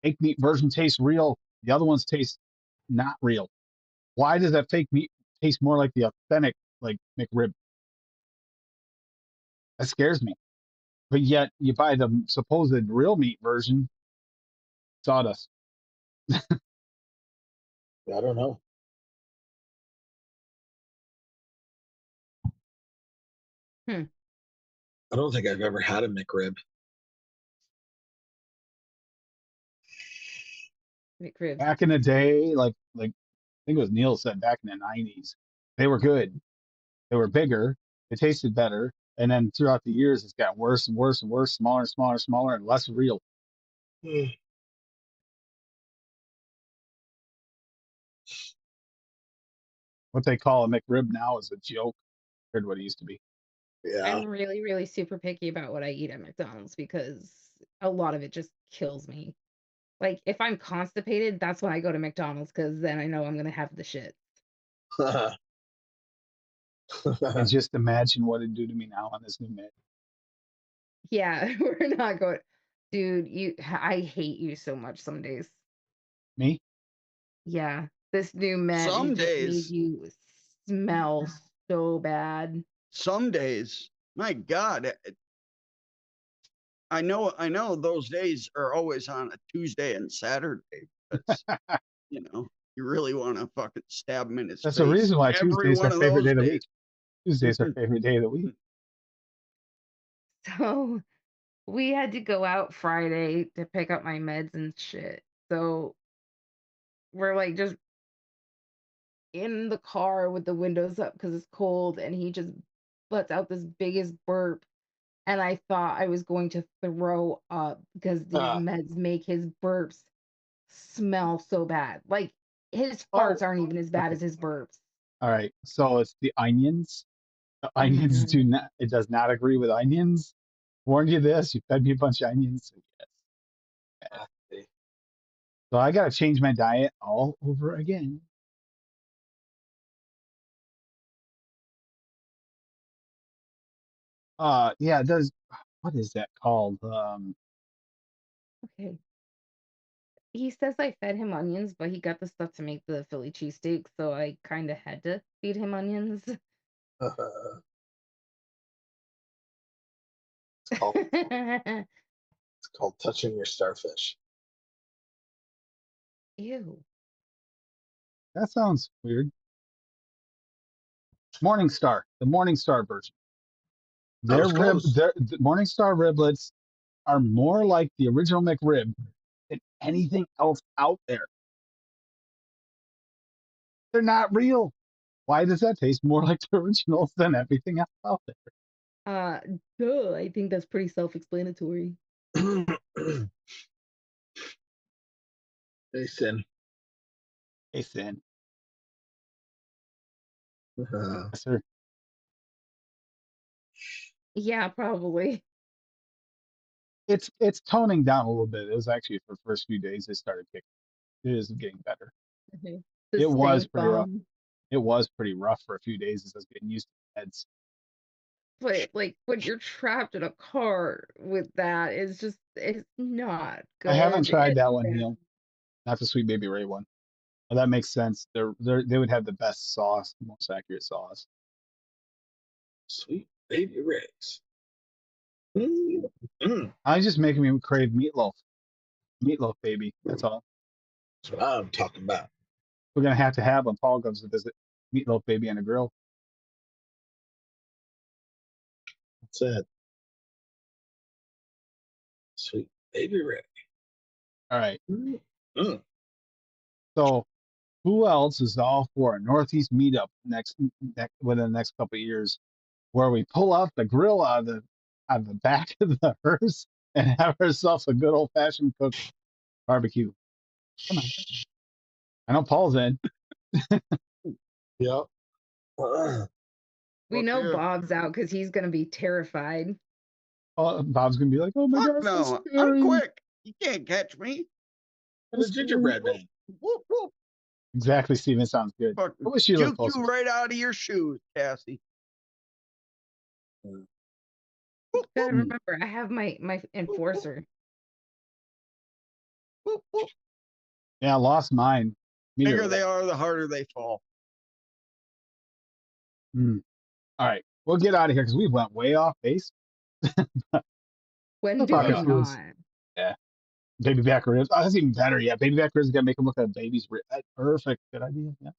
fake meat version tastes real. The other ones taste not real. Why does that fake meat taste more like the authentic, like McRib? That scares me. But yet you buy the supposed real meat version, sawdust. I don't know. I don't think I've ever had a McRib. McRibs. Back in the day, like I think it was Neil said, back in the 90s, they were good. They were bigger. They tasted better. And then throughout the years, it's gotten worse and worse and worse, smaller and smaller and smaller, and less real. What they call a McRib now is a joke compared to what it used to be. Yeah. I'm really, really super picky about what I eat at McDonald's because a lot of it just kills me. Like, if I'm constipated, that's when I go to McDonald's because then I know I'm going to have the shit. And just imagine what it'd do to me now on this new menu. Yeah, we're not going. Dude, I hate you so much some days. Me? Yeah, this new med Some has just made days. you smell so bad. Some days, my God, I know those days are always on a Tuesday and Saturday. But you really want to fucking stab him in his That's face. the reason why every Tuesday's one our of favorite those day of the days. week. Tuesday's our favorite day of the week. So we had to go out Friday to pick up my meds and shit. So we're like just in the car with the windows up because it's cold, and he just lets out this biggest burp. And I thought I was going to throw up because these meds make his burps smell so bad. Like his farts aren't even as bad as his burps. All right. So it's the onions. The onions it does not agree with onions. Warned you this. You fed me a bunch of onions. So yes. So I got to change my diet all over again. Yeah, it does. What is that called? Okay. He says I fed him onions, but he got the stuff to make the Philly cheesesteak, so I kind of had to feed him onions. It's called touching your starfish. Ew. That sounds weird. Morningstar, the Morningstar version. Their was rib, close. the Morningstar riblets are more like the original McRib than anything else out there. They're not real. Why does that taste more like the originals than everything else out there? Duh. I think that's pretty self-explanatory. They sin. Hey, Sin. Uh, Yes, sir. Yeah, probably. It's toning down a little bit. It was actually for the first few days it started kicking. It is getting better. The It was stank pretty rough. bomb. It was pretty rough for a few days as I was getting used to meds. But like when you're trapped in a car with that, it's not good. I haven't tried It's that one, bad. not the Sweet Baby Ray one. Well, that makes sense. They would have the best sauce, the most accurate sauce. Sweet baby Rex. Mm. I just making me crave meatloaf. Meatloaf, baby. That's all. That's what I'm talking about. We're gonna have to have when Paul comes to visit. Meatloaf, baby, and a grill. That's it. Sweet baby Rex. All right. Mm. So, who else is all for a Northeast meetup next within the next couple of years, where we pull out the grill out of the back of the hearse and have ourselves a good old fashioned cooked barbecue? Come on. I know Paul's in. Yep. We Fuck know yeah. Bob's out because he's gonna be terrified. Bob's gonna be like, "Oh my Fuck God, so no. scary." I'm quick. You can't catch me. The gingerbread man. Whoop, whoop. Exactly, Steven. Sounds good. Fuck. I wish you lived Juke closer. you right out of your shoes, Cassie. Gotta Mm. remember, I have my enforcer. Whoop, whoop. Yeah, I lost mine. The Me bigger too. they are, the harder they fall. Mm. All right, we'll get out of here because we went way off base. When We'll do talk we about not? Yeah, baby back ribs. Oh, that's even better. Yeah, baby back ribs. Gotta make them look like a baby's rib. Perfect. Good idea. Yeah,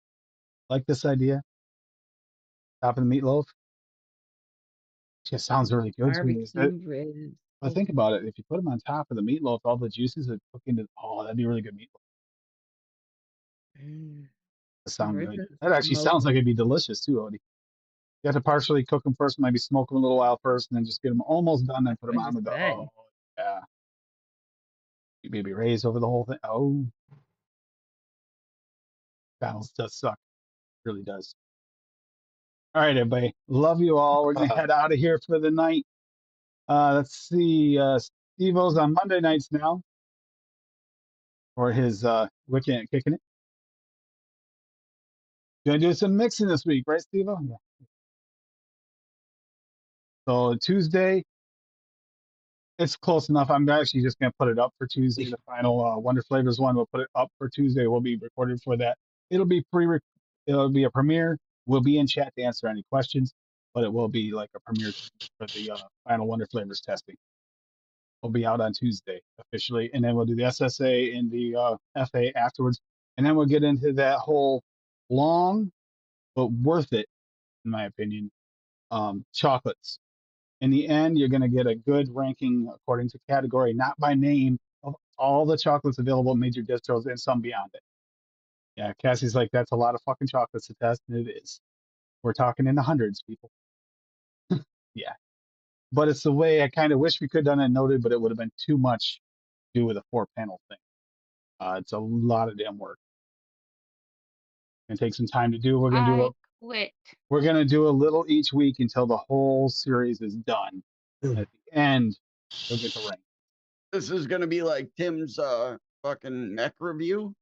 like this idea. Top of the meatloaf. Just sounds really good to me. Barbecue ribs. But think about it. If you put them on top of the meatloaf, all the juices would cook into. Oh, that'd be really good meatloaf. Mm. That sound Ribs good. and That actually sounds like smoke. it'd be delicious too, Odie. You have to partially cook them first, maybe smoke them a little while first, and then just get them almost done, then That's put what them I on just with the. said. Oh, yeah. Baby Ray's over the whole thing. Oh, McDonald's does suck. It really does. All right, everybody. Love you all. We're gonna head out of here for the night. Let's see. Steve-O's on Monday nights now for his weekend kicking it. Gonna do some mixing this week, right, Steve-O? Yeah. So Tuesday, it's close enough. I'm actually just gonna put it up for Tuesday. The final Wonder Flavors one, we'll put it up for Tuesday. We'll be recorded for that. It'll be it'll be a premiere. We'll be in chat to answer any questions, but it will be like a premiere for the final Wonder Flavors testing. We'll be out on Tuesday officially, and then we'll do the SSA and the FA afterwards, and then we'll get into that whole long but worth it, in my opinion, chocolates. In the end, you're going to get a good ranking according to category, not by name, of all the chocolates available at major distros and some beyond it. Yeah, Cassie's like, that's a lot of fucking chocolates to test, and it is. We're talking in the hundreds, people. Yeah. But it's the way I kind of wish we could have done it noted, but it would have been too much to do with a 4-panel thing. It's a lot of damn work. It's gonna take some time to do. I quit. We're gonna do a little each week until the whole series is done. At the end, you'll get the rank. This is gonna be like Tim's fucking mech review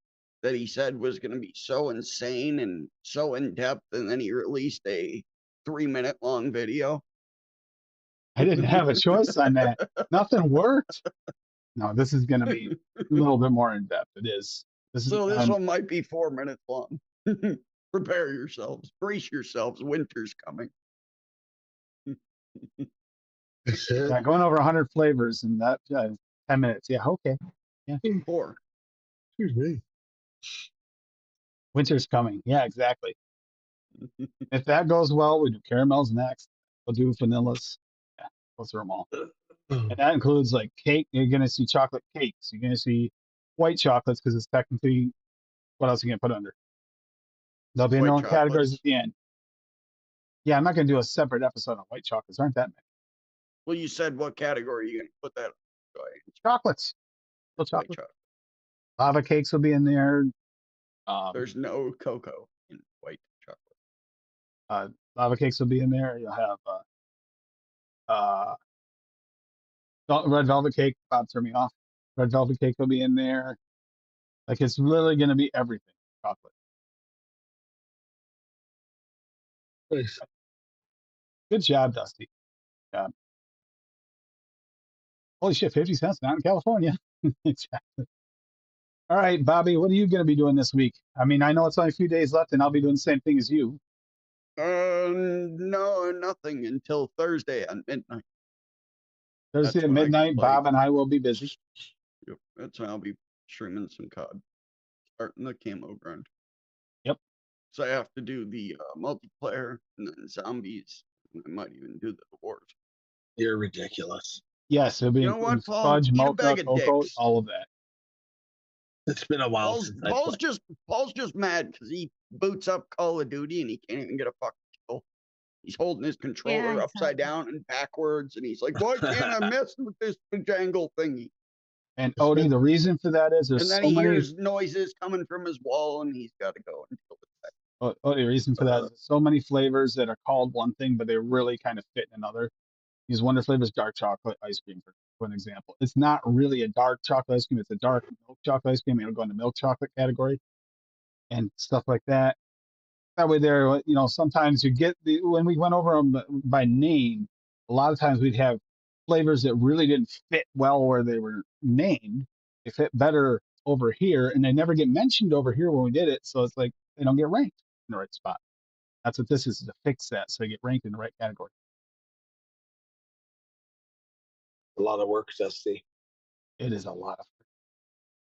that he said was gonna be so insane and so in depth, and then he released a 3-minute long video. I didn't have a choice on that. Nothing worked. No, this is gonna be a little bit more in depth. It is. This one might be 4 minutes long. Prepare yourselves, brace yourselves. Winter's coming. Yeah, going over 100 flavors in that 10 minutes. Yeah, okay. Yeah. 4. Excuse me. Winter's coming. Yeah, exactly. If that goes well, we do caramels next. We'll do vanillas. Yeah, go through them all. And that includes like cake. You're going to see chocolate cakes. You're going to see white chocolates because it's technically what else are you going to put under? There'll be White their own categories chocolates. at the end. Yeah, I'm not going to do a separate episode on white chocolates. Aren't that many? Well, you said what category are you going to put that on? So I answered Chocolates. Still white chocolate. chocolate. Lava cakes will be in there. There's no cocoa in white chocolate. Lava cakes will be in there. You'll have red velvet cake. Bob turned me off. Red velvet cake will be in there. Like it's literally going to be everything chocolate. Nice. Good job, Dusty. Good job. Holy shit, 50 cents not in California. Exactly. All right, Bobby, what are you going to be doing this week? I mean, I know it's only a few days left, and I'll be doing the same thing as you. No, nothing until Thursday at midnight. Thursday That's at when I can midnight, play. Bob and I will be busy. Yep, that's when I'll be streaming some COD, starting the camo grind. Yep. So I have to do the multiplayer and then zombies. I might even do the wars. You're ridiculous. Yes, it'll be You know what, including Paul? fudge, Eat a mocha, bag of cocoa, dicks. all of that. It's been a while since I played. Paul's just mad because he boots up Call of Duty and he can't even get a fucking kill. He's holding his controller I saw upside that. down and backwards, and he's like, "Why can't I mess with this jangle thingy?" And Odie, the reason for that is there's And then so he many. hears noises coming from his wall, and he's got to go and deal with that. Odie, the reason for that is there's so many flavors that are called one thing, but they really kind of fit in another. These wonder flavors, dark chocolate ice cream, for an example. It's not really a dark chocolate ice cream. It's a dark milk chocolate ice cream. It'll go in the milk chocolate category and stuff like that. That way there, sometimes you get when we went over them by name, a lot of times we'd have flavors that really didn't fit well where they were named. They fit better over here, and they never get mentioned over here when we did it. So it's like they don't get ranked in the right spot. That's what this is to fix that, so they get ranked in the right category. A lot of work, Dusty. It is a lot of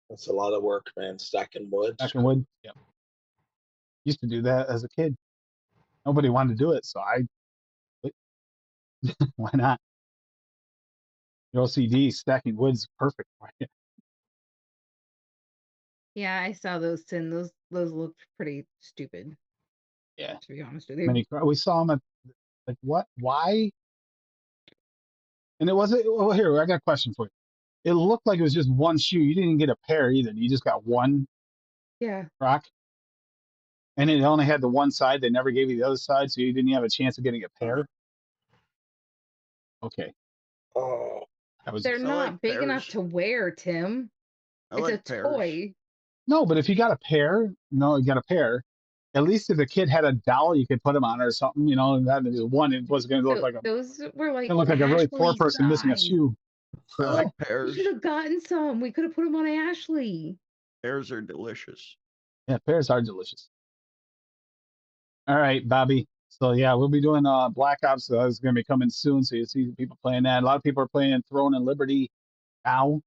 That's a lot of work, man. Stacking wood. stacking wood. Yep. Used to do that as a kid. Nobody wanted to do it, so why not? Your OCD stacking wood is perfect for you. Yeah, I saw those tin. Those looked pretty stupid, Yeah. to be honest with you. We saw them at like what? Why? And it wasn't. Oh, here I got a question for you. It looked like it was just one shoe. You didn't get a pair either. You just got one Yeah. rock, and it only had the one side. They never gave you the other side, so you didn't have a chance of getting a pair. Okay, Oh, that was They're I not like big enough pears. to wear, Tim. I It's like a pears. toy. no. But if you got a pair, you got a pair. At least if the kid had a doll, you could put him on or something. And that is one. It wasn't going to look like a. Those were like It looked like a really poor Ashley person missing a size. shoe. I like We pears. should have gotten some. We could have put them on Ashley. Pears are delicious. Yeah, pears are delicious. All right, Bobby. So yeah, we'll be doing Black Ops. So it's going to be coming soon. So you see people playing that. A lot of people are playing Throne and Liberty now.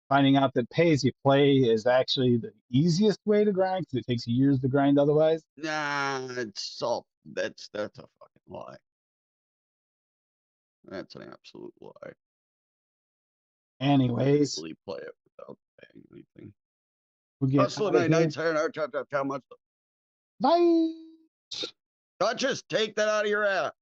Finding out that pay as you play is actually the easiest way to grind because it takes years to grind otherwise. Nah, it's all that's a fucking lie. That's an absolute lie. Anyways, Easily play it without paying anything. we'll get Hustle out of here. night, how much? Bye. Just take that out of your ass.